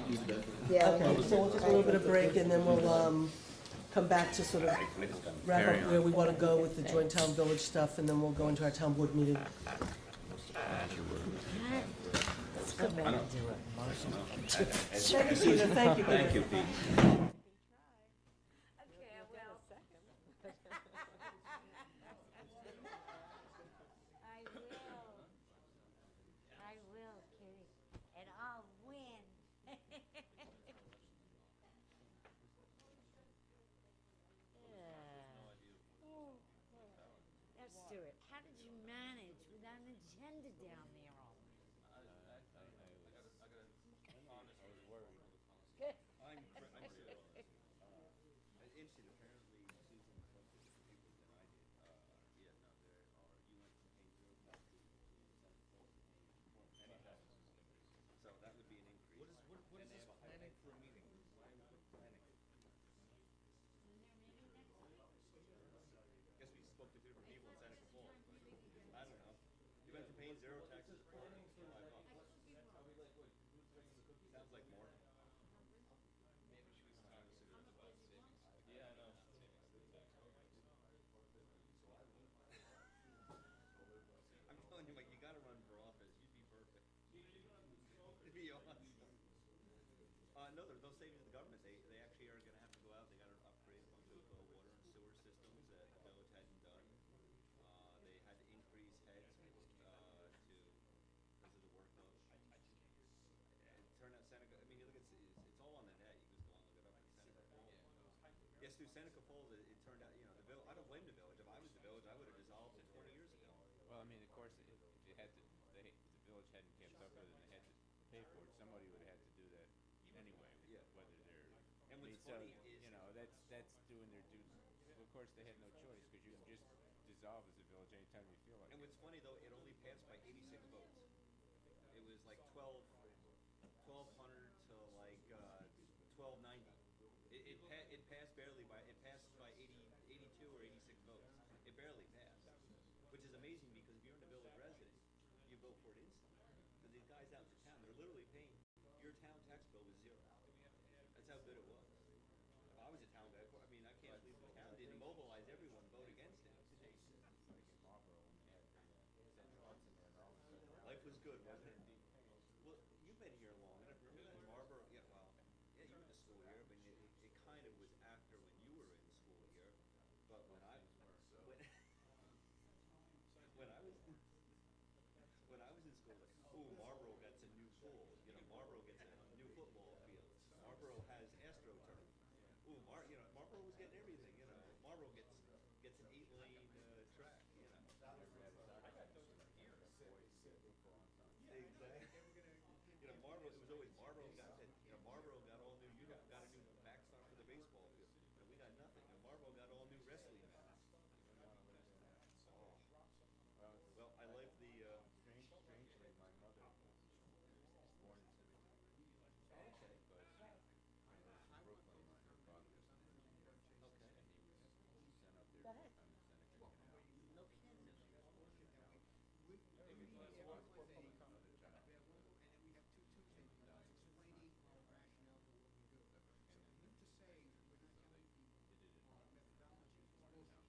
Use the bathroom. Yeah. Okay, so we'll take a little bit of break, and then we'll come back to sort of wrap up where we want to go with the joint town village stuff, and then we'll go into our town board meeting. Let's go back and do it. Thank you, Peter, thank you, Peter. Thank you, Pete. I will, Kitty, and I'll win. Let's do it. How did you manage without an agenda down there all night? You went from paying 0 taxes to paying $5. Sounds like more. Yeah, I know. I'm telling you, Mike, you gotta run for office. You'd be perfect. To be honest. No, there's no savings in the government. They actually are gonna have to go out. They gotta upgrade a bunch of through Seneca Falls, it turned out, the village, I don't blame the village. If I was the village, I would have dissolved it 20 years ago. Well, I mean, of course, if you had to, if the village hadn't kept up with it and they had to pay for it, somebody would have had to do that anyway, Yeah. whether they're. And what's so, funny is- that's doing their due, well, of course, they had no choice, because you can just dissolve as a village anytime you feel like it. And what's funny though, it only passed by 86 votes. It was like 1,200 to like 1,290. It passed barely by, it passed by 82 or 86 votes. It barely passed, which is amazing because if you're in a village resident, you vote for it instantly. Because these guys out in the town, they're literally paying, your town tax bill was zero. That's how good it was. If I was a town guy, I mean, I can't believe the town didn't mobilize everyone, vote against it. Like in Marlboro, when you had the Central Hudson there, and all of a sudden. Life was good, wasn't it? Well, you've been here long enough. Remember when Marlboro? Yeah, well, yeah, you were in the school here, but it kind of was after when you were in school here. But when I when I was in school, like, ooh, Marlboro gets a new pool. Marlboro gets a new football field. Marlboro has AstroTurf. Ooh, Marlboro was getting everything. Marlboro gets an 8-lane track. Exactly. Marlboro. It was always Marlboro got that. Marlboro got all new. Got a new backstop for the baseball field. We got nothing. Marlboro got all new wrestling mats. Oh. Well, I like the. Strangely, my mother was born in Civic. Okay. But I lived in Brooklyn, her father was in Okay. and he was sent up there Go ahead. on the Seneca Canal. No kidding. She was born in town. They could find a lot for public comment. And then we have two things, explaining our rationale for what we do. So we need to say, we're not telling people our methodology is bullshit.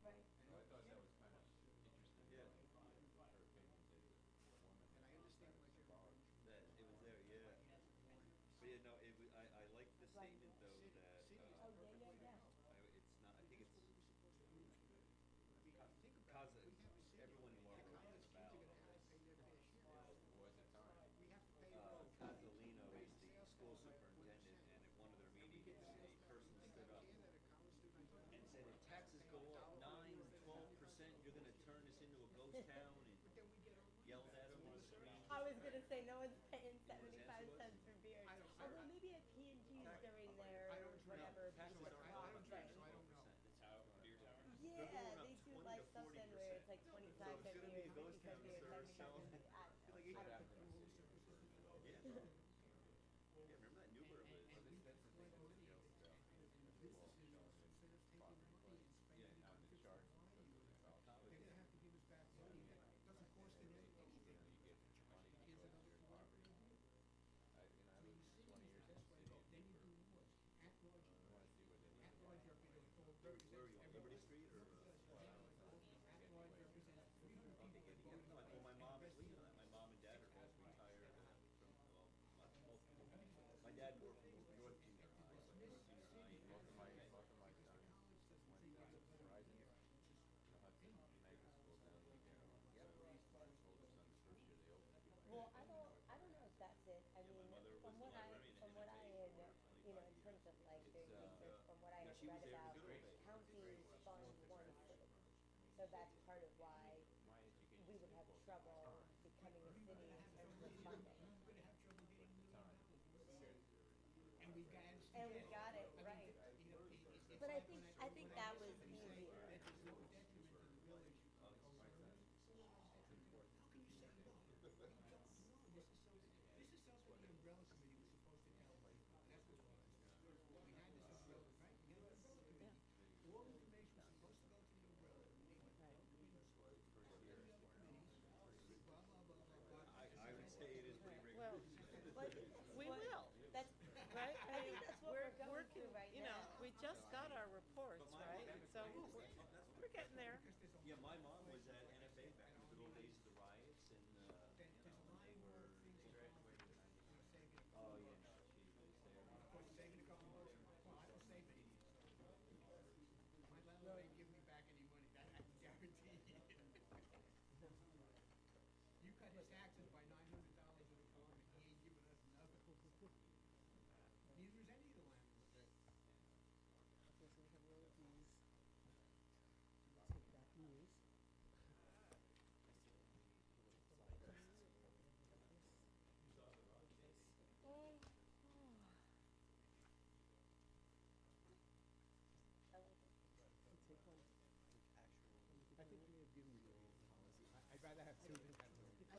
Right. So I thought that was kind of interesting. Yeah. Her opinion that a woman. And I understand what you're. That it was there, yeah. But yeah, no, it was, I like the statement though that Oh, yeah. it's not. I think it's because everyone in Marlboro knows about Was at time. We have to pay Casalino is the school superintendent, and at one of their meetings, a person stood up and said, if taxes go up 9, 12%, you're gonna turn this into a ghost town, and yelled at him on the screen. I was gonna say, no one's paying You know what his answer 75 was? cents for beer. I don't- Although maybe at P&G's during their whatever. Taxes are I up don't drink, so I 12%. don't know. Yeah, going up they do 20 like to something 40%. where it's like 25 So it's cent gonna be a beer, ghost 50 cent town, beer, sir, 75 so- cent beer. I Like, don't you know. got- Yeah. Yeah, remember that Newburgh was. Yeah, on the chart. They're gonna have to give us back money that doesn't cost them anything. You get money because of your poverty. I lived 20 years in the city. Then you do what? At large, I want to see what they at live large like. represents, Where are you on Liberty Street or? at large represents three hundred people voting. Well, my mom is leaving that. My mom and dad are both retired from, well, my dad worked for North Junior High, so North Junior High. Both of my sons went to Verizon, the Hudson Magnet School down in Yep. So oldest son, the first year they opened. Well, I don't know if that's it. I Yeah, my mean, mother was from the what librarian from at what I NFA had, in terms of like doing It's, research, from what I had she was read there about, in the good old days. counties fund one city. So that's part of why My education. we would have trouble becoming a city in terms of funding. We're gonna have trouble getting the Time. and we got it. And we got it, right. But I think that was easier. That's a real detriment to the village. How can you say no? This is something the umbrella committee was supposed to tell us. That's what it was. We had this umbrella, right? We had an umbrella committee. All information was supposed to go to the umbrella committee. Blah, blah, blah, blah, blah. I would say it is pretty Well, rigorous. But we will, that's right? I think that's what we're going working, through right you know, now. we just got our reports, But my- right? So we're getting there. Yeah, my mom was at NFA back in the good old days of the riots, and when they were graduated. Oh yeah, no, she was there. Of course, saving a couple bucks. Well, I don't save any. My landlord ain't giving me back any money, that I can guarantee you. You cut his taxes by $900 a quarter, he ain't giving us nothing. Neither is any of the landlords. I'd rather have Susan handle it. I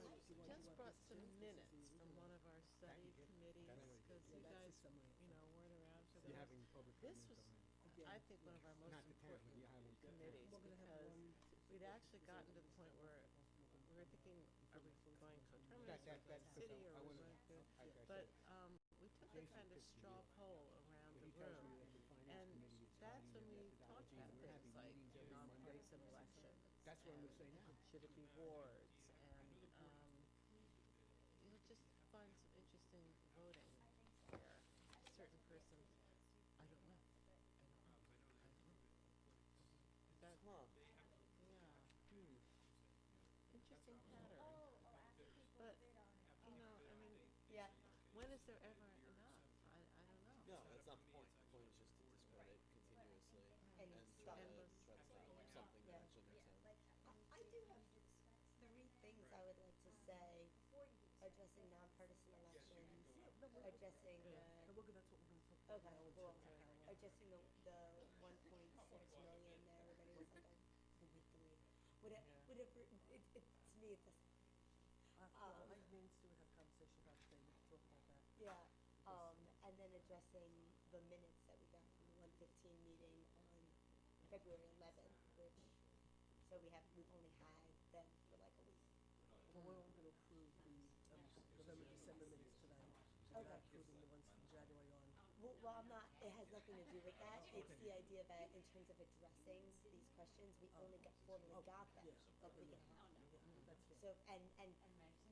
just brought some minutes from one of our study committees, because you guys, weren't around for You're that. having public This comments was, on it. I think, one of our most Not the town, important but you're having. committees, because we'd actually gotten to the point where we were thinking, are we going coterminous with the That's city, because or I are we wanna- going to? I But, said, we took a kind of straw poll around the he tells room, me that the finance and committee is that's when studying we the talked methodology, about and we're things having like meetings every Monday. nonpartisan elections. That's what I'm gonna say and now. Should it be wards, and, you'll just find some interesting voting where certain persons, I don't know. That, yeah. Interesting pattern. But, Yeah. when is there ever enough? I don't know. No, that's not the point. The point is just to discredit continuously And stop. try to stop something Yeah. that shouldn't make sense. I do have three things I would like to say, addressing nonpartisan elections, addressing the, And we're gonna, that's what we're gonna talk about okay, now in cool, terms of how. addressing the 1.6 million that everybody was like, oh, with three. Whatever, to me, it doesn't. Well, I and Stuart have a conversation about it today, we can talk about that. Yeah, and then addressing the minutes that we got from the 115 meeting on February 11th, which, so we've only had them for like a week. Well, we're only gonna approve the, November, December minutes tonight, so we're not Okay. approving the ones from January on. Well, I'm not, it has nothing to do with that, it's the idea that in terms of addressing these questions, we only formally got them yeah, a week and a half ago. That's fair. So, and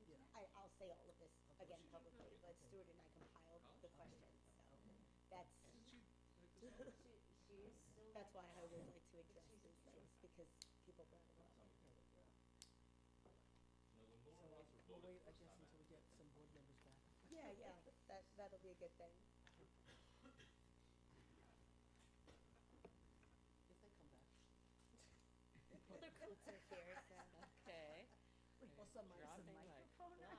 Yeah. I'll say all of this again publicly, but Stuart and I compiled the questions, so that's, that's why I would like to address these things, because people brought it up. So we'll wait, I guess, until we get some board members back. Yeah, that'll be a good thing. If they come back. Well, their coats are here, so. Okay. Well, some Dropping like microphone. flies.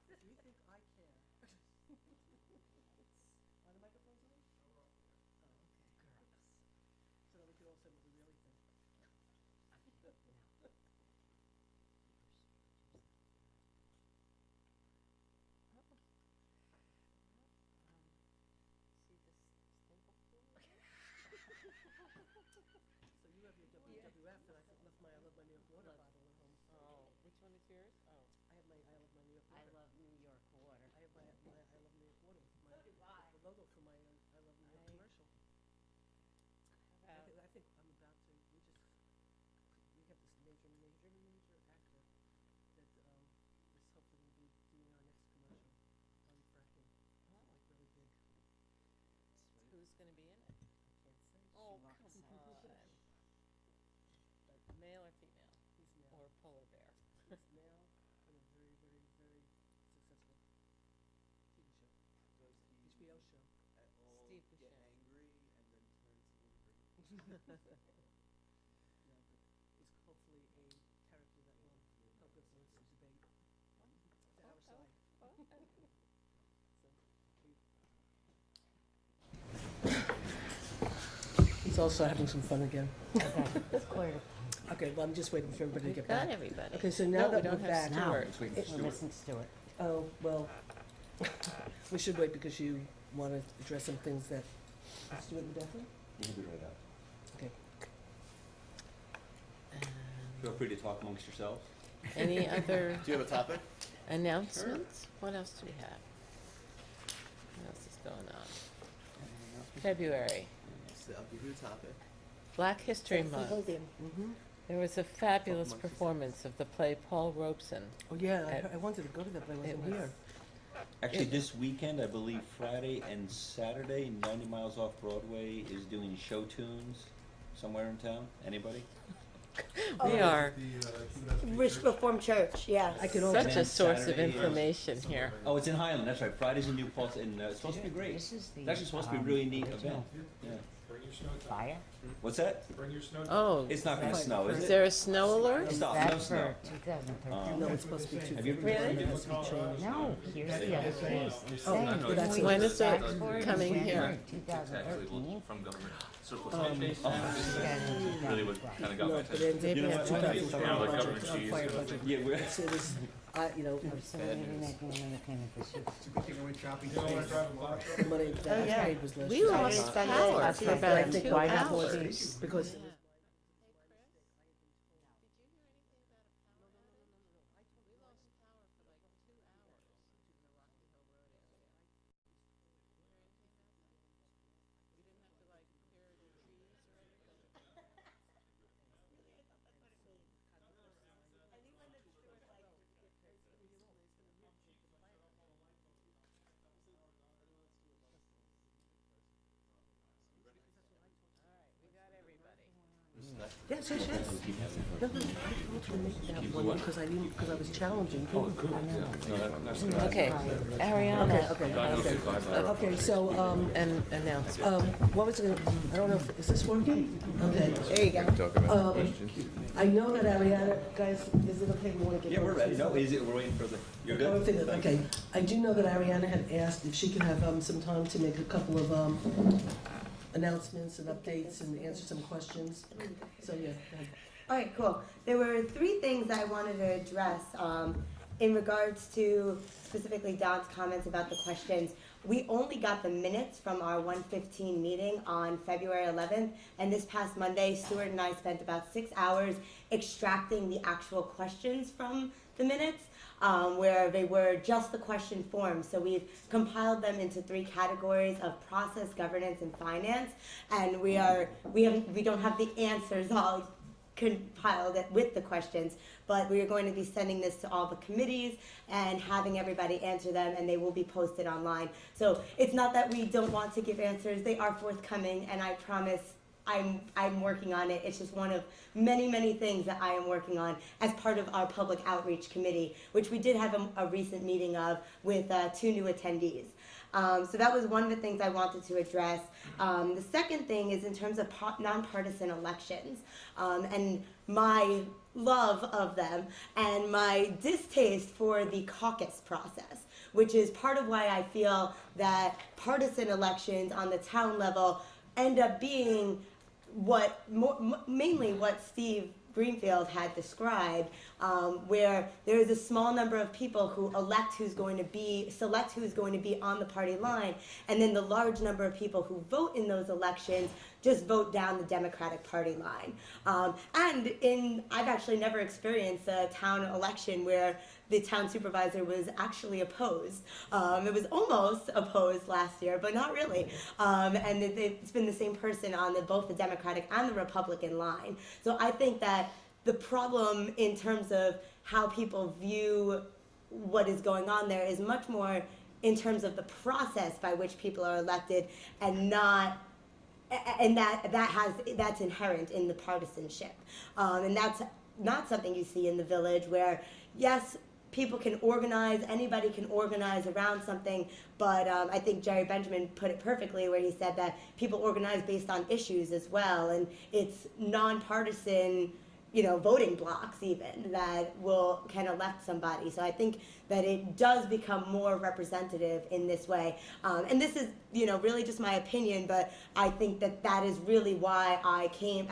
Do you think I care? Are the microphones on? Oh, okay. Gross. So that we can all say what we really think. See this stable pool? So you have your WWF, and I left my, I love my New York water bottle at home. Oh, which one is yours? Oh. I have my, I love my New York I water. love New York water. I have my, I love New York water. My, So do I. The logo for my, I love New York I- commercial. I think I'm about to, we have this major actor that, is hopefully gonna be doing our next commercial on fracking. Like really big. Who's gonna be in it? I can't say. Oh, come on. Male or female? He's male. Or polar bear? He's male and a very, very, very successful TV show, Does he HBO show. at all Steve get Buscemi. angry and then turn to angry? No, but it's hopefully a character that will help influence the debate to our side. He's also having some fun again. Okay, well, I'm just waiting for everybody to We've get got back. everybody. Okay, so No, now we that don't we're have back. Stuart. We're missing Stuart. Oh, well, we should wait because you want to address some things that, Stuart Modafferi? You can do it right out. Okay. Feel free to talk amongst yourselves. Any other Do you have a topic? announcements? What else do we have? What else is going on? February, So I'll give you a topic. Black History Month. Symposium. There was a fabulous Amongst performance of the play Paul Robeson. Oh, yeah, At- I wanted to go to that, but I It wasn't was- here. Actually, this weekend, I believe Friday and Saturday, 90 Miles Off Broadway is doing show tunes somewhere in town. Anybody? We are Rich Reformed Church, yes. I can such also, a source of Saturday is- information here. Oh, it's in Highland, that's right. Friday's in New Paltz, and it's supposed to be great. This is the. It's actually supposed to be a really neat event. Yeah. Fire? What's that? Oh, It's not gonna snow, is is it? there a snow alert? It's not, no That's snow. for 2013. No, it's supposed to be two. Have you ever Really? It has to be changed. No, here's the other piece. I'm saying, no, didn't that's we it. When is it ask for in coming January here? 2013? From government surplus. Really What kind of got No, my but attention. it ends up being Maybe a that's 2012 Yeah, like budget, government cheese fire or budget. Yeah, we're, It is, you know, So maybe making another payment this year. It's a good thing I went shopping. the money that I yeah. paid was less. We year. lost Sunday, power that's for what I about think. 2 Why not? hours. Because yes, yes, yes. No, no, I told you to make that one because I didn't, because I was challenging. Oh, cool, yeah. No, that's Okay, Ariana, Okay, so, and announce. what was it, I don't know, is this working? Okay, there you go. Talk about I know that Ariana, guys, is it okay, we want to get. yeah, we're ready. No, is it, we're waiting for the, you're Oh, good? finished. Okay, I do know that Ariana had asked if she could have some time to make a couple of announcements and updates and answer some questions. So, yeah. go ahead. All right, cool. There were three things I wanted to address in regards to specifically Don's comments about the questions. We only got the minutes from our 115 meeting on February 11th, and this past Monday, Stuart and I spent about 6 hours extracting the actual questions from the minutes, where they were just the question forms. So we've compiled them into 3 categories of process, governance, and finance, and we don't have the answers all compiled it with the questions, but we are going to be sending this to all the committees and having everybody answer them, and they will be posted online. So it's not that we don't want to give answers, they are forthcoming, and I promise I'm working on it. It's just one of many, many things that I am working on as part of our public outreach committee, which we did have a recent meeting of with 2 new attendees. So that was one of the things I wanted to address. The second thing is in terms of nonpartisan elections and my love of them and my distaste for the caucus process, which is part of why I feel that partisan elections on the town level end up being mainly what Steve Greenfield had described, where there is a small number of people who select who's going to be on the party line, and then the large number of people who vote in those elections just vote down the Democratic Party line. I've actually never experienced a town election where the town supervisor was actually opposed. It was almost opposed last year, but not really. And it's been the same person on both the Democratic and the Republican line. So I think that the problem in terms of how people view what is going on there is much more in terms of the process by which people are elected, and that's inherent in the partisanship. And that's not something you see in the village where, yes, people can organize, anybody can organize around something, but I think Jerry Benjamin put it perfectly where he said that people organize based on issues as well, and it's nonpartisan, voting blocks even that can elect somebody. So I think that it does become more representative in this way. And this is, really just my opinion, but I think that is really why I came.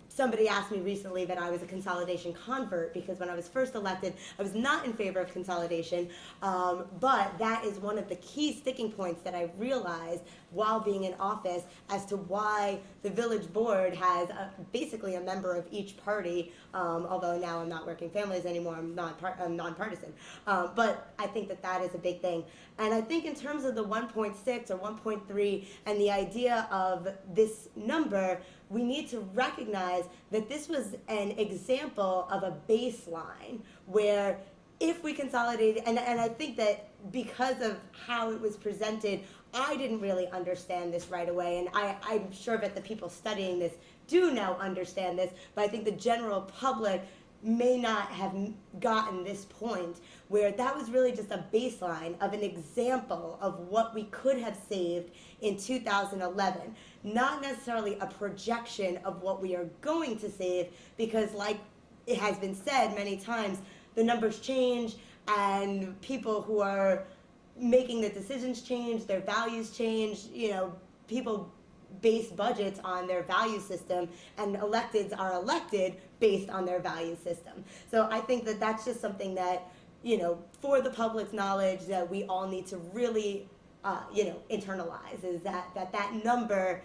Somebody asked me recently that I was a consolidation convert because when I was first elected, I was not in favor of consolidation, but that is one of the key sticking points that I realized while being in office as to why the village board has basically a member of each party, although now I'm not working families anymore, I'm nonpartisan. But I think that is a big thing. And I think in terms of the 1.6 or 1.3 and the idea of this number, we need to recognize that this was an example of a baseline where if we consolidated, and I think that because of how it was presented, I didn't really understand this right away, and I'm sure that the people studying this do now understand this, but I think the general public may not have gotten this point where that was really just a baseline of an example of what we could have saved in 2011, not necessarily a projection of what we are going to save, because like it has been said many times, the numbers change and people who are making the decisions change, their values change, people base budgets on their value system, and electeds are elected based on their value system. So I think that that's just something that, for the public's knowledge, that we all need to really, internalize, is that number,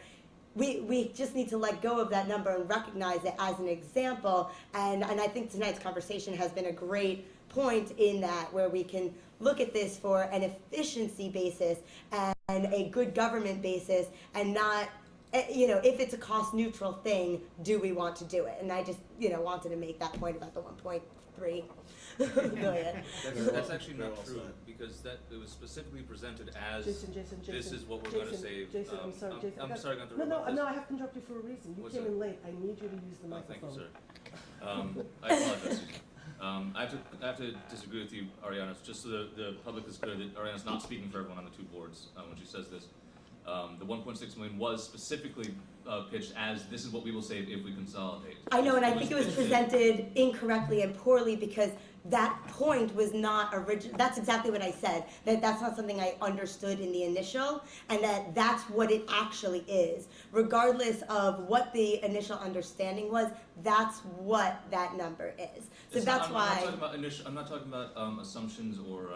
we just need to let go of that number and recognize it as an example. And I think tonight's conversation has been a great point in that, where we can look at this for an efficiency basis and a good government basis, and not, if it's a cost neutral thing, do we want to do it? And I just, wanted to make that point about the 1.3 million. That's actually not true, because it was specifically presented as, Jason, this is what we're gonna save. Jason, I'm sorry, Jason. I'm sorry, I got to No, interrupt this. I have to interrupt you for a reason. You What's came that? in late. I need you to use the Oh, microphone. thank you, sir. I apologize, Susan. I have to disagree with you, Ariana, just so the public is clear that Ariana's not speaking for everyone on the two boards when she says this. The 1.6 million was specifically pitched as, this is what we will save if we consolidate. I know, and I think it was presented incorrectly and poorly, because that point was not original. That's exactly what I said, that's not something I understood in the initial, and that's what it actually is. Regardless of what the initial understanding was, that's what that number is. So that's why. I'm not talking about assumptions or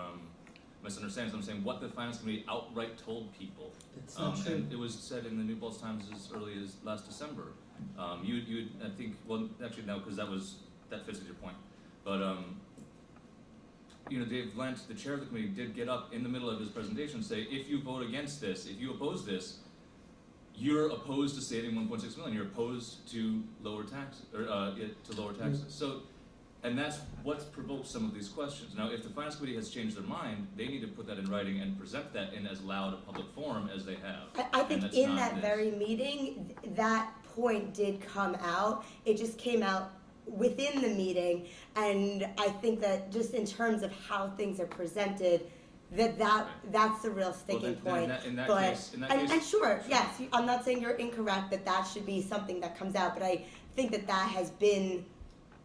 misunderstandings. I'm saying what the finance committee outright told people. It's not true. And it was said in the New Paltz Times as early as last December. You I think, well, actually no, because that fits with your point. But Dave Lent, the chair of the committee, did get up in the middle of his presentation and say, if you vote against this, if you oppose this, you're opposed to saving 1.6 million. You're opposed to lower taxes, or to lower taxes. So, and that's what's provoked some of these questions. Now, if the finance committee has changed their mind, they need to put that in writing and present that in as loud a public forum as they have. I think in that very meeting, that point did come out. It just came out within the meeting, and I think that just in terms of how things are presented, that's the real sticking point. In that but case, and sure, yes, I'm not saying you're incorrect that should be something that comes out, but I think that has been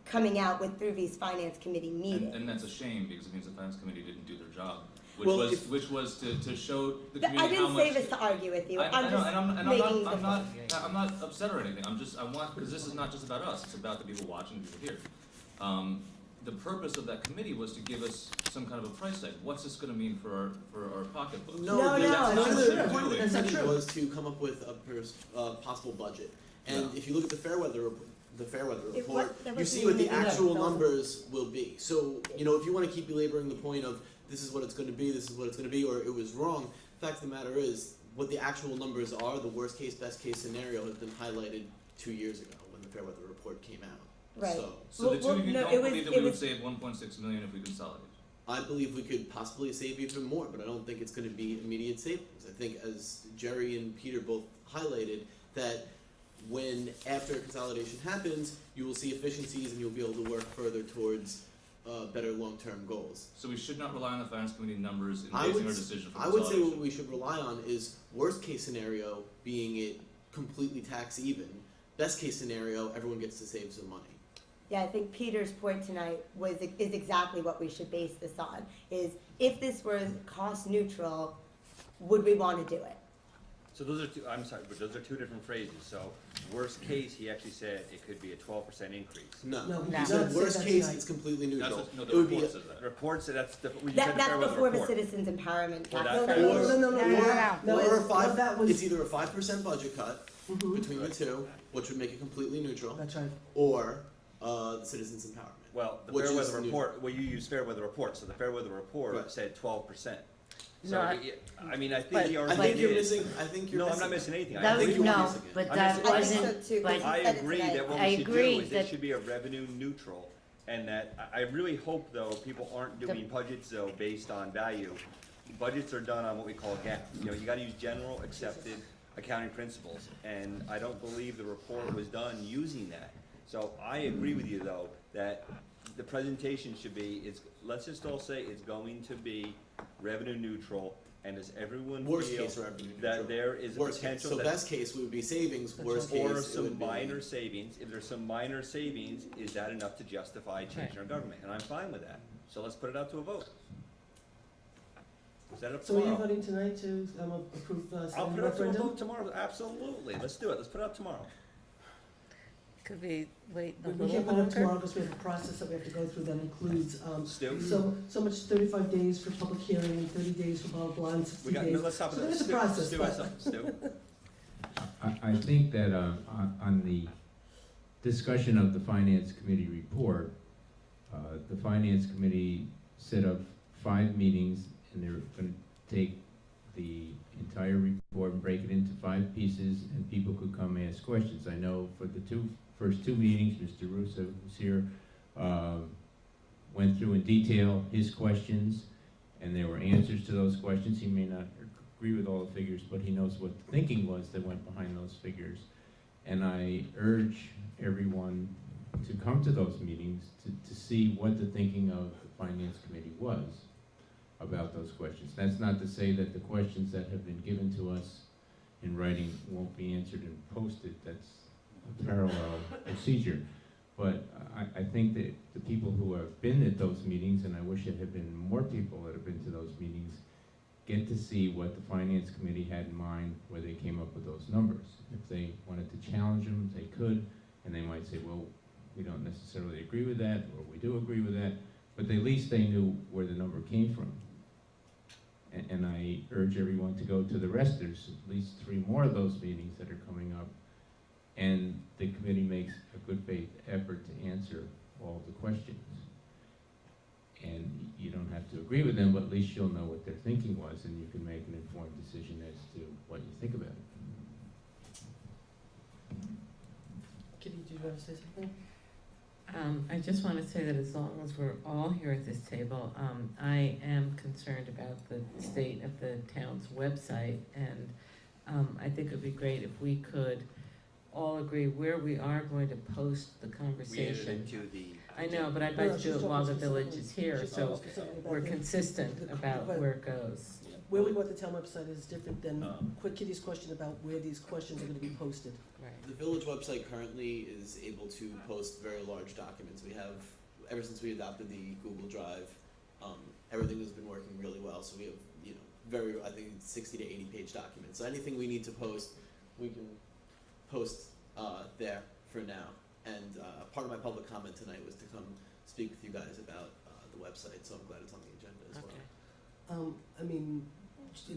coming out through these finance committee meetings. And that's a shame, because it means the finance committee didn't do their job, which Well, was to show the community I didn't how much. say this to argue with you. I'm not point. upset or anything. Because this is not just about us. It's about the people watching, the people here. The purpose of that committee was to give us some kind of a price tag. What's this going to mean for our pocketbooks? No, the that's not point true. of the That's not committee true. was to come up with a possible budget. And if you look at the Fairweather report, there you was see what the even- actual numbers will be. So, if you want to keep belaboring the point of this is what it's going to be, this is what it's going to be, or it was wrong, the fact of the matter is, what the actual numbers are, the worst case, best case scenario has been highlighted 2 years ago when the Fairweather report came out. Right. So the two of you don't believe that we would was- save 1.6 million if we consolidate. I believe we could possibly save even more, but I don't think it's going to be immediate savings. I think, as Jerry and Peter both highlighted, that when after consolidation happens, you will see efficiencies and you'll be able to work further towards better long-term goals. So we should not rely on the finance committee numbers in I basing would our s- decision for I would say consolidation. what we should rely on is worst case scenario being it completely tax even. Best case scenario, everyone gets to save some money. Yeah, I think Peter's point tonight is exactly what we should base this on, is if this were cost neutral, would we want to do it? So those are two, I'm sorry, but those are two different phrases. So worst case, he actually said it could be a 12% increase. No, No, he no. said Don't worst say that case, tonight. it's completely neutral. No, It the would be report says that. Reports said that's the, you said the That's Fairweather before the report. Citizens Empowerment Well, Act. that's- or a five. that was- It's either a 5% budget cut Mhm. between the two, which would make it completely neutral, That's right. or the Citizens Empowerment. Well, the Which is Fairweather new. report, well, you use Fairweather report, so the Fairweather report Right. said 12%. So, No, I mean, I think but- the I argument think you're is. missing. I think you're No, I'm missing. not missing anything. I That think was, you were no, missing it. but I'm that missing- wasn't, I but he I said it agree tonight. that what I we should do agree is that- it should be a revenue neutral, and that, I really hope though, people aren't doing budgets though based on value. Budgets are done on what we call GAAP. You gotta use general accepted accounting principles, and I don't believe the report was done using that. So I agree with you, though, that the presentation should be, let's just all say it's going to be revenue neutral, and does everyone Worst feel case revenue neutral. that there is a Worst case. potential So that best case would be savings. Worst case or it would some be minor savings? If there's some minor savings, is that enough to justify changing our government? And I'm fine with that. So let's put it out to a vote. Set it up So are you tomorrow. voting tonight to approve I'll setting put the it up to a referendum? vote tomorrow, absolutely. Let's do it. Let's put it up tomorrow. Could we wait a We little can't put it up tomorrow longer? because we have a process that we have to go through that includes, Stu? so much 35 days for public hearing and 30 days for blah, blah, blah, and 60 We got, days. no, let's stop So it. there is a Stu, process, Stu but- has something. Stu? I think that on the discussion of the Finance Committee report, the Finance Committee set up 5 meetings, and they're gonna take the entire report and break it into 5 pieces, and people could come ask questions. I know for the first two meetings, Mr. Russo was here, went through in detail his questions, and there were answers to those questions. He may not agree with all the figures, but he knows what the thinking was that went behind those figures. And I urge everyone to come to those meetings to see what the thinking of the Finance Committee was about those questions. That's not to say that the questions that have been given to us in writing won't be answered and posted. That's a parallel procedure. But I think that the people who have been at those meetings, and I wish it had been more people that have been to those meetings, get to see what the Finance Committee had in mind where they came up with those numbers. If they wanted to challenge them, they could, and they might say, well, we don't necessarily agree with that, or we do agree with that, but at least they knew where the number came from. And I urge everyone to go to the rest. There's at least 3 more of those meetings that are coming up, and the committee makes a good faith effort to answer all the questions. And you don't have to agree with them, but at least you'll know what their thinking was, and you can make an informed decision as to what you think about it. Kitty, do you want to say something? I just want to say that as long as we're all here at this table, I am concerned about the state of the town's website, and I think it would be great if we could all agree where we are going to post the We added conversation. it to the. I know, but I'd No, like to she's do it talking while the specifically- village is here, she's so talking specifically about we're the- consistent the- about but- where it goes. Where we want the town website is different than Um, Kitty's question about where these questions are going to be posted. Right. The village website currently is able to post very large documents. We have, ever since we adopted the Google Drive, everything has been working really well. So we have, I think 60 to 80 page documents. So anything we need to post, we can post there for now. And part of my public comment tonight was to come speak with you guys about the website. So I'm glad it's on the agenda as well. I mean,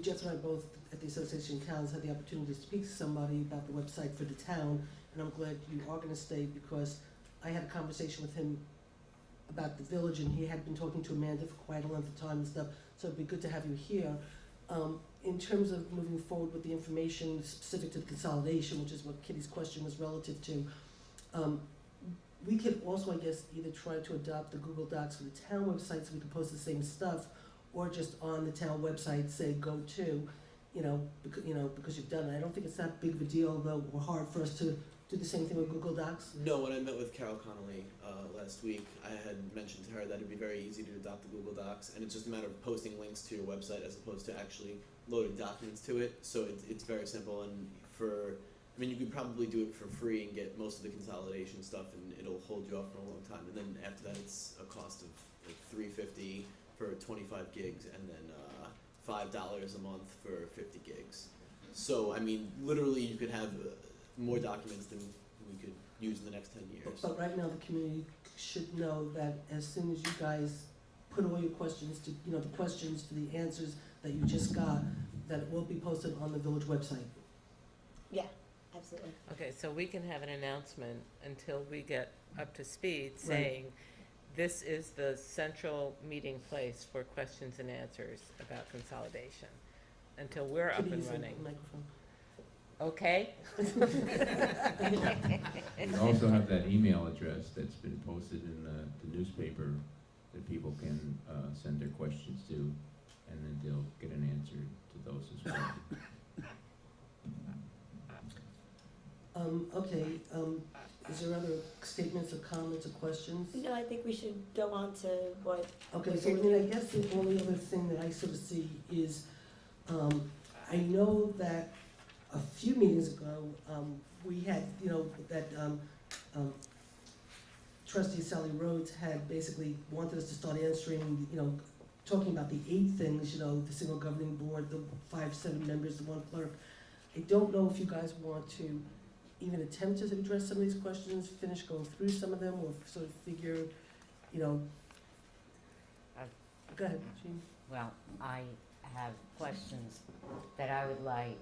Jeff and I both at the Association of Towns had the opportunity to speak to somebody about the website for the town, and I'm glad you are going to stay because I had a conversation with him about the village, and he had been talking to Amanda for quite a length of time and stuff, so it'd be good to have you here. In terms of moving forward with the information specific to the consolidation, which is what Kitty's question was relative to, we could also, I guess, either try to adopt the Google Docs for the town website so we can post the same stuff, or just on the town website say go to, because you've done it. I don't think it's that big of a deal, though, or hard for us to do the same thing with Google Docs. No, when I met with Carol Connolly last week, I had mentioned to her that it'd be very easy to adopt the Google Docs, and it's just a matter of posting links to your website as opposed to actually loading documents to it. So it's very simple, and you could probably do it for free and get most of the consolidation stuff, and it'll hold you up for a long time. And then after that, it's a cost of like $350 for 25 gigs, and then $5 a month for 50 gigs. So literally, you could have more documents than we could use in the next 10 years. But right now, the community should know that as soon as you guys put all your questions to, the questions to the answers that you just got, that it will be posted on the village website. Yeah, absolutely. Okay, so we can have an announcement until we get up to speed saying, this is the central meeting place for questions and answers about consolidation, until we're up Kitty, and use the running. microphone. Okay? We also have that email address that's been posted in the newspaper that people can send their questions to, and then they'll get an answer to those as well. Okay, is there other statements or comments or questions? No, I think we should go on to what. Okay, so I mean, I guess the only other thing that I sort of see is, I know that a few meetings ago, we had, you know, that trustee Sally Rhodes had basically wanted us to start answering, you know, talking about the 8 things, you know, the single governing board, the 7 members, the 1 clerk. I don't know if you guys want to even attempt to address some of these questions, finish going through some of them, or sort of figure, you know. Go ahead, Jean. Well, I have questions that I would like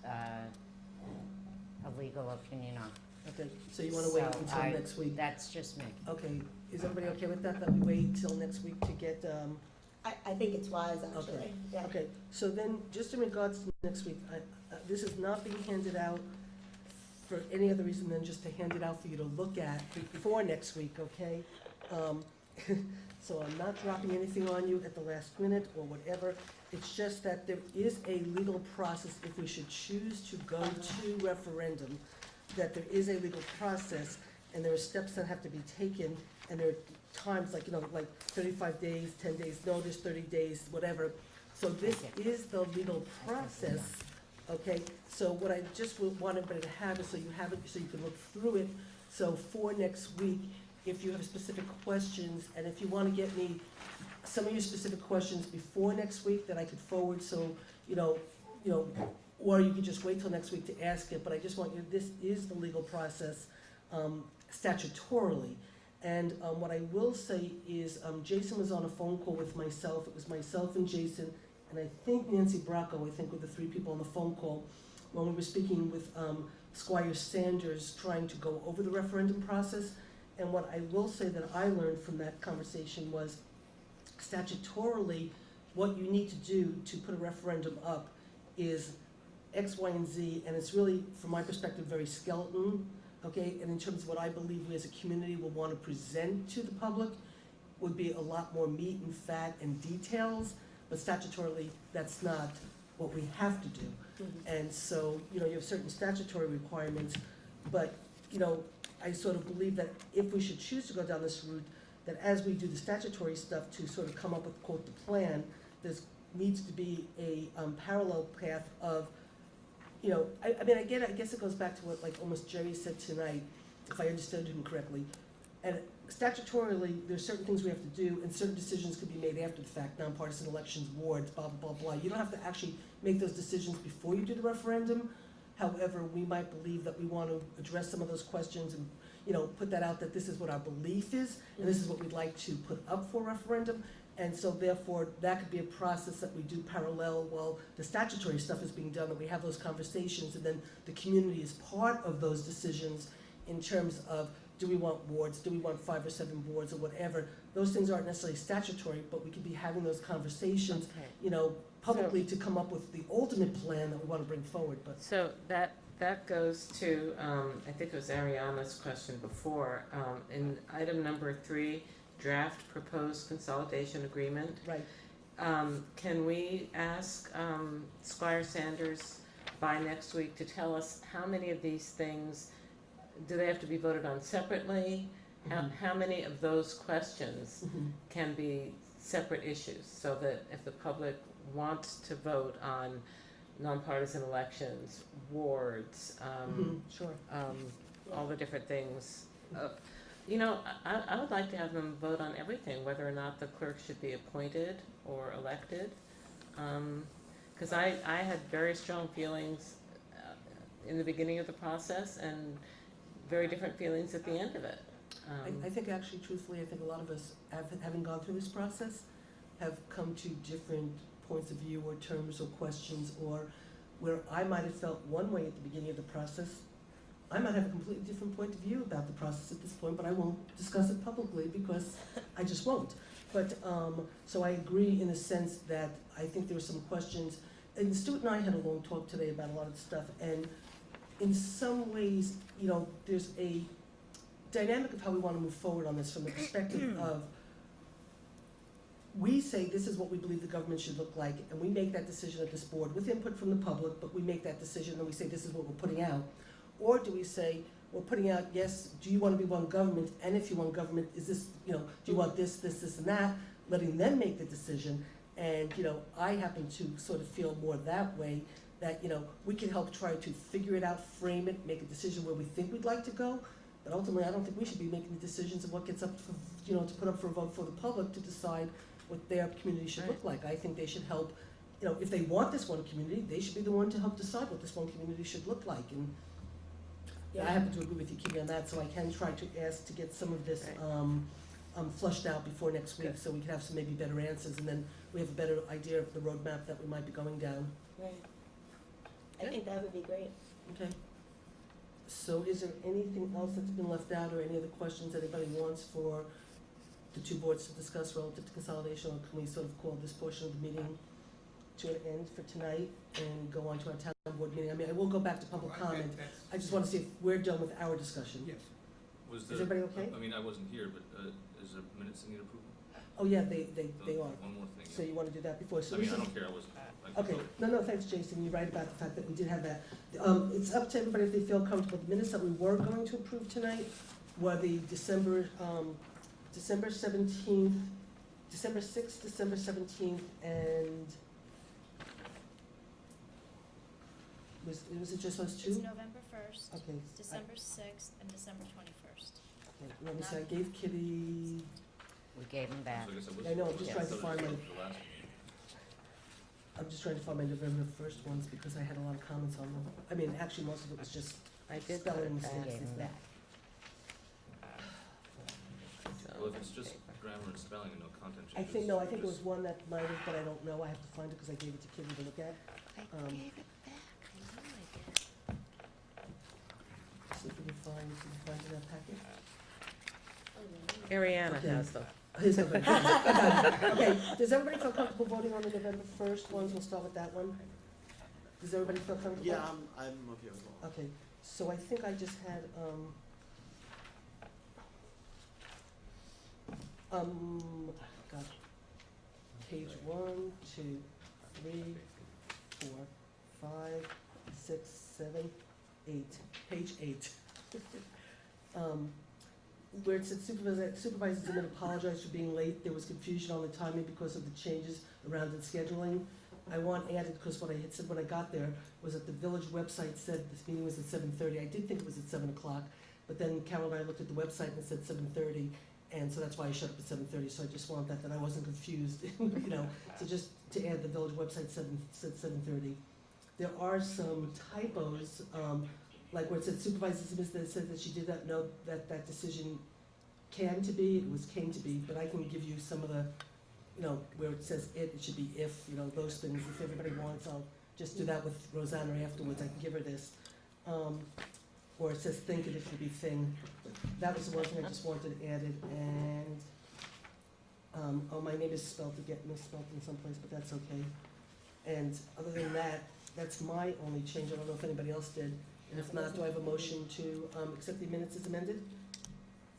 a legal opinion on. Okay, so you wanna wait So until next week? That's just me. Okay, is everybody okay with that we wait till next week to get, I think it's wise, actually. Okay. Yeah. okay, so then, just in regards to next week, this is not being handed out for any other reason than just to hand it out for you to look at before next week, okay? So I'm not dropping anything on you at the last minute or whatever. It's just that there is a legal process if we should choose to go to referendum, that there is a legal process, and there are steps that have to be taken, and there are times, like, you know, like 35 days, 10 days notice, 30 days, whatever. So this is the legal process, okay? So what I just would want everybody to have is, so you have it, so you can look through it. So for next week, if you have specific questions, and if you want to get me some of your specific questions before next week that I could forward, so, you know, or you could just wait till next week to ask it, but I just want you, this is the legal process statutorily. And what I will say is, Jason was on a phone call with myself. It was myself and Jason, and I think Nancy Bracco, I think, were the 3 people on the phone call when we were speaking with Squire Sanders, trying to go over the referendum process. And what I will say that I learned from that conversation was, statutorily, what you need to do to put a referendum up is X, Y, and Z, and it's really, from my perspective, very skeleton, okay? And in terms of what I believe we as a community will want to present to the public, would be a lot more meat and fat and details, but statutorily, that's not what we have to do. And so, you know, you have certain statutory requirements, but, you know, I sort of believe that if we should choose to go down this route, that as we do the statutory stuff to sort of come up with, quote, the plan, there needs to be a parallel path of, you know, I mean, I guess it goes back to what, like, almost Jerry said tonight, if I understood him correctly. And statutorily, there's certain things we have to do, and certain decisions could be made after the fact, nonpartisan elections, wards, blah, blah, blah, blah. You don't have to actually make those decisions before you do the referendum. However, we might believe that we want to address some of those questions and, you know, put that out, that this is what our belief is, and this is what we'd like to put up for referendum. And so therefore, that could be a process that we do parallel while the statutory stuff is being done, that we have those conversations, and then the community is part of those decisions in terms of, do we want wards, do we want 5 or 7 boards or whatever. Those things aren't necessarily statutory, but we could be having those conversations, you know, publicly to come up with the ultimate plan that we want to bring forward, but. So that goes to, I think it was Ariana's question before, in item number 3, draft proposed consolidation agreement. Right. Can we ask Squire Sanders by next week to tell us how many of these things, do they have to be voted on separately? How many of those questions can be separate issues, so that if the public wants to vote on nonpartisan elections, wards, Sure. all the different things. You know, I would like to have them vote on everything, whether or not the clerk should be appointed or elected. Because I had very strong feelings in the beginning of the process and very different feelings at the end of it. I think actually, truthfully, I think a lot of us, having gone through this process, have come to different points of view or terms or questions, or where I might have felt one way at the beginning of the process, I might have a completely different point of view about the process at this point, but I won't discuss it publicly because I just won't. But, so I agree in the sense that I think there were some questions, and Stuart and I had a long talk today about a lot of stuff, and in some ways, you know, there's a dynamic of how we want to move forward on this from the perspective of, we say this is what we believe the government should look like, and we make that decision at this board with input from the public, but we make that decision and we say this is what we're putting out? Or do we say, we're putting out, yes, do you want to be one government, and if you want government, is this, you know, do you want this, and that, letting them make the decision, and, you know, I happen to sort of feel more that way, that, you know, we can help try to figure it out, frame it, make a decision where we think we'd like to go, but ultimately, I don't think we should be making the decisions of what gets up for, you know, to put up for a vote for the public to decide what their community should look like. I think they should help, you know, if they want this one community, they should be the one to help decide what this one community should look like, and I happen to agree with you, Kitty, on that, so I can try to ask to get some of this, flushed out before next week, so we can have some maybe better answers, and then we have a better idea of the roadmap that we might be going down. Right. I think that would be great. Okay. So is there anything else that's been left out, or any other questions anybody wants for the two boards to discuss relative to consolidation, or can we sort of call this portion of the meeting to an end for tonight and go on to our town board meeting? I mean, I will go back to public comment. I just want to see if we're done with our discussion. Yes. Was Is there, everybody okay? I mean, I wasn't here, but is there minutes that need approval? Oh, yeah, they are. One more thing. So you want to do that before? So I mean, this I is- don't care, I wasn't. I can Okay, vote. no, thanks, Jason, you're right about the fact that we did have that. It's up to everybody if they feel comfortable. The minutes that we were going to approve tonight were the December 17th, December 6th, December 17th, and was it just those two? It's November 1st, Okay. December 6th, and December 21st. Okay, let me see, I gave Kitty, We gave them back. So I guess I was. I know, I'm just trying to I thought find it my, was the last meeting. I'm just trying to find my November 1st ones because I had a lot of comments on them. I mean, actually, most of it was just I did put spelling it mistakes back. Gave and them stuff. back. So, Well, if it's just grammar and spelling and no content I changes. think, no, I think there just- was one that might have, but I don't know, I have to find it because I gave it to Kitty to look at. I gave it back, I know I did. See if we can find in that packet. Ariana Okay. has them. Here's November. I got it. Okay, does everybody feel comfortable voting on the November 1st ones? We'll start with that one. Does everybody feel comfortable? Yeah, I'm okay with all. Okay, so I think I just had, got page 1, 2, 3, 4, 5, 6, 7, 8, page 8. Where it said supervisor Zimmerman apologized for being late, there was confusion on the timing because of the changes around in scheduling. I want added, because what I had said when I got there was that the village website said this meeting was at 7:30. I did think it was at 7 o'clock, but then Carol and I looked at the website and it said 7:30, and so that's why I shut up at 7:30, so I just wanted that I wasn't confused, you know. So just to add, the village website said 7:30. There are some typos, like where it said Supervisor Smith that said that she did not know that that decision came to be, but I can give you some of the, you know, where it says it should be if, you know, those things. If everybody wants, I'll just do that with Rosanna afterwards, I can give her this. Or it says think it should be thing. That was the one thing I just wanted added, and, oh, my name is spelled to get misspelled in some place, but that's okay. And other than that, that's my only change. I don't know if anybody else did. And if not, do I have a motion to accept the minutes as amended?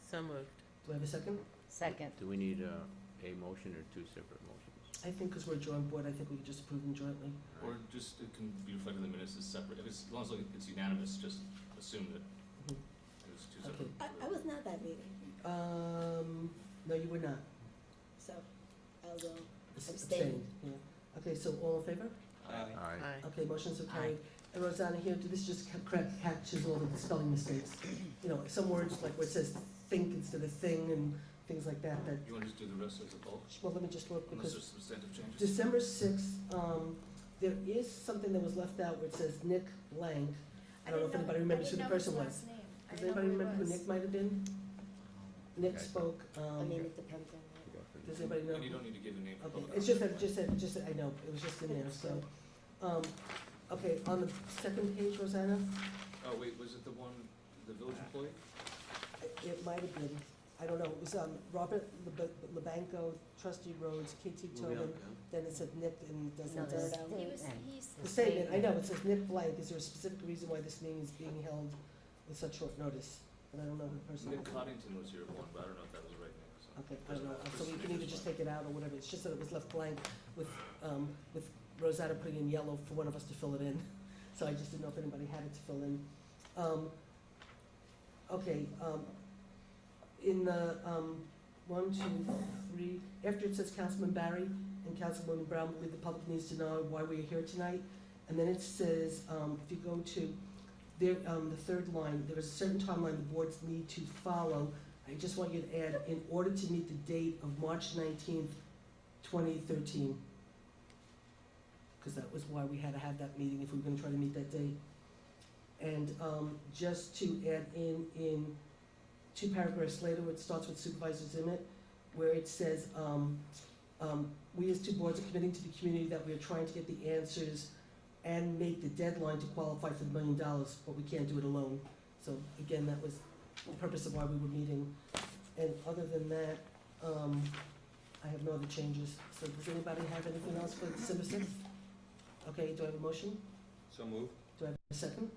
So moved. Do I have a second? Second. Do we need a motion or two separate motions? I think because we're a joint board, I think we could just approve them jointly. Or just, it can be reflected in the minutes as separate, if it's, as long as it's unanimous, just assume that Mhm. it's two separate. I was not that meeting, No, you would not. so I will Abstain. abstain. Yeah. Okay, so all in favor? Aye. Aye. Okay, motions are carried. And Rosanna, here, this just catches all the spelling mistakes. You know, some words like where it says think instead of thing and things like that, that, You wanna just do the rest as a bulk, well, let me just look, unless because there's substantive changes? December 6th, there is something that was left out where it says Nick Blank. I don't know if anybody remembers who the person was. Does anybody remember who Nick might have been? Nick Okay. spoke, I mean, it depends on does anybody know? And you don't need to give a name for Okay, public it's comment. just that, I know, it was just in there, so, okay, on the second page, Rosanna, Oh, wait, was it the one, the village employee? it might have been, I don't know, it was, Robert Lebanco, trustee roads, KT Tobin, then it said Nick and No, doesn't, there's- He was, he's, the statement, I know, it says Nick Blank, is there a specific reason why this meeting is being held with such short notice? But I don't know who the person Nick is. Coddington was here at one, but I don't know if that was the right name, so. Okay, I don't know, so we can either just take it out or whatever, it's just that it was left blank with Rosetta putting in yellow for one of us to fill it in. So I just didn't know if anybody had it to fill in. Okay, in the, 1, 2, 3, after it says Councilman Barry and Councilwoman Brown, believe the public needs to know why we're here tonight. And then it says, if you go to there, the third line, there is a certain timeline the boards need to follow. I just want you to add, in order to meet the date of March 19th, 2013. Because that was why we had to have that meeting, if we were gonna try to meet that date. And just to add in 2 paragraphs later, where it starts with Supervisor Zimmett, where it says, we as 2 boards are committing to the community that we are trying to get the answers and make the deadline to qualify for the $1 million, but we can't do it alone. So again, that was the purpose of why we were meeting. And other than that, I have no other changes. So does anybody have anything else for December 6th? Okay, do I have a motion? So moved. Do I have a second?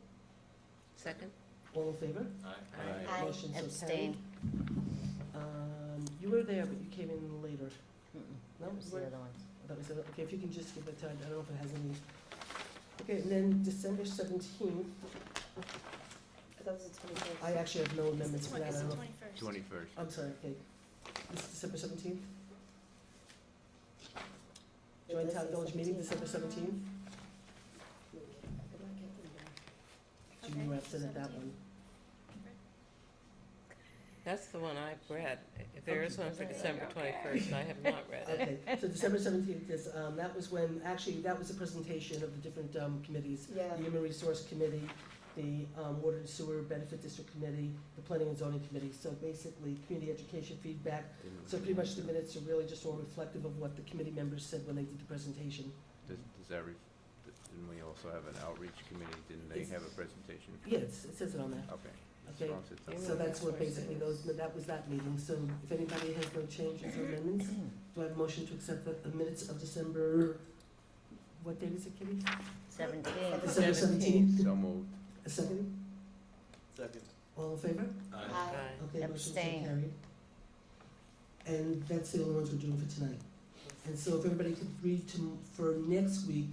Second? All in favor? Aye. Aye. Motion so Abstain. carried. You were there, but you came in later. No, That was you the weren't? other ones. That was it. Okay, if you can just give it to, I don't know if it has any. Okay, and then December 17th, That was the 21st. I actually have no amendments for that. I It's don't the know. 21st. 21st. I'm sorry, okay. This is December 17th? Joint Town Village meeting, December 17th? Okay, You represented that 17th. one. That's the one I've read. There is one for December 21st, and I have not read it. Okay, so December 17th is, that was when, actually, that was a presentation of the different committees. Yeah. The Human Resource Committee, the Water and Sewer Benefit District Committee, the Planning and Zoning Committee. So basically, community education feedback. So pretty much the minutes are really just all reflective of what the committee members said when they did the presentation. Does that, didn't we also have an outreach committee? Didn't they have a presentation? Yeah, it says it on there. Okay. Okay, As long as it's on so there. that's what basically that was that meeting. So if anybody has no changes or amendments, do I have a motion to accept the minutes of December, what date is it, Kitty? 17. December 17th. So moved. A second? Second. All in favor? Aye. Okay, motion so Abstain. carried. And that's the only ones we're doing for tonight. And so if everybody could read for next week,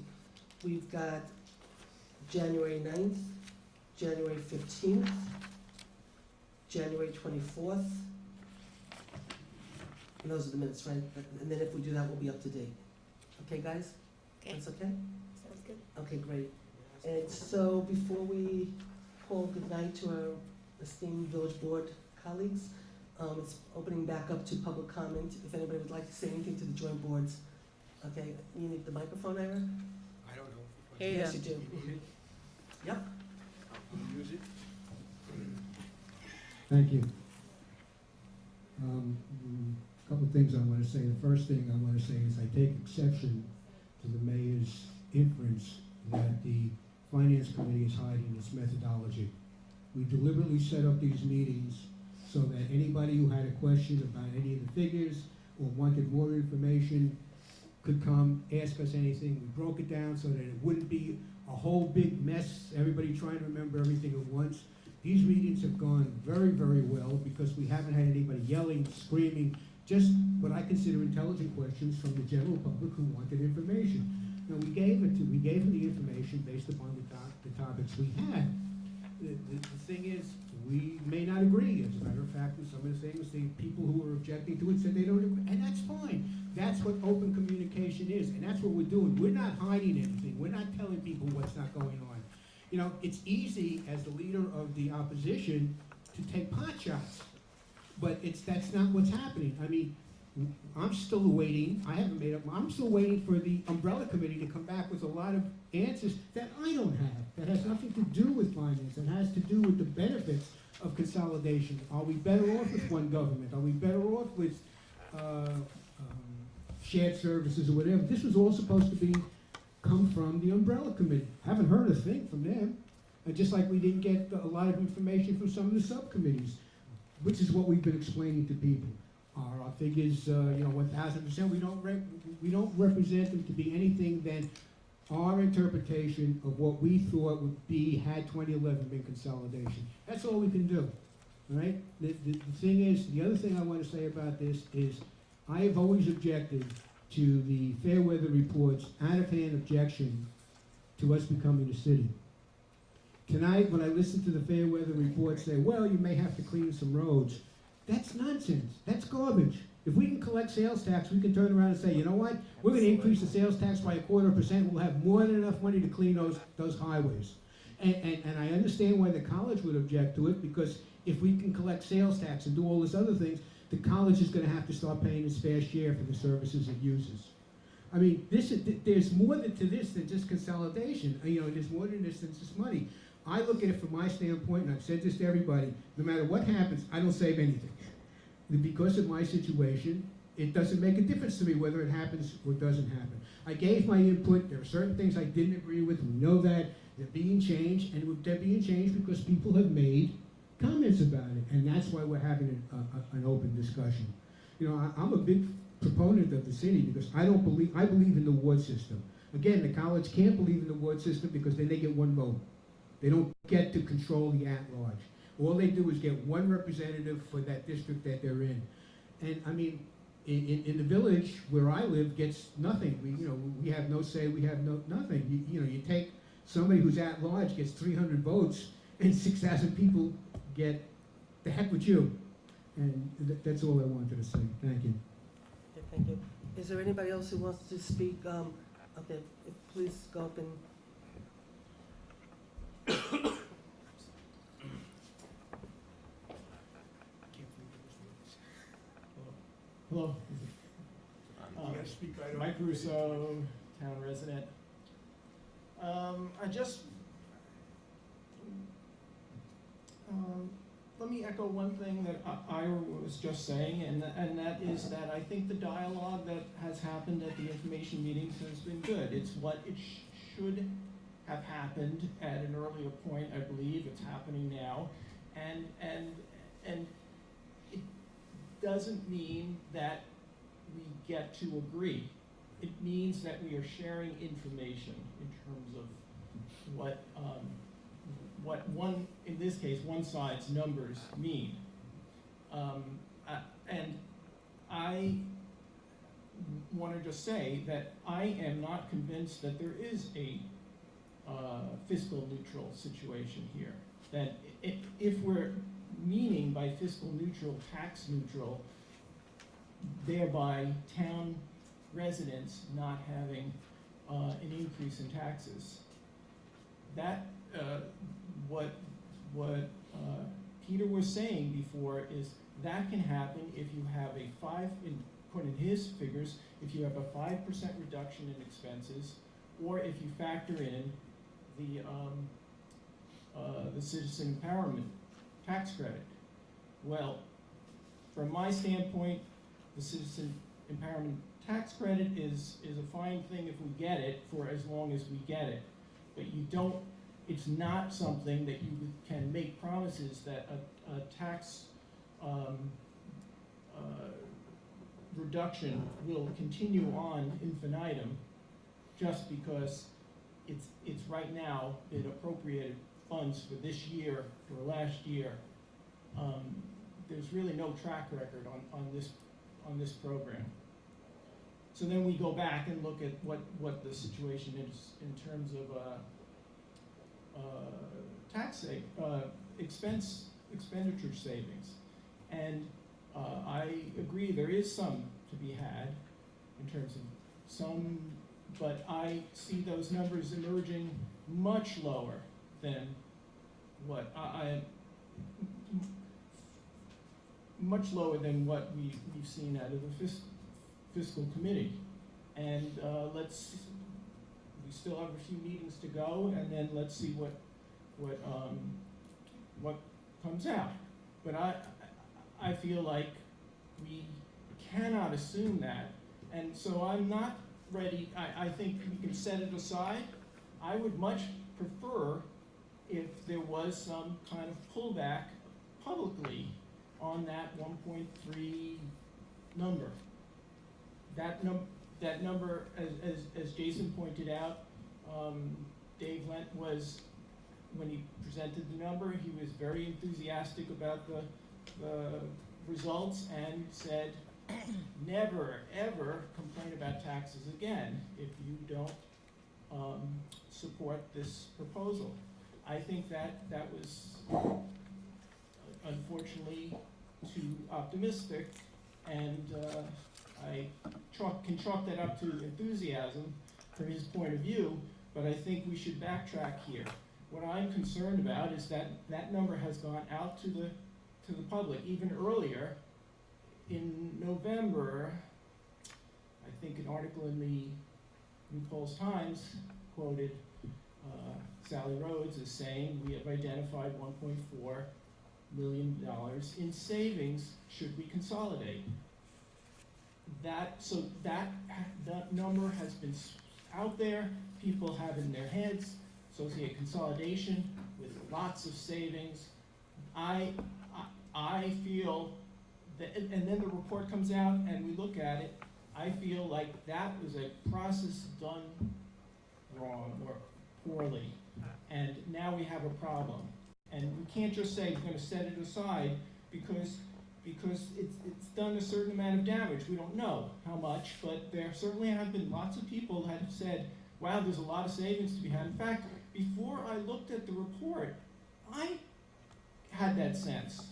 we've got January 9th, January 15th, January 24th. And those are the minutes, right? And then if we do that, we'll be up to date. Okay, guys? Okay. That's okay? Sounds good. Okay, great. And so before we call goodnight to our esteemed village board colleagues, it's opening back up to public comment. If anybody would like to say anything to the joint boards. Okay, you need the microphone, Ira? I don't know. Here you Yes, go. you do. You need it? Yep. I'll use it. Thank you. A couple of things I want to say. The first thing I want to say is I take exception to the mayor's inference that the finance committee is hiding its methodology. We deliberately set up these meetings so that anybody who had a question about any of the figures or wanted more information could come, ask us anything. We broke it down so that it wouldn't be a whole big mess, everybody trying to remember everything at once. These meetings have gone very, very well because we haven't had anybody yelling, screaming, just what I consider intelligent questions from the general public who wanted information. Now, we gave them the information based upon the topics we had. The thing is, we may not agree. As a matter of fact, with some of the things, the people who were objecting to it said they don't agree, and that's fine. That's what open communication is, and that's what we're doing. We're not hiding anything. We're not telling people what's not going on. You know, it's easy as the leader of the opposition to take pot shots, but that's not what's happening. I mean, I'm still waiting. I haven't made up. I'm still waiting for the umbrella committee to come back with a lot of answers that I don't have. That has nothing to do with finance. It has to do with the benefits of consolidation. Are we better off with one government? Are we better off with shared services or whatever? This was all supposed to come from the umbrella committee. Haven't heard a thing from them. And just like we didn't get a lot of information from some of the subcommittees, which is what we've been explaining to people. Are our figures, 1,000%? We don't represent them to be anything than our interpretation of what we thought would be had 2011 been consolidation. That's all we can do. all right? The thing is, the other thing I want to say about this is, I have always objected to the fair weather reports, out-of-hand objection to us becoming a city. Tonight, when I listened to the fair weather report say, well, you may have to clean some roads, that's nonsense. That's garbage. If we can collect sales tax, we can turn around and say, you know what? We're going to increase the sales tax by 0.25%. We'll have more than enough money to clean those highways. And I understand why the college would object to it, because if we can collect sales tax and do all these other things, the college is going to have to start paying its fair share for the services it uses. I mean, there's more to this than just consolidation. You know, there's more than this than just money. I look at it from my standpoint, and I've said this to everybody, no matter what happens, I don't save anything. Because of my situation, it doesn't make a difference to me whether it happens or doesn't happen. I gave my input. There are certain things I didn't agree with. We know that. They're being changed, and they're being changed because people have made comments about it, and that's why we're having an open discussion. You know, I'm a big proponent of the city because I believe in the ward system. Again, the college can't believe in the ward system because then they get one vote. They don't get to control the at-large. All they do is get one representative for that district that they're in. And I mean, in the village where I live gets nothing. We have no say, we have nothing. You take somebody who's at large gets 300 votes and 6,000 people get the heck with you. And that's all I wanted to say. Thank you. Okay, thank you. Is there anybody else who wants to speak? Okay, please go up and. Hello. Mike Russo, town resident. Let me echo one thing that I was just saying, and that is that I think the dialogue that has happened at the information meetings has been good. It's what it should have happened at an earlier point. I believe it's happening now, and it doesn't mean that we get to agree. It means that we are sharing information in terms of what one, in this case, one side's numbers mean. And I want to just say that I am not convinced that there is a fiscal neutral situation here. That if we're meaning by fiscal neutral, tax neutral, thereby town residents not having an increase in taxes. That what Peter was saying before is that can happen if you have according to his figures, if you have a 5% reduction in expenses, or if you factor in the citizen empowerment tax credit. Well, from my standpoint, the citizen empowerment tax credit is a fine thing if we get it for as long as we get it. But it's not something that you can make promises that a tax reduction will continue on infinitum just because it's right now been appropriated funds for this year or last year. There's really no track record on this program. So then we go back and look at what the situation is in terms of expenditure savings. And I agree there is some to be had in terms of some, but I see those numbers emerging much lower than what much lower than what we've seen out of the fiscal committee. And we still have a few meetings to go, and then let's see what comes out. But I feel like we cannot assume that, and so I'm not ready. I think we can set it aside. I would much prefer if there was some kind of pullback publicly on that 1.3 number. That number, as Jason pointed out, Dave Lent was when he presented the number, he was very enthusiastic about the results and said, never, ever complain about taxes again if you don't support this proposal. I think that was unfortunately too optimistic, and I can chalk that up to enthusiasm from his point of view, but I think we should backtrack here. What I'm concerned about is that that number has gone out to the public even earlier. In November, I think an article in the New Paltz Times quoted Sally Rhodes as saying, we have identified $1.4 million in savings should we consolidate. That number has been out there. People have in their heads associate consolidation with lots of savings. I feel that, and then the report comes out and we look at it, I feel like that was a process done wrong or poorly, and now we have a problem. And we can't just say we're going to set it aside because it's done a certain amount of damage. We don't know how much, but there certainly have been lots of people that have said, wow, there's a lot of savings to be had. In fact, before I looked at the report, I had that sense.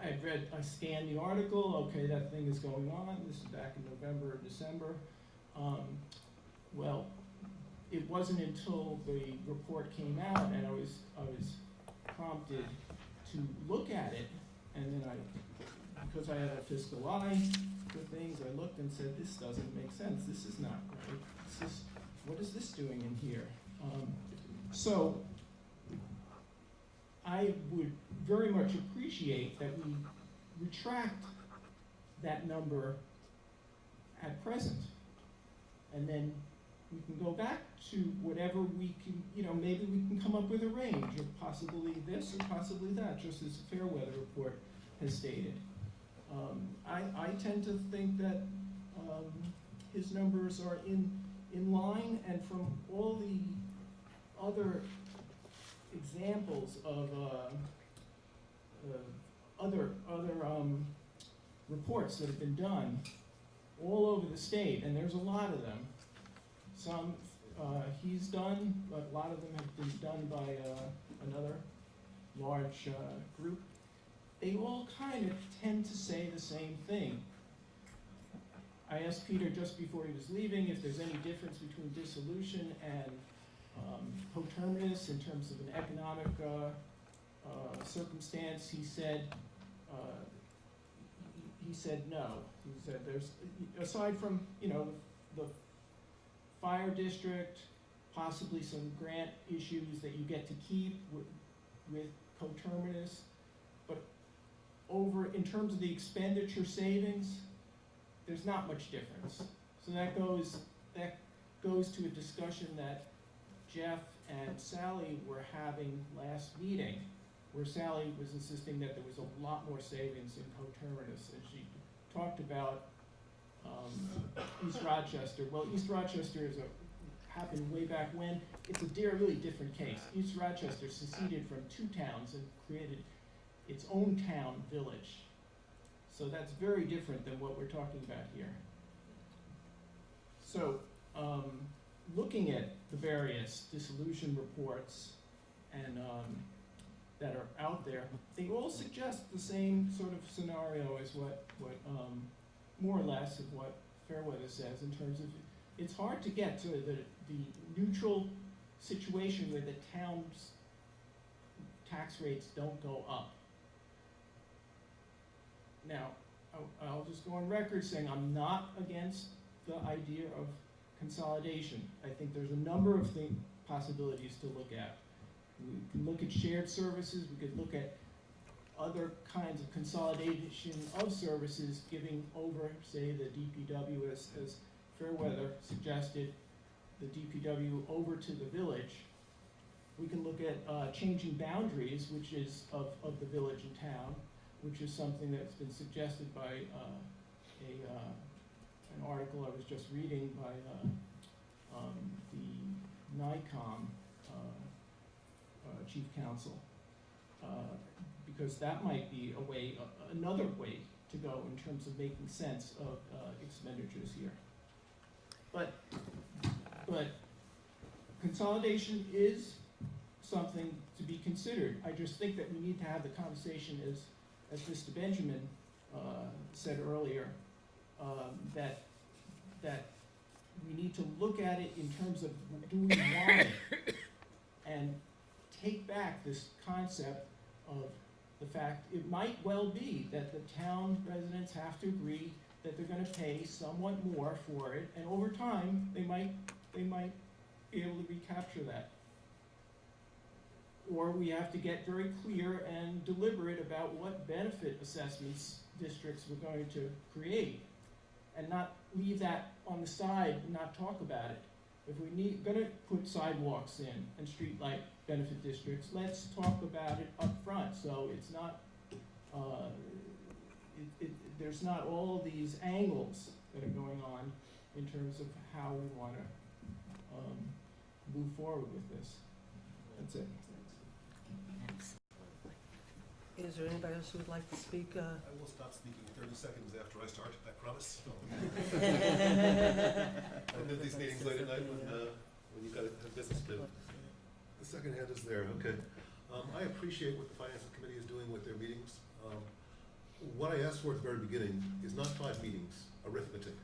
I scanned the article, okay, that thing is going on. This is back in November or December. Well, it wasn't until the report came out and I was prompted to look at it, and then because I had a fiscal eye for things, I looked and said, this doesn't make sense. This is not right. What is this doing in here? So I would very much appreciate that we retract that number at present, and then we can go back to whatever we can, maybe we can come up with a range of possibly this or possibly that, just as the Fairweather report has stated. I tend to think that his numbers are in line, and from all the other examples of other reports that have been done all over the state, and there's a lot of them. Some he's done, but a lot of them have been done by another large group. They all kind of tend to say the same thing. I asked Peter just before he was leaving if there's any difference between dissolution and coterminous in terms of an economic circumstance. He said no. He said there's, aside from the fire district, possibly some grant issues that you get to keep with coterminous, but in terms of the expenditure savings, there's not much difference. So that goes to a discussion that Jeff and Sally were having last meeting, where Sally was insisting that there was a lot more savings in coterminous, and she talked about East Rochester. Well, East Rochester happened way back when. It's a really different case. East Rochester seceded from two towns and created its own town village. So that's very different than what we're talking about here. So, looking at the various dissolution reports and that are out there, they all suggest the same sort of scenario as what more or less of what Fairweather says, in terms of it's hard to get to the neutral situation where the town's tax rates don't go up. Now, I'll just go on record saying I'm not against the idea of consolidation. I think there's a number of possibilities to look at. We can look at shared services, we could look at other kinds of consolidation of services, giving over, say, the DPW, as Fairweather suggested, the DPW over to the village. We can look at changing boundaries, which is of the village and town, which is something that's been suggested by an article I was just reading by the NICOM chief counsel. Because that might be a way, another way to go in terms of making sense of expenditures here. But consolidation is something to be considered. I just think that we need to have the conversation, as Mr. Benjamin said earlier, that we need to look at it in terms of, do we want it? And take back this concept of the fact, it might well be that the town residents have to agree that they're gonna pay somewhat more for it, and over time, they might be able to recapture that. Or we have to get very clear and deliberate about what benefit assessments districts we're going to create, and not leave that on the side and not talk about it. If we gonna put sidewalks in and streetlight benefit districts, let's talk about it up front, so it's not, there's not all of these angles that are going on in terms of how we wanna move forward with this. That's it. Is there anybody else who would like to speak? I will stop speaking 30 seconds after I start, I promise. I did these meetings late at night when you got to have business to do. The second hand is there, okay. I appreciate what the Finance Committee is doing with their meetings. What I asked for at the very beginning is not 5 meetings, arithmetic.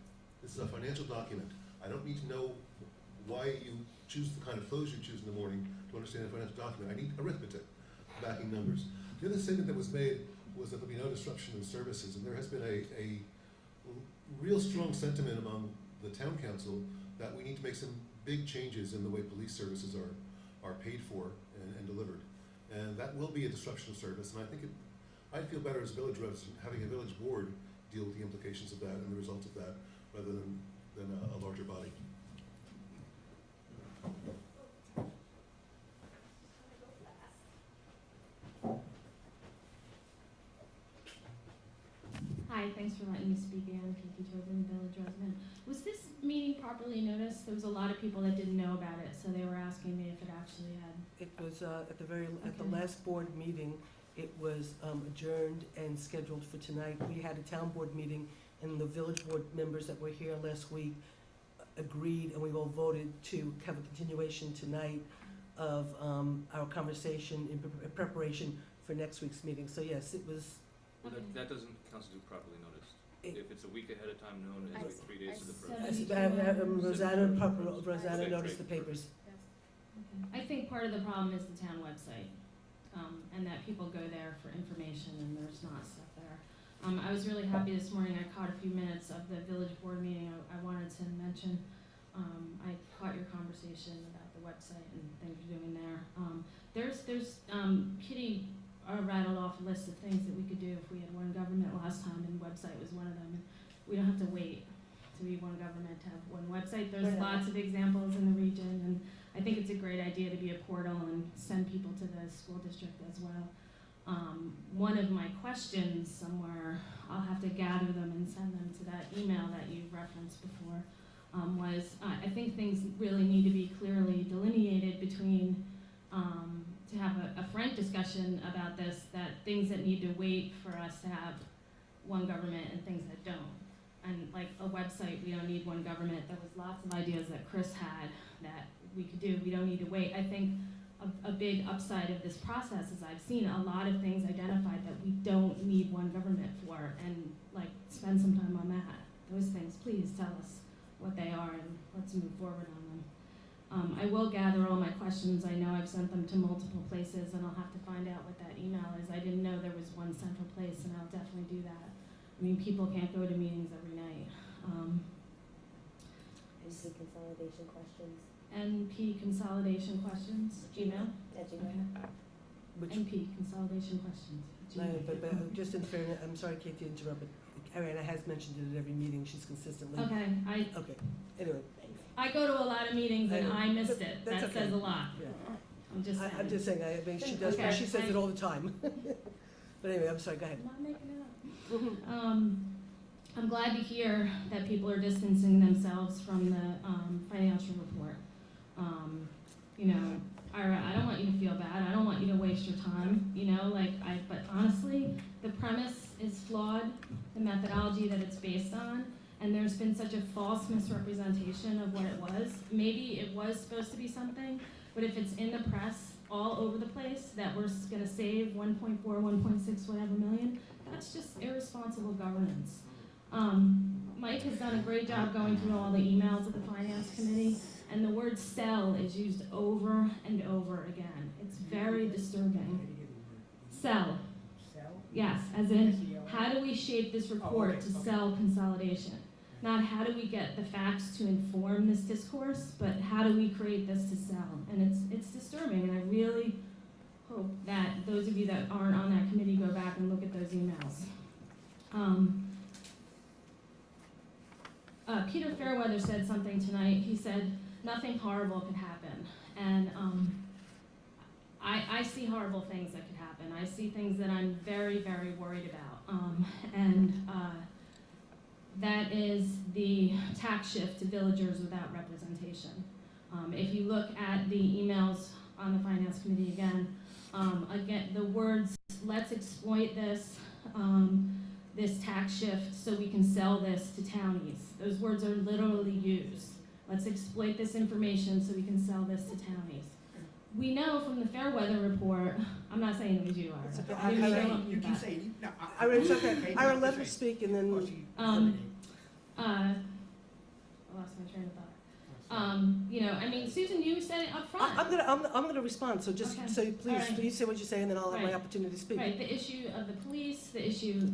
This is a financial document. I don't need to know why you choose the kind of clothes you choose in the morning to understand a financial document. I need arithmetic, backing numbers. The other statement that was made was that there'll be no disruption in services, and there has been a real strong sentiment among the town council that we need to make some big changes in the way police services are paid for and delivered. And that will be a disruption of service, and I think I'd feel better as a village resident having a village board deal with the implications of that and the results of that, rather than a larger body. Hi, thanks for letting me speak again, Katie Tobin, village resident. Was this meeting properly noticed? There was a lot of people that didn't know about it, so they were asking me if it actually had. It was at the Okay. last board meeting, it was adjourned and scheduled for tonight. We had a town board meeting, and the village board members that were here last week agreed, and we all voted to have a continuation tonight of our conversation in preparation for next week's meeting. So yes, it was. Well, that doesn't constitute properly noticed. If it's a week ahead of time known, it has to be 3 days to the first. Rosanna noticed the papers. Okay. I think part of the problem is the town website, and that people go there for information and there's not stuff there. I was really happy this morning, I caught a few minutes of the village board meeting. I wanted to mention, I caught your conversation about the website and things you're doing there. Kitty rattled off a list of things that we could do if we had one government last time, and website was one of them. And we don't have to wait to be one government to have one website. There's lots of examples in the region, and I think it's a great idea to be a portal and send people to the school district as well. One of my questions somewhere, I'll have to gather them and send them to that email that you referenced before, was I think things really need to be clearly delineated between to have a frank discussion about this, that things that need to wait for us to have one government and things that don't. And like a website, we don't need one government. There was lots of ideas that Chris had that we could do. We don't need to wait. I think a big upside of this process is I've seen a lot of things identified that we don't need one government for, and like spend some time on that. Those things, please tell us what they are and let's move forward on them. I will gather all my questions. I know I've sent them to multiple places, and I'll have to find out what that email is. I didn't know there was one central place, and I'll definitely do that. I mean, people can't go to meetings every night. NP consolidation questions. NP consolidation questions, Gmail? At Gmail. Which, NP consolidation questions. Gmail. but just in fairness, I'm sorry, Kate, to interrupt, but Ariana has mentioned it at every meeting. She's consistently. Okay, Okay. Anyway. I go to a lot of meetings and I missed it. That's That okay. says a lot. Yeah. I'm just saying. I'm just saying. I mean, she does. Okay. She says it all the time. But anyway, I'm sorry. Go ahead. I'm not making it up. I'm glad to hear that people are distancing themselves from the financial report. You know, Ira, I don't want you to feel bad. I don't want you to waste your time, you know, but honestly, the premise is flawed, the methodology that it's based on, and there's been such a false misrepresentation of what it was. Maybe it was supposed to be something, but if it's in the press all over the place that we're gonna save 1.4, 1.6, whatever million, that's just irresponsible governance. Mike has done a great job going through all the emails of the Finance Committee, and the word sell is used over and over again. It's very disturbing. Sell. Yes, as in, how do we shape this report to sell consolidation? Not how do we get the facts to inform this discourse, but how do we create this to sell? And it's disturbing, and I really hope that those of you that aren't on that committee go back and look at those emails. Peter Fairweather said something tonight. He said, nothing horrible could happen. And I see horrible things that could happen. I see things that I'm very, very worried about. That is the tax shift to villagers without representation. If you look at the emails on the Finance Committee again, the words, let's exploit this, this tax shift so we can sell this to townies. Those words are literally used. Let's exploit this information so we can sell this to townies. We know from the Fairweather report, I'm not saying it was you, Ira. It's okay. I didn't say You keep that. saying, no, Ira, it's okay. Ira, let her speak and then. I lost my train of thought. Susan, you said it up front. I'm gonna respond, so just, Okay. so All please, right. please say what you're saying, and then I'll have my Right. opportunity to speak. Right, the issue of the police, the issue,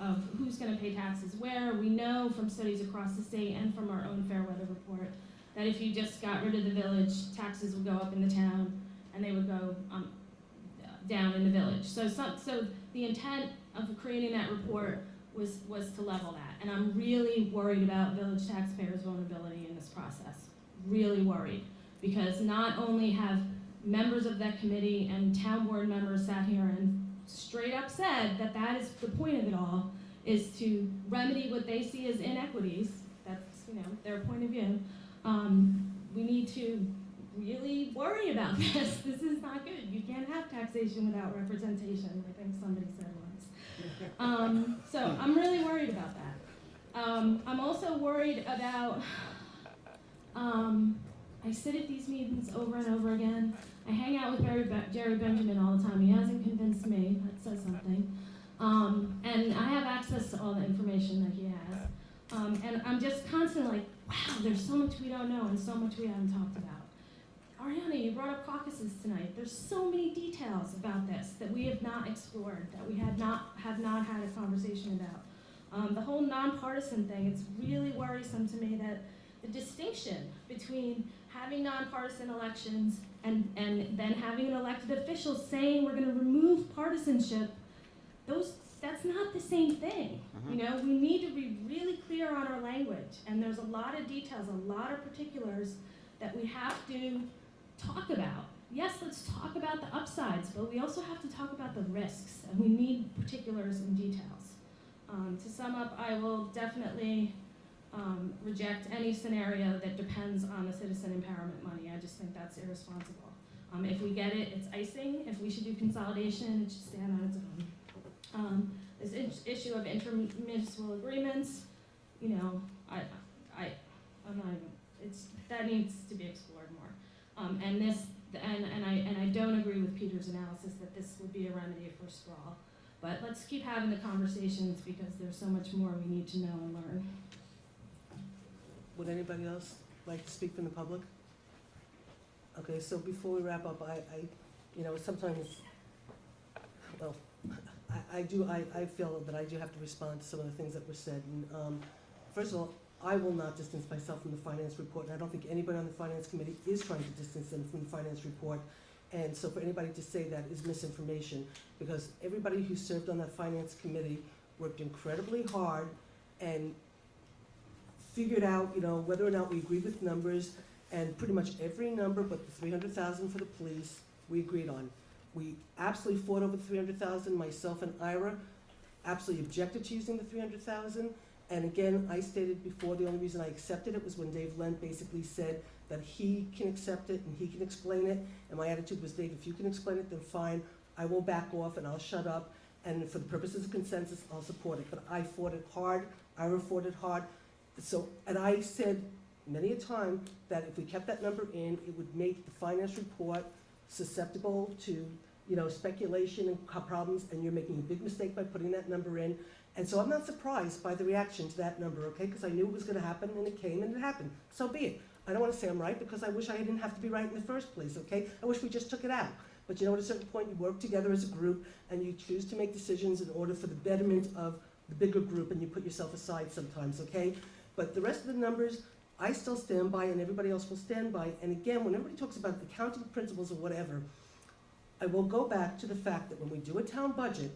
of who's gonna pay taxes where. We know from studies across the state and from our own Fairweather report that if you just got rid of the village, taxes would go up in the town and they would go down in the village. So the intent of creating that report was to level that. And I'm really worried about village taxpayers' vulnerability in this process. Really worried. Because not only have members of that committee and town board members sat here and straight up said that that is the point of it all, is to remedy what they see as inequities. That's, their point of view. We need to really worry about this. This is not good. You can't have taxation without representation, I think somebody said once. So I'm really worried about that. I'm also worried about, I sit at these meetings over and over again. I hang out with Jerry Benjamin all the time. He hasn't convinced me. That says something. And I have access to all the information that he has. And I'm just constantly like, wow, there's so much we don't know and so much we haven't talked about. Ariana, you brought up caucuses tonight. There's so many details about this that we have not explored, that we have not had a conversation about. The whole nonpartisan thing, it's really worrisome to me that the distinction between having nonpartisan elections and then having an elected official saying we're going to remove partisanship, that's not the same thing. We need to be really clear on our language, and there's a lot of details, a lot of particulars that we have to talk about. Yes, let's talk about the upsides, but we also have to talk about the risks, and we need particulars and details. To sum up, I will definitely reject any scenario that depends on the citizen empowerment money. I just think that's irresponsible. If we get it, it's icing. If we should do consolidation, it should stand on its own. This issue of intermunicipal agreements, I'm not even, that needs to be explored more. And I don't agree with Peter's analysis that this would be a remedy for sprawl. But let's keep having the conversations because there's so much more we need to know and learn. Would anybody else like to speak from the public? Okay, so before we wrap up, sometimes, I feel that I do have to respond to some of the things that were said. And first of all, I will not distance myself from the finance report, and I don't think anybody on the finance committee is trying to distance them from the finance report. And so for anybody to say that is misinformation, because everybody who served on that finance committee worked incredibly hard and figured out, whether or not we agreed with numbers, and pretty much every number but the $300,000 for the police, we agreed on. We absolutely fought over the $300,000. Myself and Ira absolutely objected to using the $300,000. And again, I stated before, the only reason I accepted it was when Dave Lent basically said that he can accept it and he can explain it. And my attitude was, Dave, if you can explain it, then fine, I will back off and I'll shut up. And for the purposes of consensus, I'll support it. But I fought it hard, Ira fought it hard. So, and I said many a time that if we kept that number in, it would make the finance report susceptible to, speculation and problems, and you're making a big mistake by putting that number in. And so I'm not surprised by the reaction to that number, okay? Because I knew it was gonna happen, and it came, and it happened. So be it. I don't wanna say I'm right, because I wish I didn't have to be right in the first place, okay? I wish we just took it out. But at a certain point, you work together as a group, and you choose to make decisions in order for the betterment of the bigger group, and you put yourself aside sometimes, okay? But the rest of the numbers, I still stand by, and everybody else will stand by. And again, when everybody talks about accounting principles or whatever, I will go back to the fact that when we do a town budget,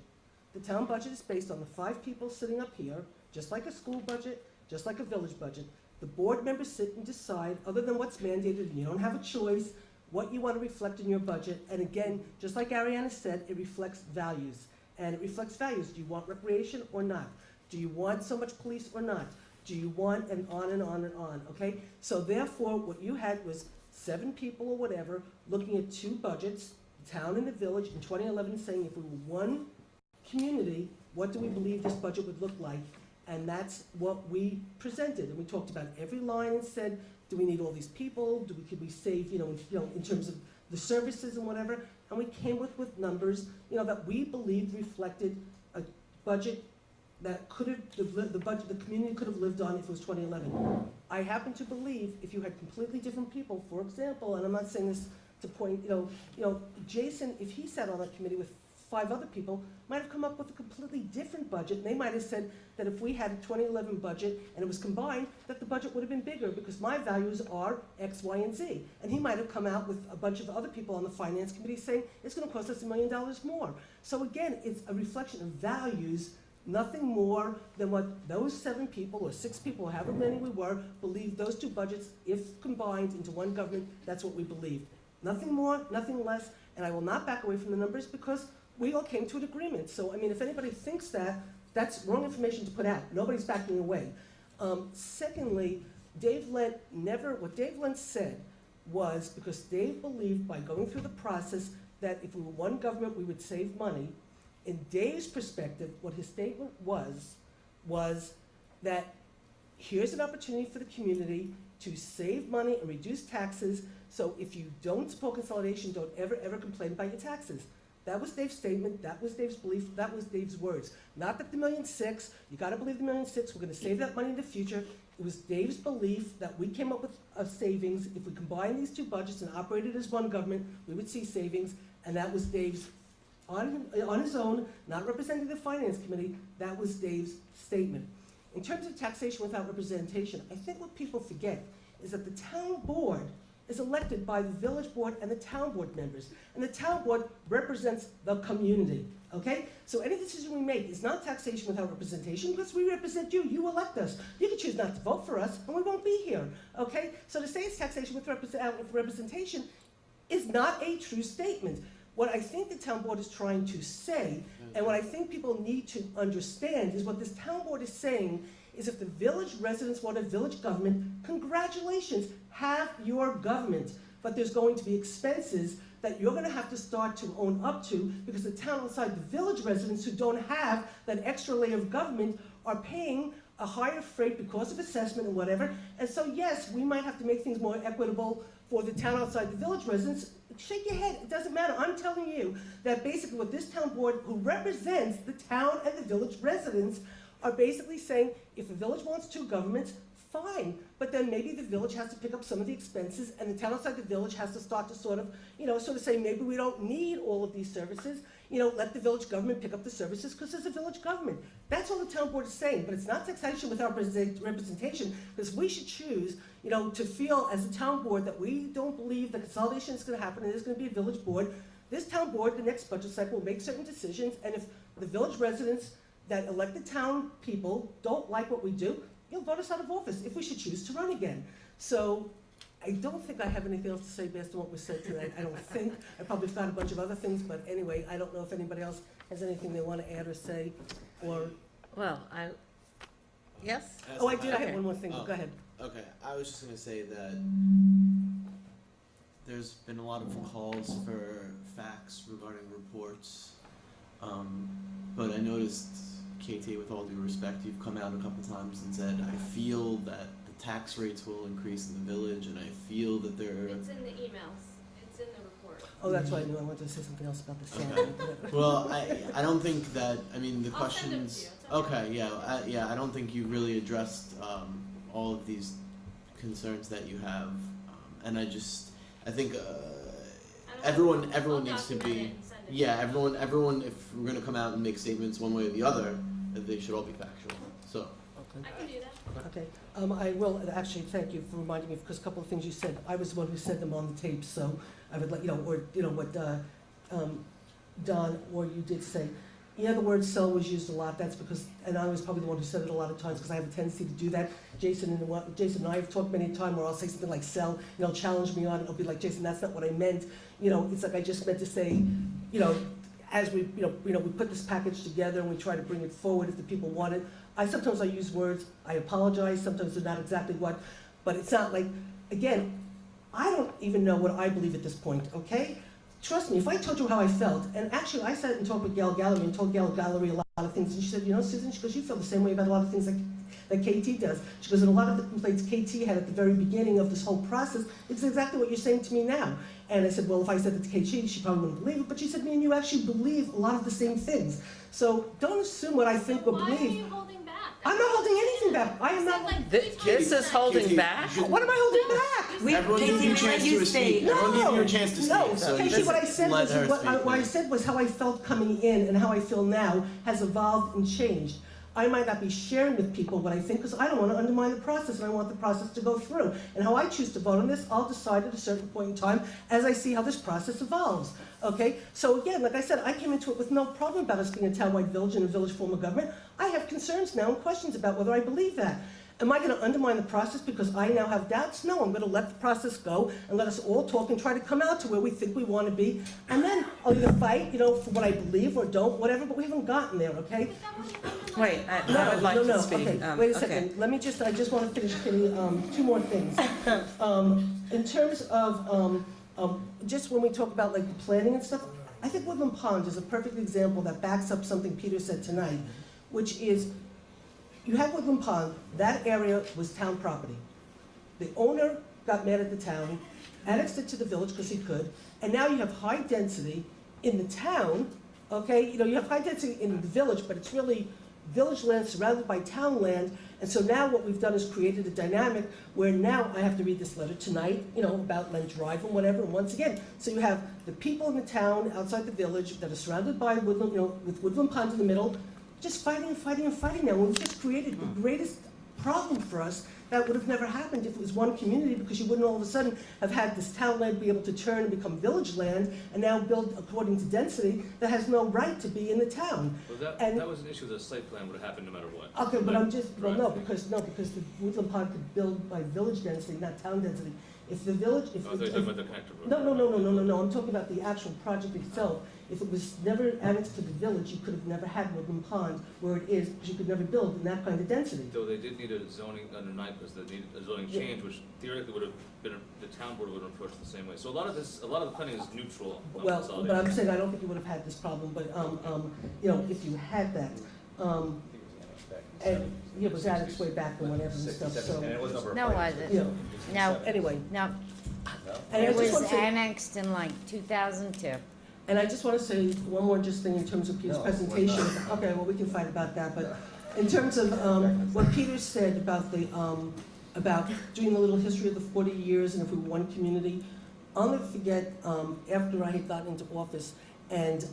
the town budget is based on the 5 people sitting up here, just like a school budget, just like a village budget. The board members sit and decide, other than what's mandated, and you don't have a choice, what you want to reflect in your budget. And again, just like Ariana said, it reflects values. And it reflects values. Do you want recreation or not? Do you want so much police or not? Do you want, and on and on and on, okay? So therefore, what you had was 7 people or whatever looking at 2 budgets, the town and the village in 2011, saying if we were one community, what do we believe this budget would look like? And that's what we presented. And we talked about every line and said, do we need all these people? Could we save, in terms of the services and whatever? And we came with numbers, that we believed reflected a budget that could have, the budget the community could have lived on if it was 2011. I happen to believe if you had completely different people, for example, and I'm not saying this to point, Jason, if he sat on that committee with 5 other people, might have come up with a completely different budget. And they might have said that if we had a 2011 budget and it was combined, that the budget would have been bigger because my values are X, Y, and Z. And he might have come out with a bunch of other people on the finance committee saying it's going to cost us $1 million more. So again, it's a reflection of values, nothing more than what those 7 people or 6 people, or however many we were, believed those 2 budgets, if combined into one government, that's what we believed. Nothing more, nothing less, and I will not back away from the numbers because we all came to an agreement. So, if anybody thinks that, that's wrong information to put out. Nobody's backing away. Secondly, what Dave Lent said was, because Dave believed by going through the process that if we were one government, we would save money. In Dave's perspective, what his statement was that here's an opportunity for the community to save money and reduce taxes. So if you don't support consolidation, don't ever complain about your taxes. That was Dave's statement, that was Dave's belief, that was Dave's words. Not that the $1.6 million, you gotta believe the $1.6 million, we're gonna save that money in the future. It was Dave's belief that we came up with a savings. If we combine these 2 budgets and operated as one government, we would see savings, and that was Dave's, on his own, not representing the finance committee, that was Dave's statement. In terms of taxation without representation, I think what people forget is that the town board is elected by the village board and the town board members. And the town board represents the community, okay? So any decision we make is not taxation without representation because we represent you, you elect us. You can choose not to vote for us and we won't be here, okay? So to say it's taxation with representation is not a true statement. What I think the town board is trying to say, and what I think people need to understand is what this town board is saying is if the village residents want a village government, congratulations, have your government. But there's going to be expenses that you're gonna have to start to own up to because the town outside the village residents who don't have that extra layer of government are paying a higher freight because of assessment and whatever. And so yes, we might have to make things more equitable for the town outside the village residents. Shake your head, it doesn't matter. I'm telling you that basically what this town board, who represents the town and the village residents, are basically saying, if the village wants 2 governments, fine. But then maybe the village has to pick up some of the expenses and the town outside the village has to start to sort of say, maybe we don't need all of these services. Let the village government pick up the services because there's a village government. That's all the town board is saying, but it's not taxation without representation because we should choose, to feel as a town board that we don't believe that consolidation is gonna happen and there's gonna be a village board. This town board, the next budget cycle, will make certain decisions, and if the village residents that elected town people don't like what we do, you'll vote us out of office if we should choose to run again. So I don't think I have anything else to say based on what was said tonight. I don't think. I probably found a bunch of other things, but anyway, I don't know if anybody else has anything they want to add or say, or... Well, yes? Oh, I did. I had one more thing. Go ahead. Okay, I was just going to say that there's been a lot of calls for facts regarding reports, but I noticed, KT, with all due respect, you've come out a couple times and said, I feel that the tax rates will increase in the village, and I feel that there are... It's in the emails. It's in the report. Oh, that's right, I knew I wanted to say something else about the sound. Okay. Well, I don't think that, I mean, the I'll send them to questions... you. It's okay. Okay, yeah, I don't think you really addressed all of these concerns that you have, and I think everyone needs to be, everyone, if we're gonna come out and make statements one way or the other, that they should all be factual, so. I can do that. Okay, I will actually thank you for reminding me, because a couple of things you said, I was the one who said them on the tape, so I would let, what Don or you did say. Yeah, the word "sell" was used a lot, that's because, and I was probably the one who said it a lot of times, because I have a tendency to do that. Jason and I have talked many times where I'll say something like "sell," and he'll challenge me on it, I'll be like, Jason, that's not what I meant. It's like I just meant to say, as we put this package together and we try to bring it forward if the people want it. Sometimes I use words, I apologize, sometimes they're not exactly what, but it's not like, again, I don't even know what I believe at this point, okay? Trust me, if I told you how I felt, and actually I sat and talked with Gail Gallery and told Gail Gallery a lot of things, and she said, Susan, she goes, you feel the same way about a lot of things that KT does. She goes, and a lot of the complaints KT had at the very beginning of this whole process, it's exactly what you're saying to me now. And I said, well, if I said it to KT, she probably wouldn't believe it, but she said, me and you actually believe a lot of the same things. So don't assume what I think or Why believe. are you holding back? I'm not holding anything back. I am not. This is holding back? What am I holding back? Everyone gave you a chance to speak. Everyone gave you a chance to speak, so you Casey, just what I said let was, her what speak. I said was how I felt coming in and how I feel now has evolved and changed. I might not be sharing with people what I think because I don't want to undermine the process and I want the process to go through. And how I choose to vote on this, I'll decide at a certain point in time as I see how this process evolves. Okay? So again, like I said, I came into it with no problem about us being a townwide village and a village form of government. I have concerns now and questions about whether I believe that. Am I going to undermine the process because I now have doubts? No, I'm going to let the process go and let us all talk and try to come out to where we think we want to be. And then I'll either fight, for what I believe or don't, whatever, but we haven't gotten there, okay? Wait, I would like to speak. Okay, wait a second. Let me I just want to finish, Kitty, two more things. In terms of, just when we talk about like the planning and stuff, I think Woodland Pond is a perfect example that backs up something Peter said tonight, which is, you have Woodland Pond, that area was town property. The owner got mad at the town, annexed it to the village because he could, and now you have high density in the town, okay? You have high density in the village, but it's really village land surrounded by town land, and so now what we've done is created a dynamic where now I have to read this letter tonight, about Lent Drive and whatever, and once again, so you have the people in the town outside the village that are surrounded by Woodland, with Woodland Pond in the middle, just fighting and fighting and fighting now. We've just created the greatest problem for us that would have never happened if it was one community, because you wouldn't all of a sudden have had this town land be able to turn and become village land and now build according to density that has no right to be in the town. Well, that was an issue. The site plan would have happened no matter what. Okay, but I'm just, because the Woodland Pond could build by village density, not town density. If the village, Oh, they're talking about the connector road. No, I'm talking about the actual project itself. If it was never annexed to the village, you could have never had Woodland Pond where it is, because you could never build in that kind of density. Though they did need a zoning under 9 because they needed a zoning change, which theoretically would have been, the town board would have approached the same way. So a lot of the planning is neutral on Well, consolidation. but I'm saying I don't think you would have had this problem, but, if you had that, and it was annexed way back and whatever and stuff, so. And it was over. No, wasn't. No, Anyway. no. And I It just was want to say, annexed in like 2002. and I just want to say one more just thing in terms of Peter's No, presentation. Okay, well, we can fight about that, but in terms of what Peter said about about doing a little history of the 40 years and if we were one community, I'll never forget after I had gotten into office and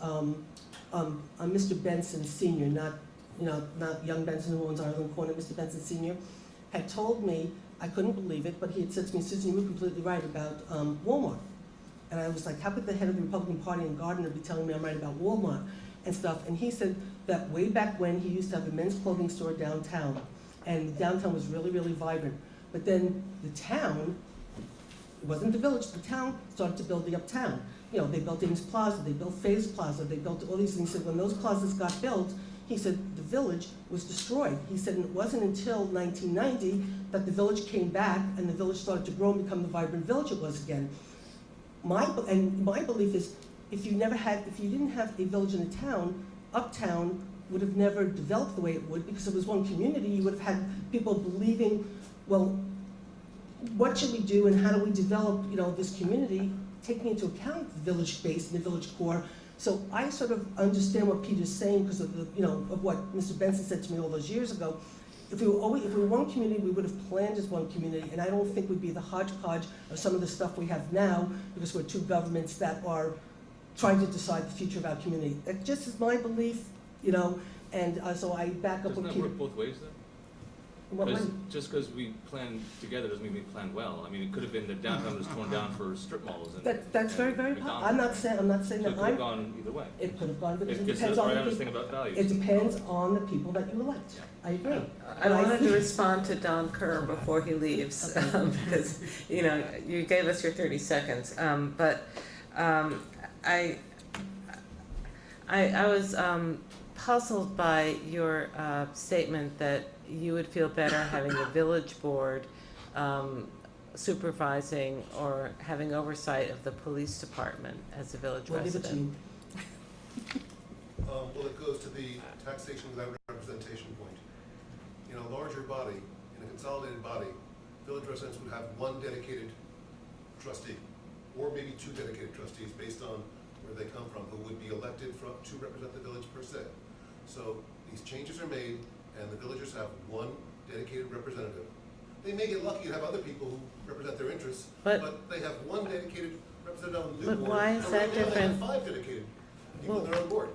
Mr. Benson Sr., not young Benson who owns Island Corner, Mr. Benson Sr., had told me, I couldn't believe it, but he had said to me, Susan, you were completely right about Walmart. And I was like, how could the head of the Republican Party in Gardner be telling me I'm right about Walmart and stuff? And he said that way back when he used to have a men's clothing store downtown, and downtown was really, really vibrant. But then the town, it wasn't the village, the town started to build the uptown. They built Ames Plaza, they built Phase Plaza, they built all these things. He said when those plazas got built, he said the village was destroyed. He said, and it wasn't until 1990 that the village came back and the village started to grow and become the vibrant village it was again. my belief is, if you didn't have a village in a town, Uptown would have never developed the way it would, because it was one community. You would have had people believing, well, what should we do and how do we develop, this community, taking into account the village base and the village core. So I sort of understand what Peter's saying because of of what Mr. Benson said to me all those years ago. If we were one community, we would have planned as one community, and I don't think we'd be the hodgepodge of some of the stuff we have now, because we're two governments that are trying to decide the future of our community. That just is my belief, and so I back up Doesn't with that Peter. work both ways then? What way? Just because we plan together doesn't mean we plan well. I mean, it could have been the downtown was torn down for strip malls and. That's very, very McDonald's. I'm not saying So that it could have I'm, gone either way. it could have gone, because it Because depends that's on what I the understand people. about values. It depends on the people that you elect. I agree. I wanted to respond to Don Kerr before he leaves, because, you gave us your 30 seconds. But I was puzzled by your statement that you would feel better having the village board supervising or having oversight of the police department as a village We'll leave it to resident. you. Well, it goes to the taxation without representation point. In a larger body, in a consolidated body, village residents would have one dedicated trustee, or maybe two dedicated trustees based on where they come from, who would be elected to represent the village per se. So these changes are made, and the villagers have one dedicated representative. They may get lucky and have other people who represent their interests, but they have one dedicated representative on the new But board. why is and that right now they have different? 5 dedicated people on their own board.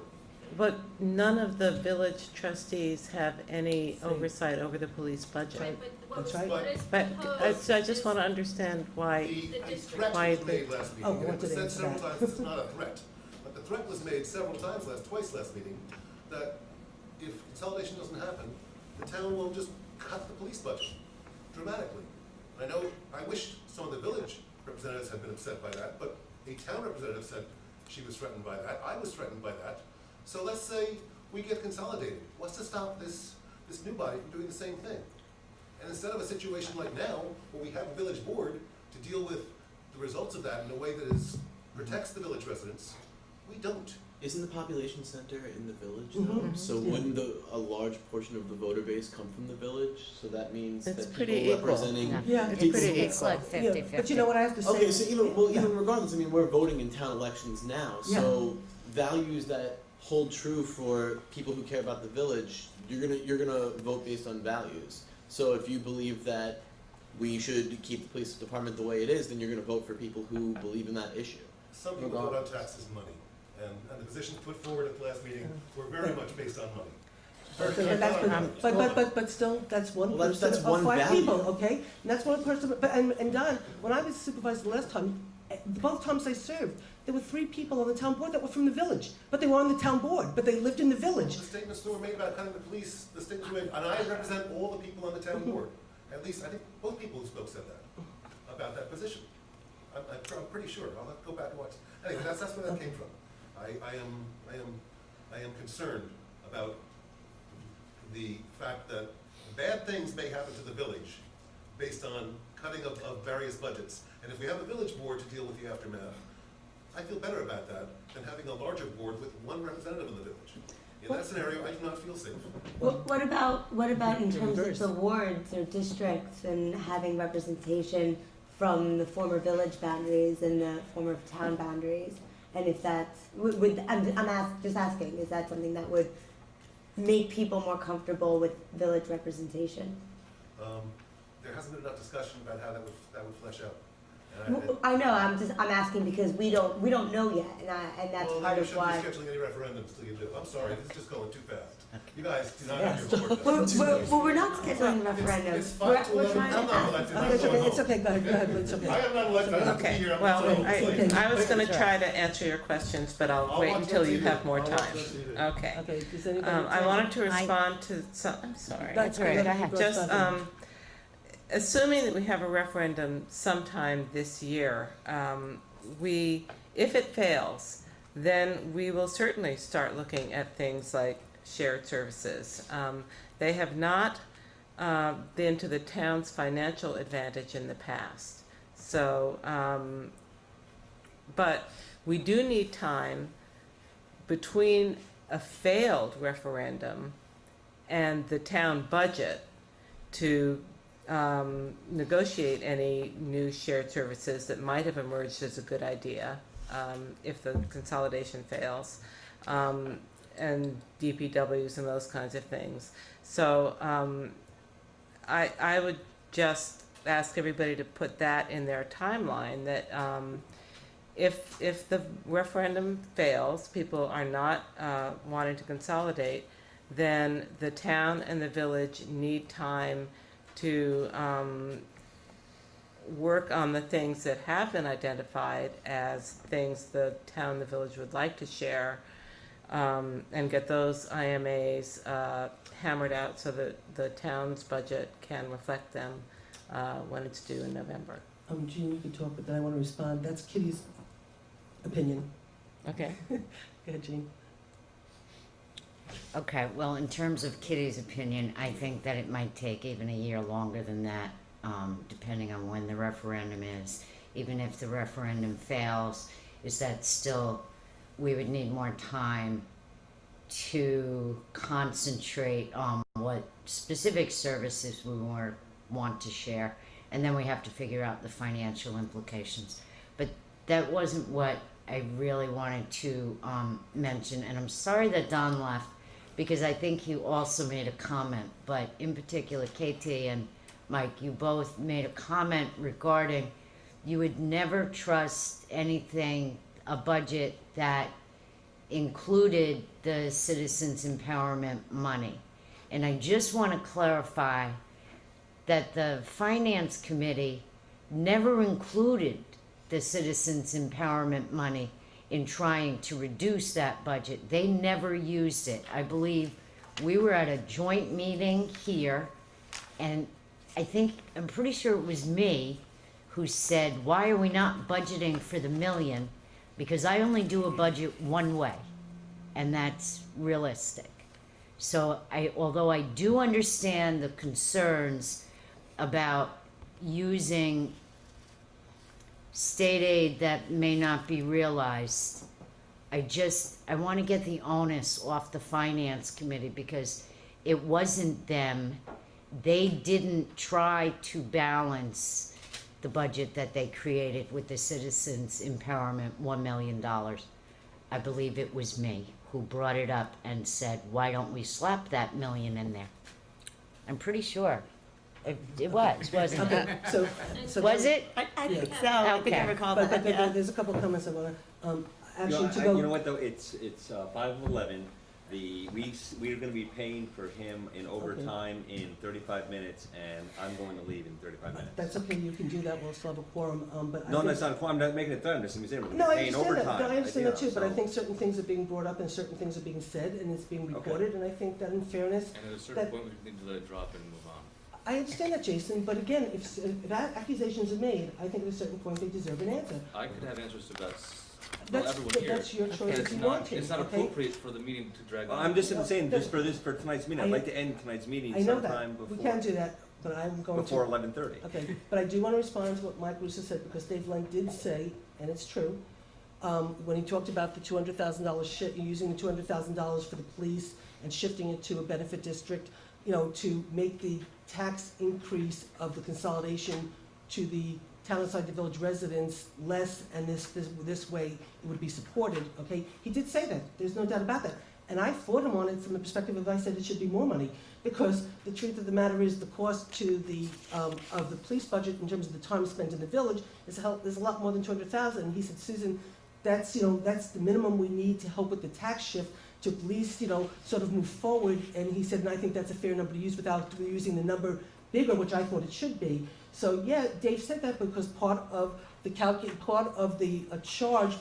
But none of the village trustees have any Same. oversight over the police budget. Right, but what That's was, right. what is But proposed so I just is- want to understand why. The threat Why was is made it- last meeting, Oh, and what it was did said it several say? times, this is not a threat. But the threat was made several times twice last meeting, that if consolidation doesn't happen, the town will just cut the police budget dramatically. I wish some of the village representatives had been upset by that, but a town representative said she was threatened by that. I was threatened by that. So let's say we get consolidated. What's to stop this new body from doing the same thing? And instead of a situation like now, where we have a village board to deal with the results of that in a way that protects the village residents, we don't. Isn't the population center in the village Mhm. though? So Yeah. wouldn't a large portion of the voter base come from the village? So that means It's that pretty people equal. representing Yeah. It's people pretty who- It's like 50-50. But you know what I have to say? Okay, so even regardless, I mean, we're voting in town elections now, Yeah. so values that hold true for people who care about the village, you're gonna vote based on values. So if you believe that we should keep the police department the way it is, then you're gonna vote for people who believe in that issue. Some people vote on taxes and money, and the positions put forward at the last meeting were very much based on money. But still, that's one Well, person that's of one 5 value. people, okay? And that's one person, and Don, when I was supervisor the last time, both times I served, there were 3 people on the town board that were from the village, but they were on the town board, but they lived in the village. The statements that were made about cutting the police, the statements were made, and I represent all the people on the town board. At least, I think both people who spoke said that, about that position. I'm pretty sure, I'll have to go back and watch. Anyway, that's where that came from. I am concerned about the fact that bad things may happen to the village based on cutting of various budgets. And if we have a village board to deal with the aftermath, I feel better about that than having a larger board with one representative in the village. In that scenario, I do not feel safe. What about in terms of the wards or districts and having representation from the former village boundaries and the former town boundaries? And if that's, just asking, is that something that would make people more comfortable with village representation? There hasn't been enough discussion about how that would flesh out. I know, I'm asking because we don't know yet, and that's part of why. Well, you shouldn't be scheduling any referendums till you do. I'm sorry, this is just going too fast. You guys do not have your work done. Well, we're not scheduling referendums. It's 5 to 11. I'm not elected. I'm going home. It's okay, go ahead, it's okay. I am not elected. I have to be Okay, here. I'm well, so excited. I was gonna try to answer your questions, but I'll wait watch until that you TV. have more I'll watch time. that TV. Okay. Okay, does anybody? I wanted to respond to some, I'm sorry. That's all right, go ahead. Just, assuming that we have a referendum sometime this year, if it fails, then we will certainly start looking at things like shared services. They have not been to the town's financial advantage in the past. So But we do need time between a failed referendum and the town budget to negotiate any new shared services that might have emerged as a good idea if the consolidation fails, and DPWs and those kinds of things. So I would just ask everybody to put that in their timeline, that if the referendum fails, people are not wanting to consolidate, then the town and the village need time to work on the things that have been identified as things the town and the village would like to share, and get those IMAs hammered out so that the town's budget can reflect them when it's due in November. Jean, you can talk, but then I want to respond. That's Kitty's opinion. Okay. Go ahead, Jean. Okay, well, in terms of Kitty's opinion, I think that it might take even a year longer than that, depending on when the referendum is. Even if the referendum fails, is that still, we would need more time to concentrate on what specific services we want to share, and then we have to figure out the financial implications. But that wasn't what I really wanted to mention, and I'm sorry that Don left, because I think you also made a comment, but in particular, KT and Mike, you both made a comment regarding you would never trust anything, a budget that included the citizens empowerment money. And I just want to clarify that the Finance Committee never included the citizens empowerment money in trying to reduce that budget. They never used it. I believe we were at a joint meeting here, and I'm pretty sure it was me who said, why are we not budgeting for the $1 million? Because I only do a budget one way, and that's realistic. So although I do understand the concerns about using state aid that may not be realized, I want to get the onus off the Finance Committee, because it wasn't them. They didn't try to balance the budget that they created with the Citizens Empowerment $1 million. I believe it was me who brought it up and said, why don't we slap that $1 million in there? I'm pretty sure. It was, wasn't it? So Was it? I think Yeah. so. I think I Okay. recall But that. Yeah. there's a couple of comments I want to, You know, actually, to go. you know what though, it's 5:11, we're gonna be paying for him in overtime in 35 minutes, and I'm going to leave in 35 minutes. That's okay, you can do that, we'll still have a quorum, but I No, think. that's not, I'm not making a threat, I'm just saying, we're No, gonna I be paying understand that, overtime. no, I understand that you too, but I know, think certain things are being brought up and certain things are being said, and it's being recorded, and I think that in fairness, And at a certain that- point, we need to let it drop and move on. I understand that, Jason, but again, if accusations are made, I think at a certain point they deserve an answer. I could have answers to that, well, That's, everyone here. that's your But choice if it's you want not, to, it's not okay? appropriate for the meeting to drag Well, on. I'm just saying, just for tonight's meeting, I'd I- like to end tonight's meeting I know sometime that, we can before, do that, but I'm going to. before 11:30. Okay, but I do want to respond to what Mike Russo said, because Dave Lenk did say, and it's true, when he talked about the $200,000 using the $200,000 for the police and shifting it to a benefit district, you know, to make the tax increase of the consolidation to the town inside the village residents less, and this way it would be supported, okay? He did say that, there's no doubt about that. And I fought him on it from the perspective of, I said it should be more money, because the truth of the matter is the cost to the, of the police budget in terms of the time spent in the village is there's a lot more than 200,000. And he said, Susan, that's, you know, that's the minimum we need to help with the tax shift to at least, you know, sort of move forward. And he said, and I think that's a fair number to use without using the number bigger, which I thought it should be. So yeah, Dave said that because part of the charge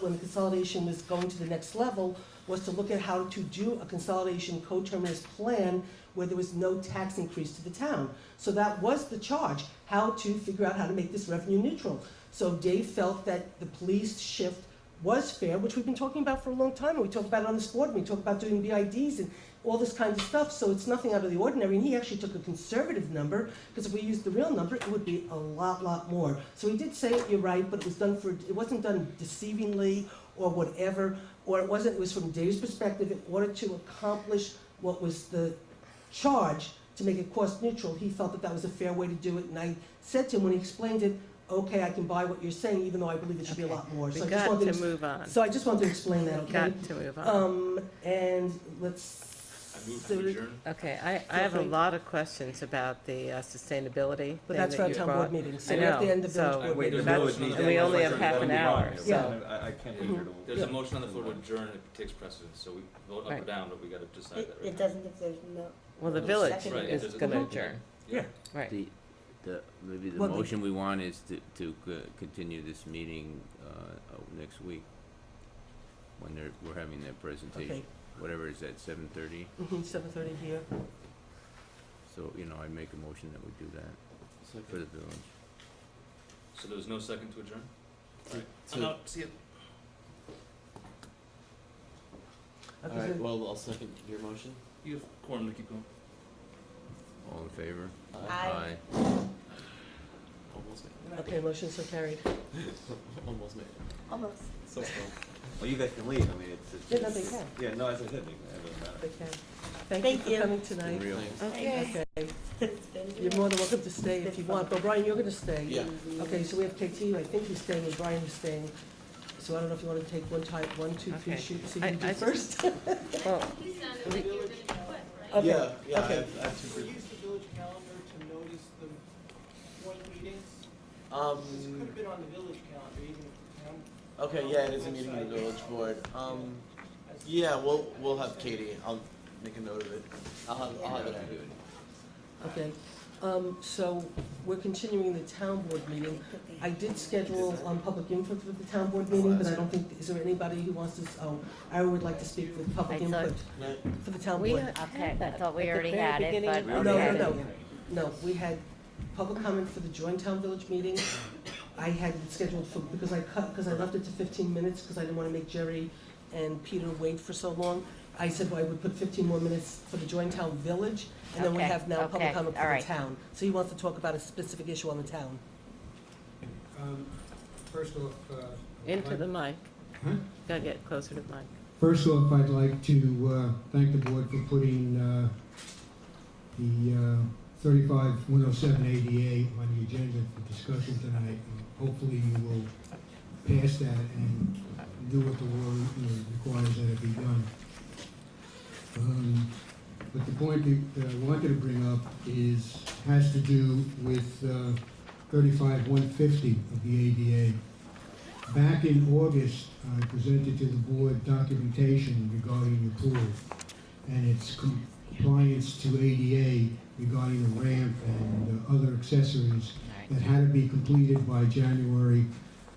when the consolidation was going to the next level was to look at how to do a consolidation coterminous plan where there was no tax increase to the town. So that was the charge, how to figure out how to make this revenue neutral. So Dave felt that the police shift was fair, which we've been talking about for a long time, and we talk about it on this board, and we talk about doing BIDs and all this kind of stuff, so it's nothing out of the ordinary, and he actually took a conservative number, because if we used the real number, it would be a lot more. So he did say it, you're right, but it wasn't done deceivingly or whatever, or it was from Dave's perspective, in order to accomplish what was the charge, to make it cost neutral, he felt that that was a fair way to do it, and I said to him when he explained it, okay, I can buy what you're saying, even though I believe it should be a lot more. We So I just got wanted to move on. So I just wanted to explain that, okay? Got to move on. And let's. I move to adjourn. Okay, I have a lot of questions about the sustainability. But thing that's for that our you town brought. board meeting, so I we're at the know, end of village so board Wait, meeting. there's no, that's- it needs and we to- only have half an hour, Yeah. so. I can't wait here to. There's Yeah. a motion on the floor to adjourn, it takes precedence, so we vote up or Right. down, but we gotta decide that right It now. doesn't if there's no. Well, the no village second. Right, is there's a- gonna Mhm. adjourn, Yeah. right. Maybe the Well, motion we want is to continue this meeting, next week, when we're having that presentation. Okay. Whatever is at 7:30, 7:30 here. so, I make a motion that we do that for the village. So there's no second to adjourn? Alright, So- I'm out, see ya. Okay, Alright, so- well, I'll second your motion. You have quorum to keep going. All in favor? Aye. Almost made it. Okay, motion so carried. Almost made it. Almost. So close. Well, you guys can leave, I mean, it's. Yeah, no, they can. Yeah, no, as I said, it doesn't matter. They can. Thank Thank you you. for coming It's been tonight. real. Okay. Okay, It's been you're more than welcome to stay if you want, but Brian, you're gonna stay. Yeah. Okay, so we have KT, I think he's staying, and Brian is staying. So I don't know if you wanna take one, 2, 3 Okay. shoots, so you I can do just- first. Well, He sounded like you were gonna quit, right? Okay, Yeah, okay. I have two. We use the village calendar to notice the joint meetings. This Um, could have been on the village calendar, even if the town. okay, yeah, it is a meeting of the village board. Yeah, we'll have Katie. I'll make a note of it. I'll have it. Okay, so we're continuing the town board meeting. I did schedule, public input for the town board meeting, but I don't think, is there anybody who wants to, I would like to speak with public I thought- input for the town we board. Okay, I had thought we at the already very had it, beginning but of No, the okay. no, no, no, we had public comment for the joint town village meeting. I had it scheduled for, because I left it to 15 minutes, because I didn't wanna make Jerry and Peter wait for so long. I said, well, I would put 15 more minutes for the joint town village, and then we Okay, have now public okay, comment all for the right. town. So he wants to talk about a specific issue on the town. First off, Into the mic. Huh? Gotta get closer to the mic. First off, I'd like to thank the board for putting the 35-107 ADA on the agenda for discussion tonight. And hopefully you will pass that and do what the law requires that it be done. But the point that I wanted to bring up has to do with 35-150 of the ADA. Back in August, I presented to the board documentation regarding your pool and its compliance to ADA regarding the ramp and other accessories that had to be completed by January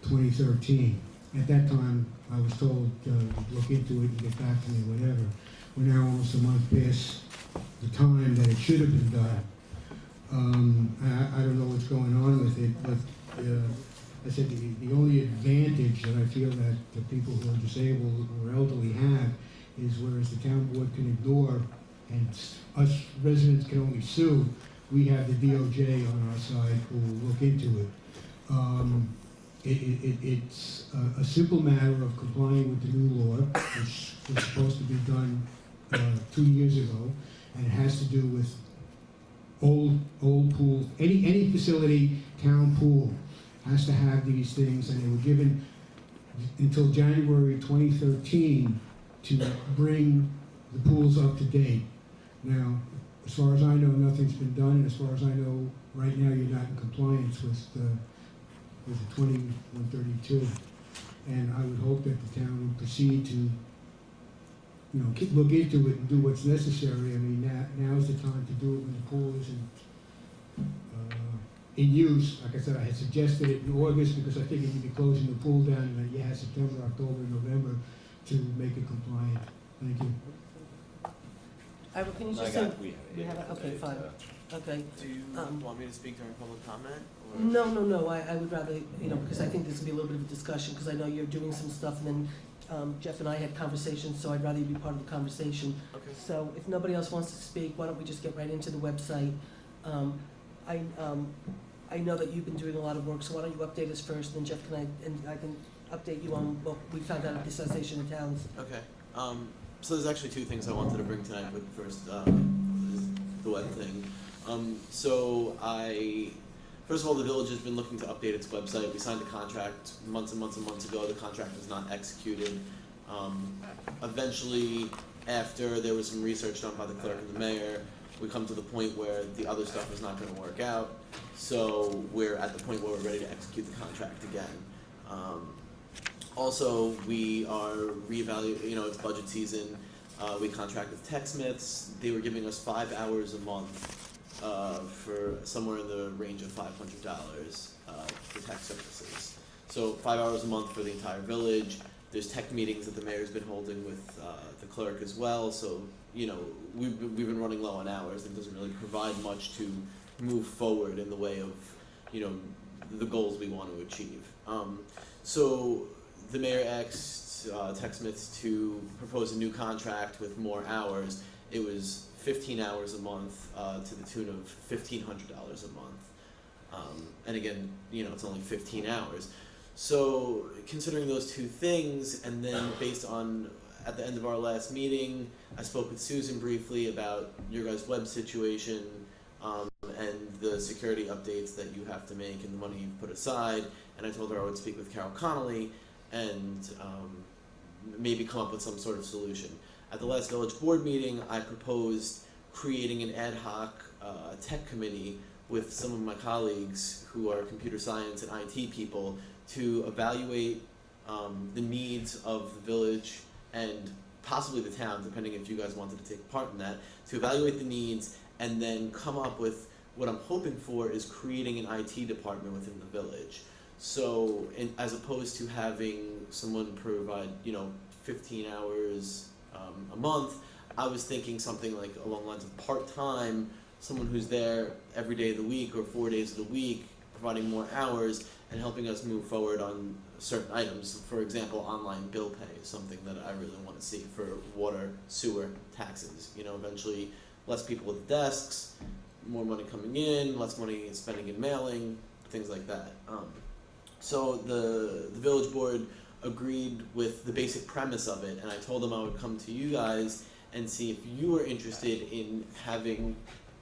2013. At that time, I was told to look into it and get back to me, whatever. We're now almost a month past the time that it should have been done. I don't know what's going on with it, but I said the only advantage that I feel that the people who are disabled or elderly have is whereas the town board can ignore and us residents can only sue, we have the DOJ on our side who will look into it. It's a simple matter of complying with the new law, which was supposed to be done 2 years ago, and it has to do with old pool, any facility, town pool, has to have these things, and they were given until January 2013 to bring the pools up to date. Now, as far as I know, nothing's been done, and as far as I know, right now you're not in compliance with the 2132. And I would hope that the town would proceed to, look into it and do what's necessary. I mean, now's the time to do it when the pool isn't in use. Like I said, I had suggested it in August because I figured you'd be closing the pool down in September, October, November to make it compliant. Thank you. Ira, can you just say? We have it, okay, fine, okay. Do you want me to speak during public comment, or No, I would rather, because I think there's gonna be a little bit of a discussion, because I know you're doing some stuff, and then Jeff and I had conversations, so I'd rather you be part of the conversation. Okay. So if nobody else wants to speak, why don't we just get right into the website? I know that you've been doing a lot of work, so why don't you update us first, and then Jeff and I can update you on what we found out at the Association of Towns. Okay. So there's actually two things I wanted to bring tonight, but first, is the web thing. First of all, the village has been looking to update its website. We signed a contract months and months and months ago. The contract was not executed. Eventually, after there was some research done by the clerk and the mayor, we come to the point where the other stuff is not going to work out. So we're at the point where we're ready to execute the contract again. Also, we are reevaluating, it's budget season. We contract with TechSmiths. They were giving us 5 hours a month for somewhere in the range of $500 for tech services. So 5 hours a month for the entire village. There's tech meetings that the mayor's been holding with the clerk as well. So, we've been running low on hours. It doesn't really provide much to move forward in the way of, the goals we want to achieve. So the mayor asked TechSmiths to propose a new contract with more hours. It was 15 hours a month to the tune of $1,500 a month. And again, it's only 15 hours. So considering those two things, and then based on, at the end of our last meeting, I spoke with Susan briefly about your guys' web situation and the security updates that you have to make and the money you've put aside. And I told her I would speak with Carol Connolly and maybe come up with some sort of solution. At the last village board meeting, I proposed creating an ad hoc tech committee with some of my colleagues who are computer science and IT people to evaluate the needs of the village and possibly the town, depending if you guys wanted to take part in that, to evaluate the needs and then come up with what I'm hoping for is creating an IT department within the village. So, as opposed to having someone provide, 15 hours a month, I was thinking something like along the lines of part-time, someone who's there every day of the week or 4 days of the week, providing more hours and helping us move forward on certain items. For example, online bill pay is something that I really want to see for water, sewer, taxes. Eventually less people with desks, more money coming in, less money spending in mailing, things like that. So the village board agreed with the basic premise of it, and I told them I would come to you guys and see if you were interested in having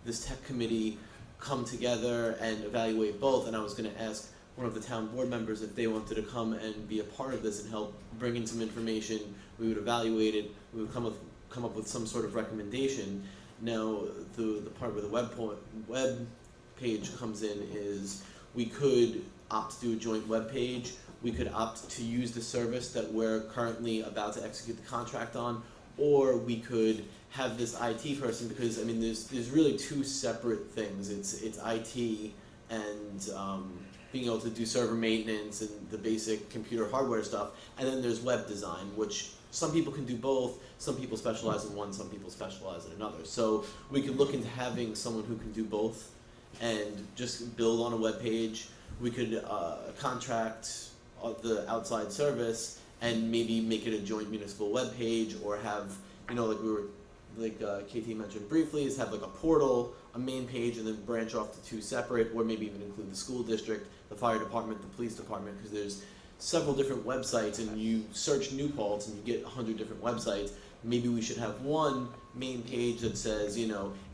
this tech committee come together and evaluate both. And I was going to ask one of the town board members if they wanted to come and be a part of this and help bring in some information. We would evaluate it. We would come up with some sort of recommendation. Now, the part where the web page comes in is we could opt to do a joint web page. We could opt to use the service that we're currently about to execute the contract on, or we could have this IT person, because there's really two separate things. It's IT and being able to do server maintenance and the basic computer hardware stuff, and then there's web design, which some people can do both. Some people specialize in one, some people specialize in another. So we could look into having someone who can do both and just build on a web page. We could contract the outside service and maybe make it a joint municipal web page, or have, KT mentioned briefly, is have like a portal, a main page, and then branch off to two separate, or maybe even include the school district, the fire department, the police department, because there's several different websites, and you search New Paltz and you get 100 different websites. Maybe we should have one main page that says,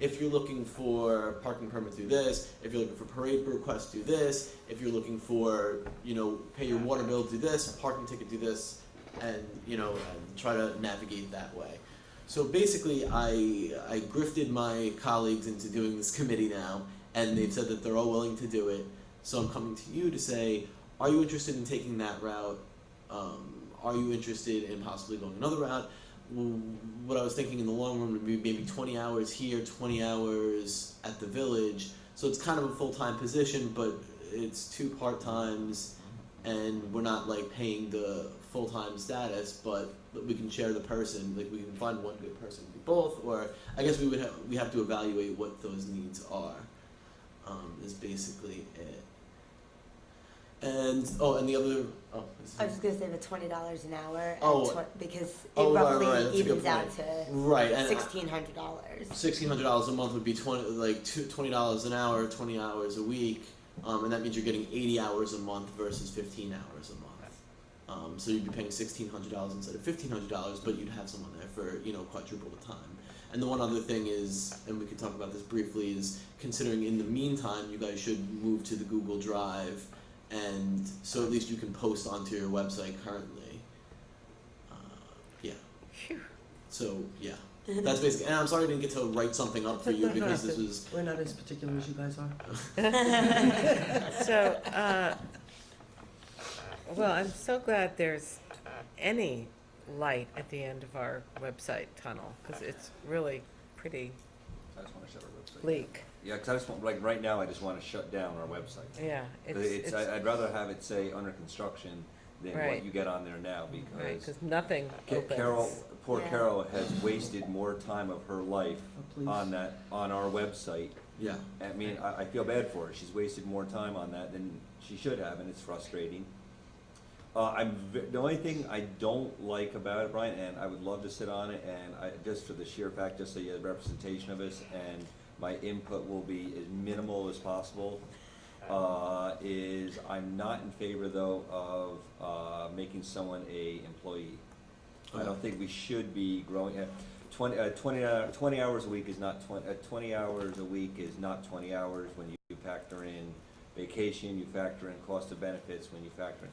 if you're looking for parking permit, do this. If you're looking for parade request, do this. If you're looking for, pay your water bill, do this. Parking ticket, do this. And, and try to navigate that way. So basically, I grifted my colleagues into doing this committee now, and they've said that they're all willing to do it. So I'm coming to you to say, are you interested in taking that route? Are you interested in possibly going another route? What I was thinking in the long run would be maybe 20 hours here, 20 hours at the village. So it's kind of a full-time position, but it's 2 part-times, and we're not like paying the full-time status, but we can share the person. Like we can find one good person to do both, or I guess we have to evaluate what those needs are. Is basically it. And and the other I was just gonna say the $20 an hour, and Oh. because it Oh, right, roughly right, that's a good evens out point. to Right, and $1,600. $1,600 a month would be $20 an hour, 20 hours a week, and that means you're getting 80 hours a month versus 15 hours a month. So you'd be paying $1,600 instead of $1,500, but you'd have someone there for quadruple the time. And the one other thing is, and we could talk about this briefly, is considering in the meantime you guys should move to the Google Drive, and so at least you can post onto your website currently. Yeah. So yeah. That's basically, and I'm sorry I didn't get to write something up for you because this was. We're not as particular as you guys are. So, well, I'm so glad there's any light at the end of our website tunnel, because it's really pretty I just wanna shut our website. bleak. Yeah, 'cause I just want, like, right now, I just wanna shut down our website. Yeah, I'd rather have it say under construction than what Right. you get on there now, Right, because because nothing opens. Carol, poor Yeah. Carol has wasted more time of her life Oh, please. on our website. Yeah. I mean, I feel bad for her. She's wasted more time on that than she should have, and it's frustrating. The only thing I don't like about it, Brian, and I would love to sit on it, and just for the sheer fact, just so you have representation of us, and my input will be as minimal as possible, is I'm not in favor, though, of making someone a employee. I don't think we should be growing, 20 hours a week is not 20 hours a week is not 20 hours when you factor in vacation, you factor in cost of benefits, when you factor in,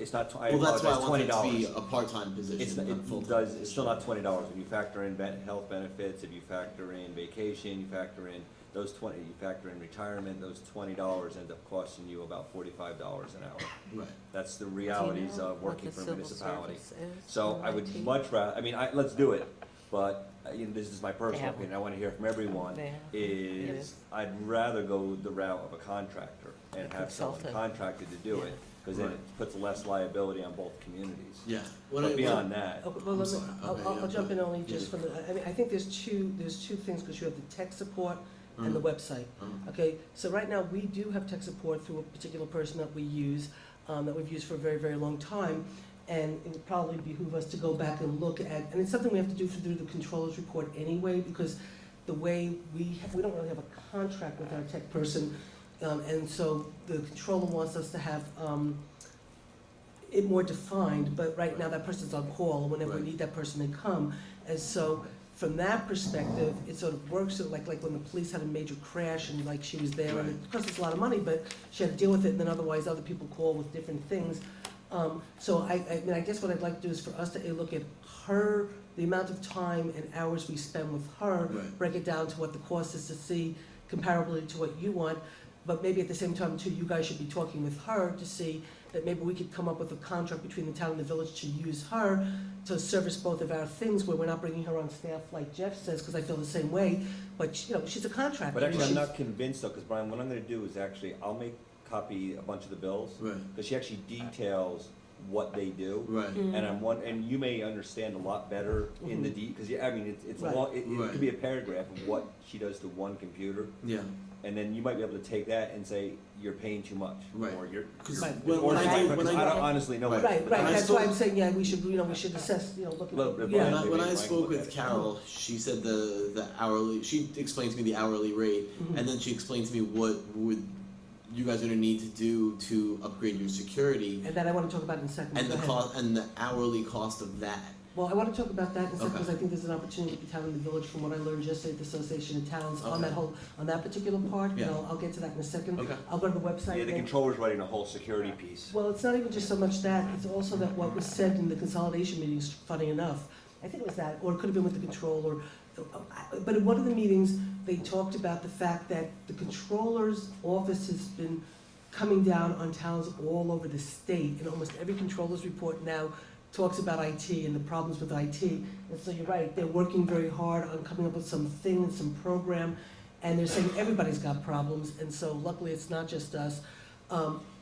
it's not, I Well, that's why I apologize, want it to $20. be a part-time position, not full-time. It's still not $20. When you factor in health benefits, if you factor in vacation, you factor in those you factor in retirement, those $20 end up costing you about $45 an hour. Right. That's the realities Do you know of working what for the a civil municipality. service is So in I would IT? much rather, I mean, let's do it, but, this is my personal have opinion, I wanna hear from everyone, They have is I'd rather go the route of a contractor and A have someone consultant. contracted to do it, cause then Right. it puts less liability on both communities. Yeah. But beyond that, Okay, well, let me, sorry. Okay, I'll yeah, jump in only just yeah. from the, I mean, I think there's two things, because you have the tech support and the website. Uh-huh. Okay, so right now, we do have tech support through a particular person that we use, that we've used for a very, very long time. And it would probably behoove us to go back and look at, and it's something we have to do through the controller's report anyway, because the way we don't really have a contract with our tech person. And so the controller wants us to have, it more defined, but right now that person's on call, whenever we Right. need that person, they come. And so from that perspective, it sort of works, so like when the police had a major crash and like she was there, and it cost us a lot of money, but she had to deal with it, and then otherwise other people call with different things. So I mean, I guess what I'd like to do is for us to look at her, the amount of time and hours we spend with her, Right. break it down to what the cost is to see comparably to what you want, but maybe at the same time too, you guys should be talking with her to see that maybe we could come up with a contract between the town and the village to use her to service both of our things, where we're not bringing her on staff like Jeff says, because I feel the same way, but she's a contractor. but actually, I'm She's- not convinced though, because Brian, what I'm gonna do is actually, I'll copy a bunch of the bills, Right. because she actually details what they do. Right. Mm-hmm. And you may understand a lot better in the because I mean, it's Right. long, it Right. could be a paragraph of what she does to one computer, Yeah. and then you might be able to take that and say, you're paying too much. Right. Or you're, Because Right. when I because I don't honestly know. what- Right, When right, I that's why spoke- I'm saying, yeah, we should assess, look Little at, bit yeah. When more. I, when I Maybe spoke Mike would with have- Carol, she said the hourly. She explained to me the hourly rate, Mhm. and then she explained to me what would you guys are going to need to do to upgrade your security, And that I want to talk about in a second. and Go the ahead. cost and the hourly cost of that. Well, I want to talk about that in a second, Okay. because I think there's an opportunity for town and the village, from what I learned yesterday at the Association of Towns, on Okay. on that particular part, and Yeah. I'll get to that in a second. Okay. I'll go to the website. Yeah, the and- controller's writing a whole security piece. Well, it's not even just so much that, it's also that what was said in the consolidation meetings, funny enough, I think it was that, or it could have been with the controller, but in one of the meetings, they talked about the fact that the controller's office has been coming down on towns all over the state, and almost every controller's report now talks about IT and the problems with IT. And so you're right, they're working very hard on coming up with some thing, some program, and they're saying everybody's got problems, and so luckily it's not just us.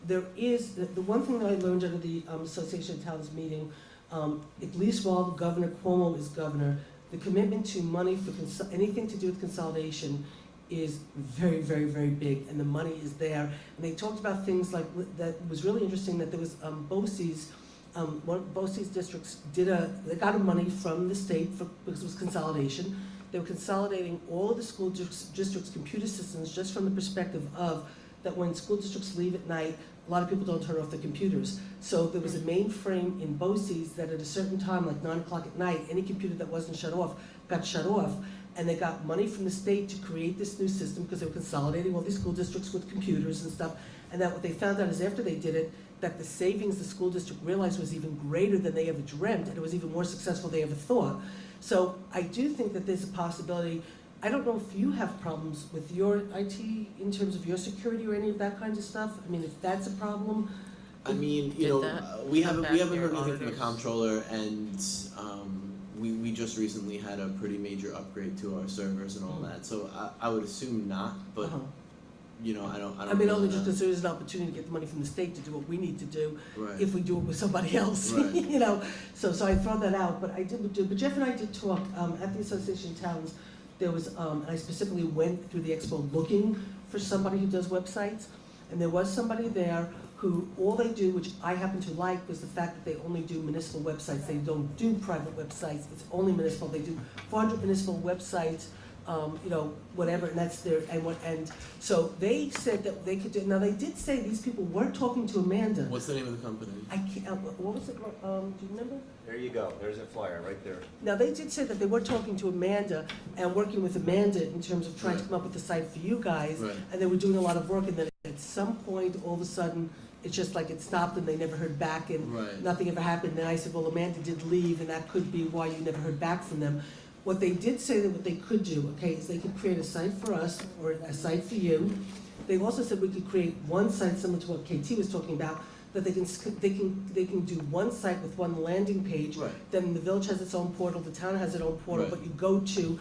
There is, the one thing that I learned out of the Association of Towns meeting, at least while Governor Cuomo is governor, the commitment to money for anything to do with consolidation is very, very, very big, and the money is there. And they talked about things like, that was really interesting, that there was BOCES, one of BOCES districts they got money from the state because it was consolidation. They were consolidating all of the school districts' computer systems just from the perspective of that when school districts leave at night, a lot of people don't turn off their computers. So there was a mainframe in BOCES that at a certain time, like 9 o'clock at night, any computer that wasn't shut off got shut off. And they got money from the state to create this new system because they were consolidating all these school districts with computers and stuff. And that what they found out is after they did it, that the savings the school district realized was even greater than they ever dreamt, and it was even more successful than they ever thought. So I do think that there's a possibility. I don't know if you have problems with your IT in terms of your security or any of that kind of stuff. I mean, if that's a problem. I mean, Did we haven't come back heard your anything from the auditors? comptroller, and we just recently had a pretty major upgrade to our servers and all that. So I would assume not, but Uh-huh. I don't. I mean, know only that. just because there is an opportunity to get the money from the state to do what we need to do Right. if we do it with somebody else, Right. you know. So I throw that out, but but Jeff and I did talk at the Association of Towns. There was, and I specifically went through the expo looking for somebody who does websites, and there was somebody there who, all they do, which I happen to like, was the fact that they only do municipal websites. They don't do private websites. It's only municipal. They do 400 municipal websites, whatever, and that's their, and so they said that they could do, now they did say these people were talking to Amanda. What's the name of the company? I can't, what was it, do you remember? There you go, there's a flyer right there. Now, they did say that they were talking to Amanda and working with Amanda in terms of trying to come up with a site for you guys. Right. And they were doing a lot of work, and then at some point, all of a sudden, it's just like it stopped and they never heard back, and Right. nothing ever happened. And I said, well, Amanda did leave, and that could be why you never heard back from them. What they did say that what they could do, okay, is they could create a site for us or a site for you. They also said we could create one site similar to what KT was talking about, that they can do one site with one landing page. Right. Then the village has its own portal, the town has its own portal, Right. but you go to,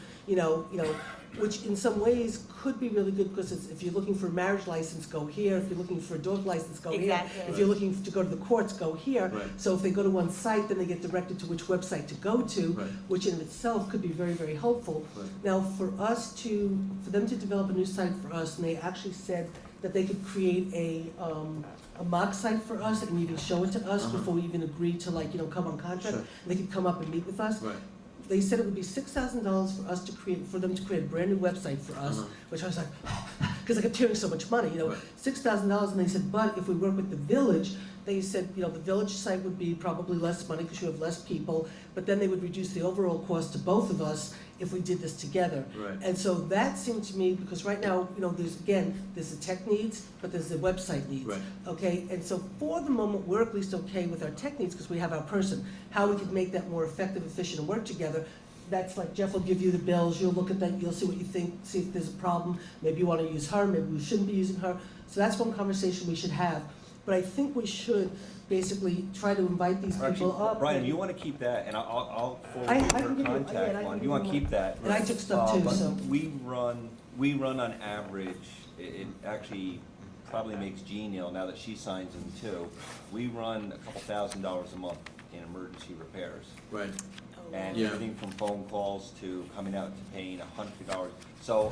which in some ways could be really good, because if you're looking for a marriage license, go here. If you're looking for a dog license, go Exactly. here. If you're looking to go to the courts, go here. Right. So if they go to one site, then they get directed to which website to go to, Right. which in itself could be very, very helpful. Right. Now, for them to develop a new site for us, and they actually said that they could create a mock site for us and even show it to us Uh-huh. before we even agreed to come on contract. Sure. And they could come up and meet with us. Right. They said it would be $6,000 for them to create a brand new website for us, Uh-huh. which I was like, because I kept hearing so much money, Right. $6,000, and they said, but if we work with the village, they said, the village site would be probably less money because you have less people, but then they would reduce the overall cost to both of us if we did this together. Right. And so that seemed to me, because right now, there's the tech needs, but there's the website needs. Right. Okay, and so for the moment, we're at least okay with our tech needs because we have our person. How we could make that more effective, efficient, and work together, that's like Jeff will give you the bills, you'll look at that, you'll see what you think, see if there's a problem. Maybe you want to use her, maybe we shouldn't be using her. So that's one conversation we should have. But I think we should basically try to invite these people Actually, up. Brian, you wanna keep that, and I'll forward I you can her give you- contact yeah, I one, can you wanna give keep you that. And I took stuff too, But so. we run on average, it actually probably makes Jean ill now that she signs in too. We run a couple $1,000s a month in emergency repairs. Right. And Yeah. everything from phone calls to coming out to paying $100. So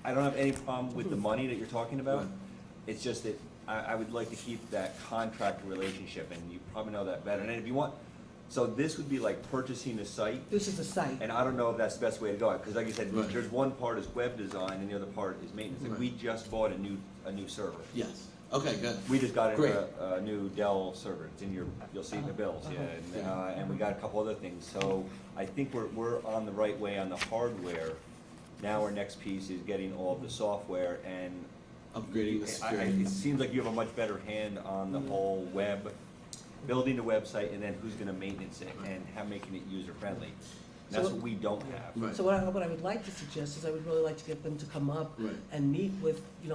I don't have any problem with the money that you're talking about. Right. It's just that I would like to keep that contract relationship, and you probably know that better. And if you want, so this would be like purchasing a site, This is a site. and I don't know if that's the best way to go, because like you said, Right. there's one part is web design and the other part is maintenance. Like, Right. we just bought a new server. Yes. Okay. Good. We just got Great. a new Dell server. It's in you'll see it in the bills, yeah. And we got a couple other things. So I think we're on the right way on the hardware. Now our next piece is getting all of the software, and Upgrading the security. it seems like you have a much better hand on the whole web, building the website, and then who's gonna maintenance it and how making it user friendly. And that's So- what we don't have. Right. So what I would like to suggest is I would really like to get them to come up Right. and meet with, you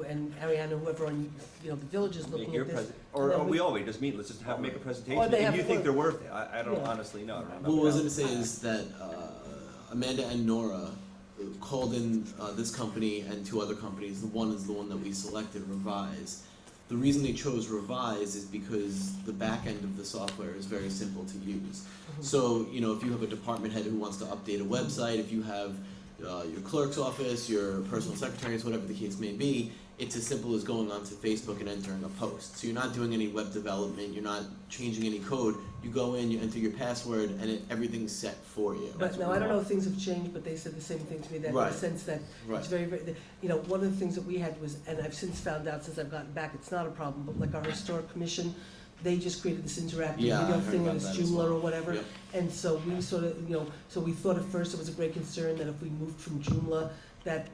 and Ariana, whoever on, the village is Make looking your at this. present, And or then we always just meet, let's just make a presentation. Or they If have you think one. they're worth it, I don't Yeah. honestly know. I don't know Well, what I was about going to say is that Amanda and Nora called in this company and two other companies. The one is the one that we selected, Revise. The reason they chose Revise is because the back end of the software is very simple to use. So, if you have a department head who wants to update a website, if you have your clerk's office, your personal secretaries, whatever the case may be. It's as simple as going onto Facebook and entering a post. So you're not doing any web development, you're not changing any code. You go in, you enter your password, and everything's set for you. But now, I don't know if things have changed, but they said the same thing to me, that in Right. the sense that Right. it's very, very, you know, one of the things that we had was, and I've since found out since I've gotten back, it's not a problem, but like our historic commission, they just created this interactive Yeah, I video heard thing, about and it's that as Joomla well. or whatever. Yep. And so we sort of, you know, so we thought at first it was a great concern that if we moved from Joomla, that,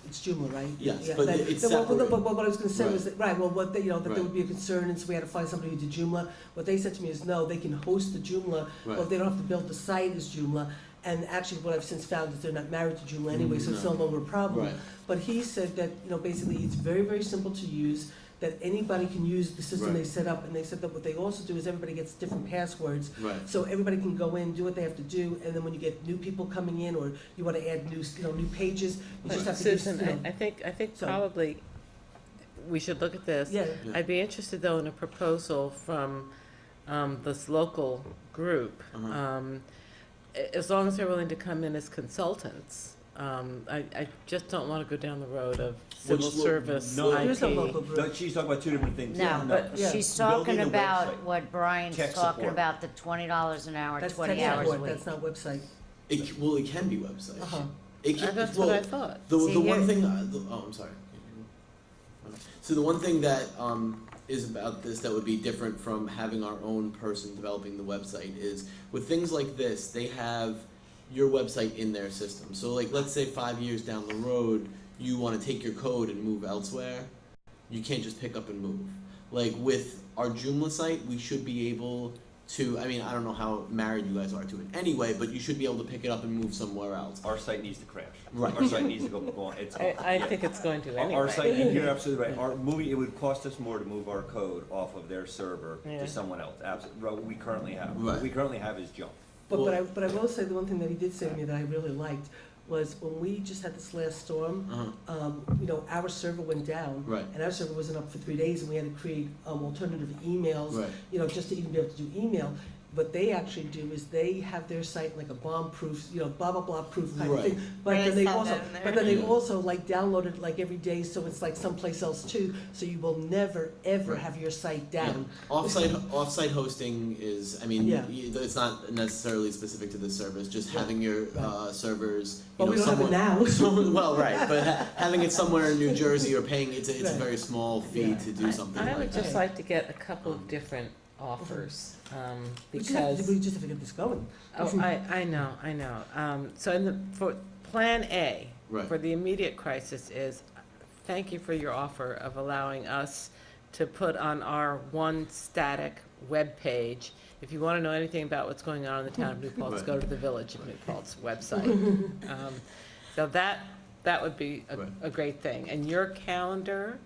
it's Joomla, right? Yes, Yeah, but that- it's that- well, separate. But what I was gonna say was Right. that, right, well, what, they- you know, that Right. there would be a concern, and so we had to find somebody who did Joomla. What they said to me is, no, they can host the Joomla, Right. but they don't have to build the site as Joomla. And actually, what I've since found is they're not married to Joomla anyway, so it's no longer a problem. Right. But he said that, you know, basically, it's very, very simple to use, that anybody can use the system Right. they set up, and they said that what they also do is everybody gets different passwords. Right. So everybody can go in, do what they have to do, and then when you get new people coming in, or you wanna add new, you know, new pages, you just have to give, Susan, you know. I think So- probably we should look at this. Yeah, Yeah. I'd be interested though in a proposal from this local group. Uh-huh. As long as they're willing to come in as consultants. I just don't want to go down the road of civil Which lo- service, no, there's no IT. local group. No, she's talking about two different things. No, but Yeah. she's Building talking a about website. what Brian's Tech talking support. about, the $20 an hour, That's 20 tech hours a support, week. that's not website. Well, it can be websites. Uh-huh. It can, That's well, what I thought. The See, one here- thing, I'm sorry. So the one thing that is about this that would be different from having our own person developing the website is with things like this, they have your website in their system. So like, let's say 5 years down the road, you want to take your code and move elsewhere. You can't just pick up and move. Like with our Joomla site, we should be able to, I mean, I don't know how married you guys are to it anyway, but you should be able to pick it up and move somewhere else. Our site needs to crash. Right. Our site needs to go on, it's. I think it's going to anyway. Our site, you're absolutely right, our movie, it would cost us more to move our code off of their server Yeah. to someone else, absolutely, what we currently have. Right. What we currently have is junk. But I will say, the one thing that he did say to me that I really liked was when we just had this last storm, Uh-huh. you know, our server went down. Right. And our server wasn't up for 3 days, and we had to create alternative emails, Right. you know, just to even be able to do email. What they actually do is they have their site like a bomb-proof, you know, blah, blah, blah proof kind of Right. thing. But Right, I then they saw also, that in there. but then they Yeah. also like download it like every day, so it's like someplace else too. So you will never, ever Right. have your site down. Offsite hosting is, I mean, Yeah. it's not necessarily specific to this service. Just Yeah. having your Right. servers, But we don't have it now. well, right, but having it somewhere in New Jersey or paying it's a Right. very small fee Yeah. to do something I like would that. just like to get a couple of different offers, We just because. we just have to get this going. Oh, I know. So for Plan A, Right. for the immediate crisis is, thank you for your offer of allowing us to put on our one static web page. If you want to know anything about what's going on in the town of New Paltz, Right. go to the Village of New Paltz website. So that would be Right. a great thing. And your calendar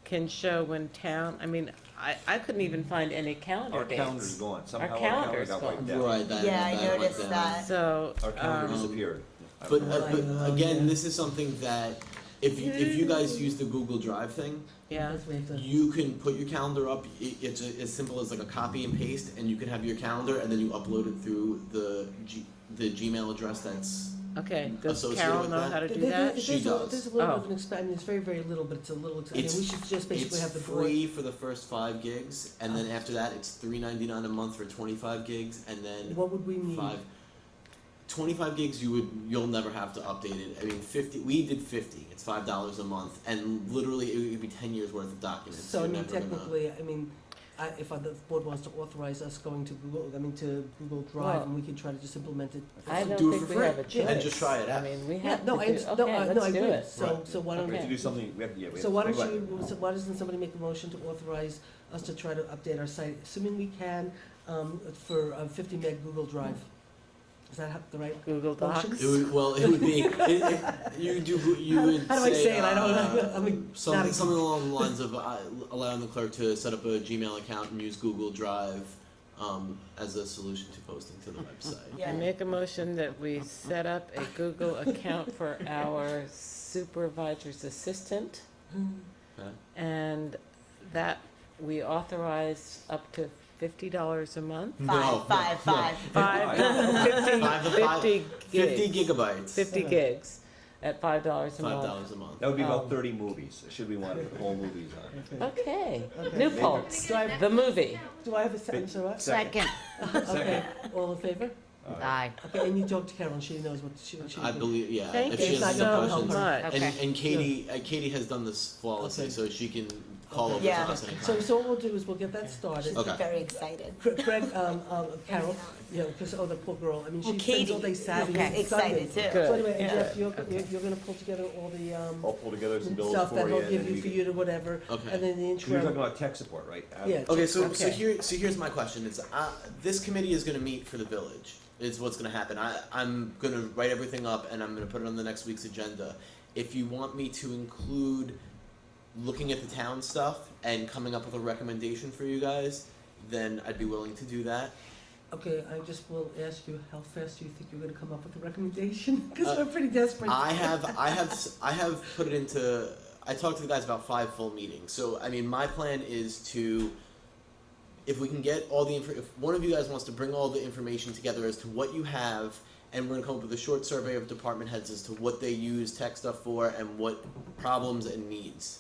can show when town, I mean, I couldn't even find any calendar Our dates. calendar's gone, somehow our calendar calendar's got gone. wiped out. Right, that, Yeah, I that went noticed down. that. So, Our calendar Um, disappeared. But, Oh, again, yeah. this is something that if you guys use the Google Drive thing, yeah. That's way to- you can put your calendar up. It's as simple as like a copy and paste, and you can have your calendar, and then you upload it through the Gmail address that's. Okay, does Associated Carol with know that? how to do There- that? She there's a- does. There's a little Oh. bit of an expansion, it's very, very little, but it's a little, I mean, we should just basically It's have the board. free for the first 5 gigs, and then after that, it's $3.99 a month for 25 gigs, and then What would we need? 25 gigs you'll never have to update it. I mean, 50. We did 50. It's $5 a month, and literally it would be 10 years worth of documents. So I You're mean, never gonna- technically, I mean, if the board wants to authorize us going to Google Drive, Well, and we can try to just implement it. I don't do it think for we free. have a choice. And just try it out. I mean, we Yeah, have no, to I do, understand, no, okay, no, I let's do agree. it. So why don't, We have Okay. to do something, we have, yeah, we have. so why to- don't why doesn't somebody make a motion to authorize us to try to update our site, assuming we can, for 50 meg Google Drive? Is that the right? Google Motion? Docs. It would be. You would How do I say it? I don't uh, know. I mean, something along the lines of allowing the clerk to set up a Gmail account and use Google Drive as a solution to posting to the website. I make a motion that we set up a Google account for our supervisor's assistant, Okay. and that we authorize up to $50 a month? Five. Five to five. 50 50 gigs. gigabytes. 50 gigs at $5 a month. $5 a month. That would be about 30 movies, should we want to put whole movies on? Okay. Okay. New Paltz, the movie. Do I have a second, sir? Second. Okay, all in favor? Aye. Okay, and you talked to Carol, she knows what she I believe, yeah. Thank if you she has any so questions, much. Okay. and Katie has done this flawlessly, Okay. so she can call over Yeah. to us anytime. So what we'll do is we'll get that started. Okay. Very excited. Craig, Carol, you know, because, the poor girl, I mean, Well, she spends Katie all day Saturday is and excited Sunday. too. Good. So anyway, and Yeah. Jeff, you're gonna pull together all the, I'll pull together some bills stuff for that you. he'll and give then you we for can- you to whatever, Okay. and then the You're intro. talking about tech support, right? Yeah. Okay, so Okay. here's my question. It's this committee is going to meet for the village. Is what's going to happen. I'm going to write everything up and I'm going to put it on the next week's agenda. If you want me to include looking at the town stuff and coming up with a recommendation for you guys, then I'd be willing to do that. Okay, I just will ask you, how fast do you think you're gonna come up with a recommendation? Because we're pretty desperate. I have put it into. I talked to the guys about 5 full meetings. So I mean, my plan is to. If we can get all the if one of you guys wants to bring all the information together as to what you have, and we're gonna come up with a short survey of department heads as to what they use tech stuff for and what problems and needs,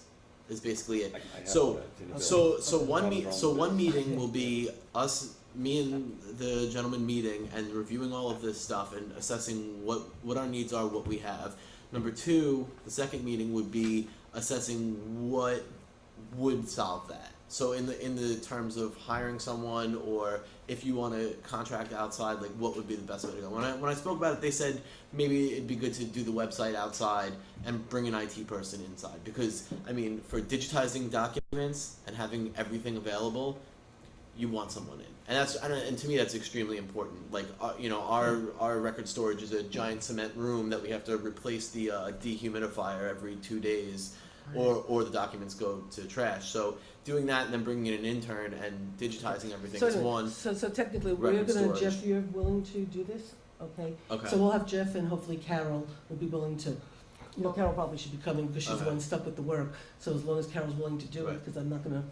is basically it. I have So that in the bill. so one meeting will be us, me and the gentleman meeting and reviewing all of this stuff and assessing what our needs are, what we have. Number 2, the second meeting would be assessing what would solve that. So in the terms of hiring someone, or if you want to contract outside, like what would be the best way to go? When I spoke about it, they said maybe it'd be good to do the website outside and bring an IT person inside, because I mean, for digitizing documents and having everything available, you want someone in, and to me that's extremely important. Like our record storage is a giant cement room that we have to replace the dehumidifier every 2 days. Or the documents go to trash. So doing that and then bringing in an intern and digitizing everything is anyway, one. So technically, we're record gonna, storage. Jeff, you're willing to do this? Okay. Okay. So we'll have Jeff and hopefully Carol will be willing to, Carol probably should be coming because she's the Okay. one stuck with the work. So as long as Carol's willing to do it, Right. because I'm not gonna,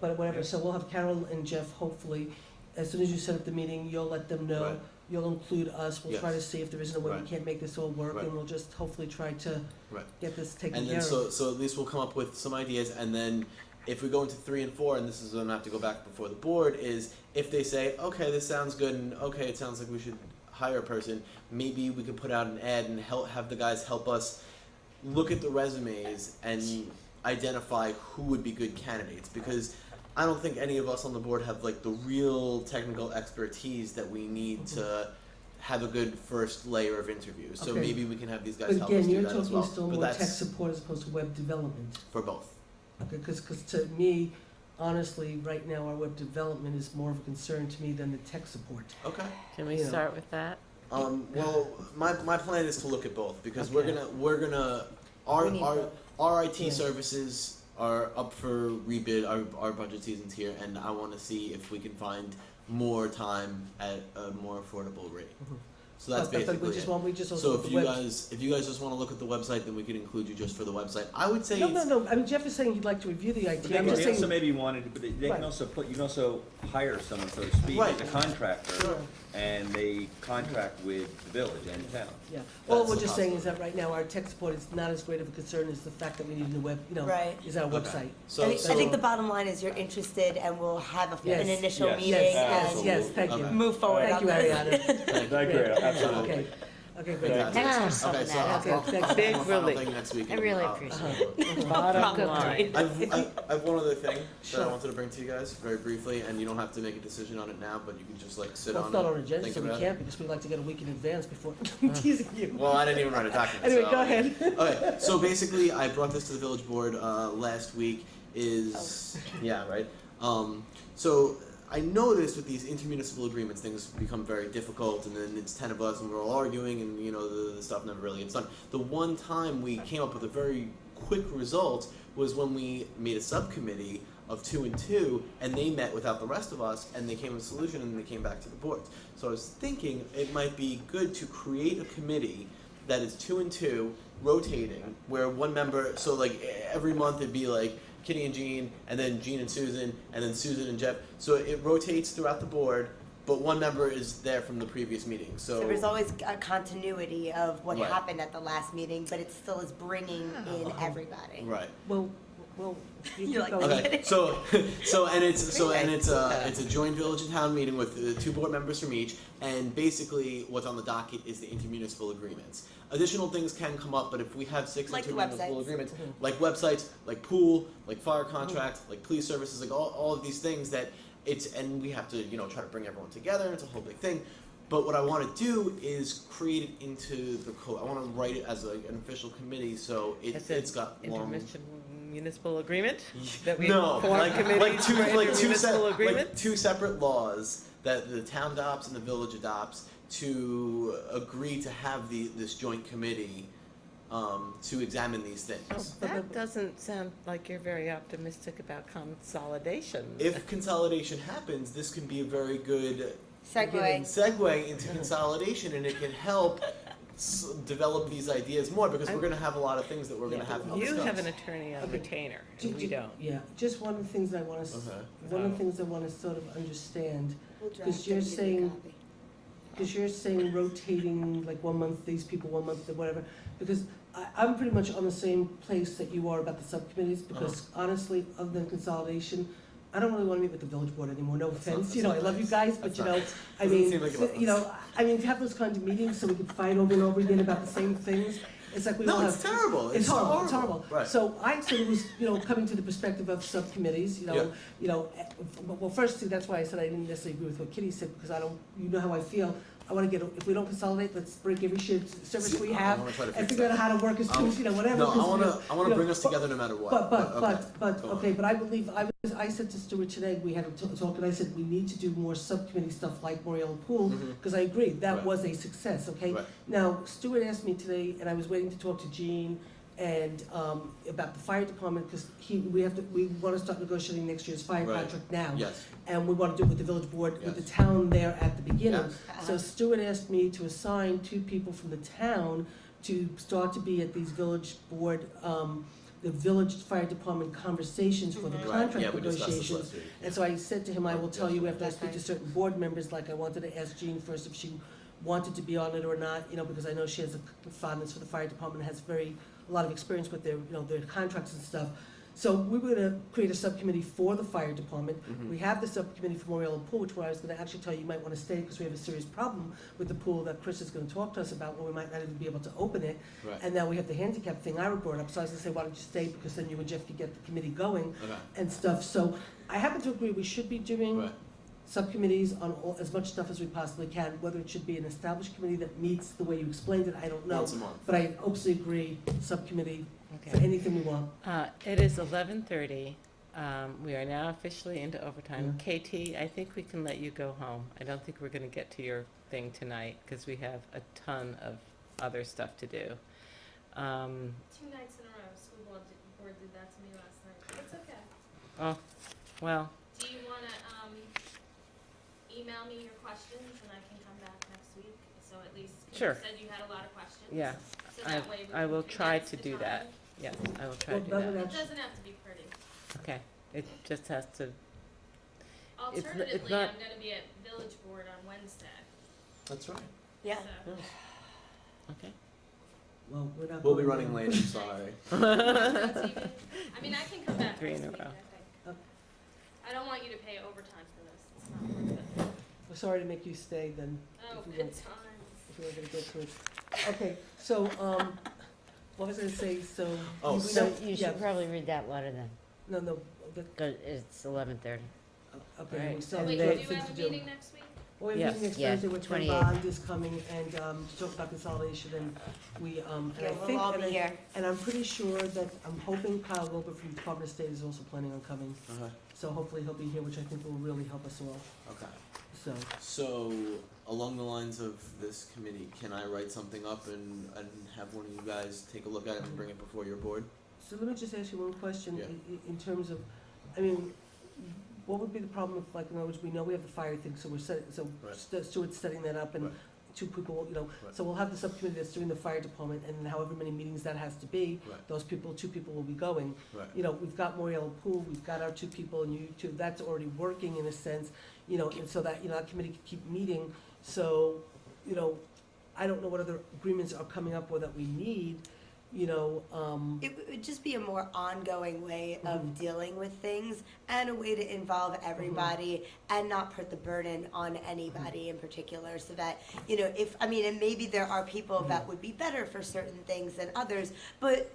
but whatever. So we'll have Carol and Jeff hopefully, as soon as you set up the meeting, you'll let them know. Right. You'll include us. We'll try to Yes. see if there isn't a way we Right. can't make this all work, Right. and we'll just hopefully try to Right. get this taken And care then of. so at least we'll come up with some ideas, and then if we go into 3 and 4, and this is when I have to go back before the board, is if they say, okay, this sounds good, and okay, it sounds like we should hire a person, maybe we could put out an ad and have the guys help us look at the resumes and identify who would be good candidates, because I don't think any of us on the board have like the real technical expertise that we need to have a good first layer of interviews. So Okay. maybe we can have these guys But help again, us do you're that as talking well. still But more tech that's support as opposed to web development. for both. Okay, because to me, honestly, right now, our web development is more of a concern to me than the tech support. Okay. Can we Yeah. start with that? Well, my plan is to look at both, because Okay. we're gonna our We need our both. our IT Yeah. services are up for rebid. Our budget season's here, and I want to see if we can find more time at a more affordable rate. Mhm. So that's But basically we it. just also So want if the you web. guys just want to look at the website, then we could include you just for the website. I would say it's, No, I mean, Jeff is saying he'd like to review the IT. But they I'm can- just they also saying, maybe wanted to, but they Right. can also you can also hire someone, so to speak, Right. as a contractor, Sure. and they contract with the village and town. yeah. All That's we're a just saying is that right now, our tech support is not as great of a concern as the fact that we need a new web, Right. is our Okay. website. so, I so think the bottom line is you're interested, and we'll have Yes. an initial Yes. meeting Yes, and yes, thank you. Okay. move forward Thank on you, this. Ariana. Thank you, absolutely. Okay, okay, great. fantastic. Thanks for Okay, summing so that up. Okay, I'll thanks. Big have a final relief. thing next week. I and really I'll- appreciate it. Bottom Good line. I have one other thing Sure. that I wanted to bring to you guys very briefly, and you don't have to make a decision on it now, but you can just like sit Well, on it's not it, on agenda, think so we about can't, because we like to get a week in advance before teasing you. Well, I didn't even write a document. Anyway, so- go ahead. Okay, so basically, I brought this to the village board last week. Yeah, right. So I noticed with these intermunicipal agreements, things become very difficult, and then it's 10 of us, and we're all arguing, and the stuff never really gets done. The one time we came up with a very quick result was when we made a subcommittee of 2 and 2, and they met without the rest of us, and they came with a solution, and they came back to the board. So I was thinking it might be good to create a committee that is 2 and 2, rotating, where one member, so like every month it'd be like Kitty and Jean, and then Jean and Susan, and then Susan and Jeff. So it rotates throughout the board, but one member is there from the previous meeting. So there's always a continuity of what Right. happened at the last meeting, but it still is bringing in everybody. Right. Well, you You're keep like, going. Okay, it's a joint village and town meeting with 2 board members from each, and basically what's on the docket is the intermunicipal agreements. Additional things can come up, but if we have 6 Like the intermunicipal websites. agreements, like websites, like pool, like fire contracts, like police services, like all of these things that and we have to try to bring everyone together. It's a whole big thing. But what I want to do is create it into the code. I want to write it as an official committee, so it's got long. Municipal agreement? That we No, form committees for intermunicipal agreement? like 2 separate laws that the town adopts and the village adopts to agree to have this joint committee to examine these things. That doesn't sound like you're very optimistic about consolidation. If consolidation happens, this can be a very good Segue. into consolidation, and it can help develop these ideas more, because we're going to have a lot of things that we're going to have to You discuss. have an attorney on retainer, and we don't. Yeah, just one of the things I want to, Okay. one of the things I want to sort of understand, We'll draft because you're it, give you a saying, copy. because you're saying rotating, like 1 month these people, 1 month whatever, because I'm pretty much on the same place that you are about the subcommittees, because honestly, other than consolidation, I don't really want to meet with the village board anymore, no offense, I love you guys, but I mean, to have those kinds of meetings so we can fight over and over again about the same things, it's like we all have. It's terrible. It's horrible, it's horrible. Right. So I sort of was, coming to the perspective of subcommittees, well, firstly, that's why I said I didn't necessarily agree with what Kitty said, because I don't, how I feel. I want to if we don't consolidate, let's break every shared service we have and figure out how to work as teams, whatever. No, I want to bring us together no matter what. But I believe, I said to Stuart today, we had a talk, and I said we need to do more subcommittee stuff like Moriel and Pool, because I agree, that was a success, okay? Right. Now, Stuart asked me today, and I was waiting to talk to Jean and about the fire department, because we want to start negotiating next year's fire Right. contract now. Yes. And we want to do it with the village board, with the Yes. town there at the beginning. Yes. So Stuart asked me to assign 2 people from the town to start to be at these village board, the village fire department conversations for the Right. contract Yeah, we discussed this negotiations. last week. And so I said to him, I will tell you after I speak to certain board members, like I wanted to ask Jean first if she wanted to be on it or not, because I know she has a fondness for the fire department, has a lot of experience with their, their contracts and stuff. So we were gonna create a subcommittee for the fire department. We have the subcommittee for Moriel and Pool, which I was gonna actually tell you might wanna stay, because we have a serious problem with the pool that Chris is gonna talk to us about, where we might not even be able to open it. Right. And now we have the handicap thing I brought up, so I was gonna say, why don't you stay, because then you and Jeff could get the committee going Okay. and stuff. So I happen to agree, we should be doing Right. subcommittees on as much stuff as we possibly can, whether it should be an established committee that meets the way you explained it, I don't know. Once a month. But I absolutely agree, subcommittee for Okay. anything we want. It is 11:30. We are now officially into overtime. KT, I think we can let you go home. I don't think we're going to get to your thing tonight, because we have a ton of other stuff to do. 2 nights in a row, school board did that to me last night. It's okay. Oh, well, Do you wanna, email me your questions and I can come back next week? So at least, 'cause Sure. you said you had a lot of questions. yeah, So that way we I will can try condense to the do time. that. Yes, I will try to do Well, that. that It would doesn't have to be pretty. Okay, it just has to, Alternatively, not- I'm gonna be at village board on Wednesday, That's right. Yeah. so. okay. Well, we're not. We'll be going running there. late, I'm sorry. That's even, I mean, I can come back 3 in next a week, row. I think. I don't want you to pay overtime for this, it's not worth it. We're sorry to make you stay then, Oh, If you good want- times. if you were gonna get to it. Okay, so, what was I gonna say, so. Oh, we So know- you yeah, should probably read that letter then, No, because it's 11:30. okay, Right. we still Wait, have do you things have to a do. meeting next week? Well, we're Yes. meeting next Yeah, Thursday, which when 28th. Bond is coming, and, to talk about consolidation, and we, and I Yeah, think, we'll all and be I- here. and I'm pretty sure that, I'm hoping Kyle Gober from Department of State is also planning on coming, Okay. so hopefully he'll be here, which I think will really help us all, Okay. so. So, along the lines of this committee, can I write something up and have one of you guys take a look at it and bring it before your board? So let me just ask you one question, Yeah. in terms of, I mean, what would be the problem if, like, in other words, we know we have the fire thing, so we're setting, so Right. Stuart's setting that up, and Right. two people, you know, so we'll have the subcommittee that's doing the fire department, and however many meetings that has to be, Right. those people, two people will be going. Right. You know, we've got Moriel Pool, we've got our two people, and you two, that's already working in a sense, you know, and so that, you know, that committee can keep meeting, so, you know, I don't know what other agreements are coming up or that we need, you know, It would just be a more ongoing way of Mhm. dealing with things and a way to involve everybody and not put the burden on anybody in particular so that, you know, if, I mean, and maybe there are people that would be better for certain things than others, but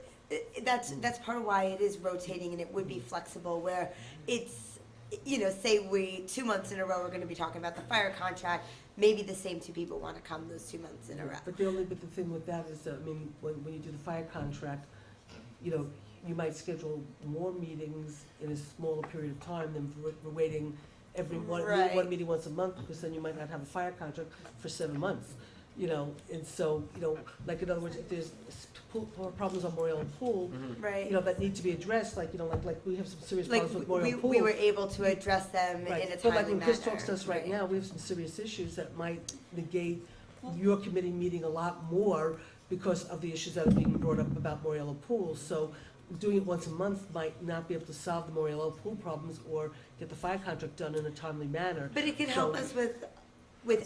that's part of why it is rotating and it would be flexible where it's, you know, say 2 months in a row we're gonna be talking about the fire contract, maybe the same two people wanna come those 2 months in a row. But the thing with that is, I mean, when you do the fire contract, you know, you might schedule more meetings in a smaller period of time than we're waiting every one Right. meeting once a month, because then you might not have a fire contract for 7 months, you know, and so, you know, like, in other words, if there's problems on Moriel Pool, Right. you know, that need to be addressed, like, you know, like we have some serious Like, problems with Moriel Pool. we were able to address them Right. in a But like timely when Chris talks manner. to us right now, we have some serious issues that might negate your committee meeting a lot more because of the issues that are being brought up about Moriello Pool. So doing it once a month might not be able to solve the Moriello Pool problems or get the fire contract done in a timely manner. But it can help us with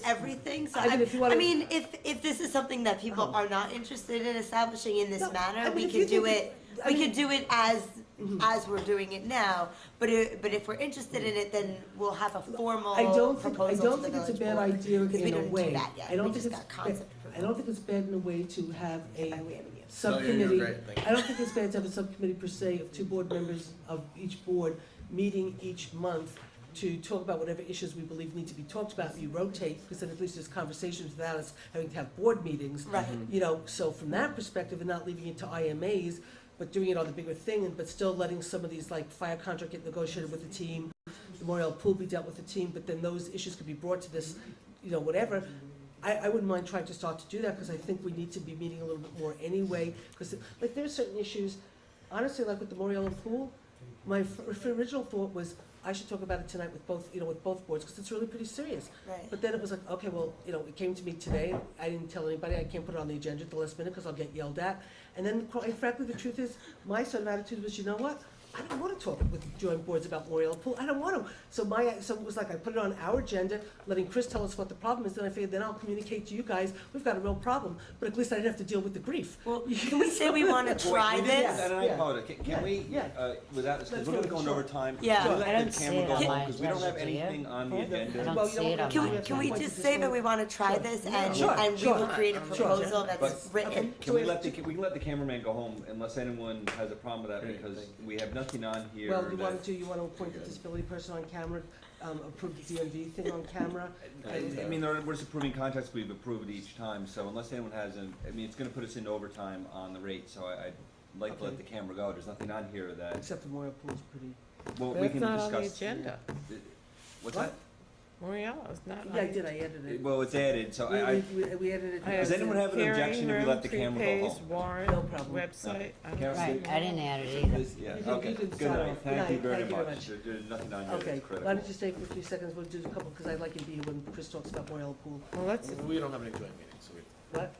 everything, so I mean, if you wanna- I mean, if this is something that people are not interested in establishing in this No, manner, I mean, we if can you do think it, I we mean- could do it as we're doing it now, but if we're interested in it, then we'll have a formal I don't think proposal to the it's a village bad board, idea because we in a didn't way. do that yet, I don't we think just it's got concept I approval. don't think it's bad in a way to have a By way of a gift. subcommittee. great, thank you. I don't think it's bad to have a subcommittee per se of 2 board members of each board meeting each month to talk about whatever issues we believe need to be talked about. You rotate, because then at least there's conversations without us having to have board meetings. Right. You know, so from that perspective, and not leaving it to IMAs, but doing it on the bigger thing, but still letting some of these, like, fire contract get negotiated with the team, the Memorial Pool be dealt with the team, but then those issues could be brought to this, you know, whatever. I wouldn't mind trying to start to do that, because I think we need to be meeting a little bit more anyway, because, like, there's certain issues, honestly, like with the Memorial Pool, my original thought was, I should talk about it tonight with both, you know, with both boards, because it's really pretty serious. Right. But then it was like, okay, well, you know, it came to me today, I didn't tell anybody, I can't put it on the agenda at the last minute, because I'll get yelled at. And then, quite frankly, the truth is, my sort of attitude was, you know what? I don't want to talk with joint boards about Memorial Pool, I don't want to. So it was like, I put it on our agenda, letting Chris tell us what the problem is, then I figured, then I'll communicate to you guys, we've got a real problem, but at least I didn't have to deal with the grief. Well, can we say we wanna try Wait, this? And I Yeah. apologize, can we, Yeah. without this, because Let's we're gonna go, go into sure. overtime. Yeah. Can we I let don't the see camera it go on home, my because we don't have agenda, do you? anything on the I agenda. don't Well, you see know, it on can my we- Can we Point just to say this that one. we wanna try Sure. this Yeah. and, Sure, and we sure. will create a Sure. proposal But that's written? Can we let the cameraman go home unless anyone has a problem with that, because we have nothing on here Well, you that. want to appoint the disability person on camera, approve the DMV thing on camera? I mean, we're just approving contracts we've approved each time, so unless anyone has I mean, it's gonna put us into overtime on the rate, so I'd like to let the camera go. There's nothing on here that, Except the Memorial Pool's pretty, well, we That's can not on the discuss. agenda. What's What? that? Moriel is not on. yeah, I did, I edited it. Well, it's added, so We edited I it. Does have anyone have an hearing objection if we let the room, camera go prepays, home? warrant, No problem. website. I don't Camera- see Right, I didn't add it either. Yeah, You can- okay, you can good sign night, off. thank you Good night. very Thank you very much. much. There's nothing on here Okay, that's why critical. don't you stay for a few seconds, we'll do a couple, because I like it being when Chris talks about Memorial Pool. Well, let's, We don't have any joint meetings, so we. What?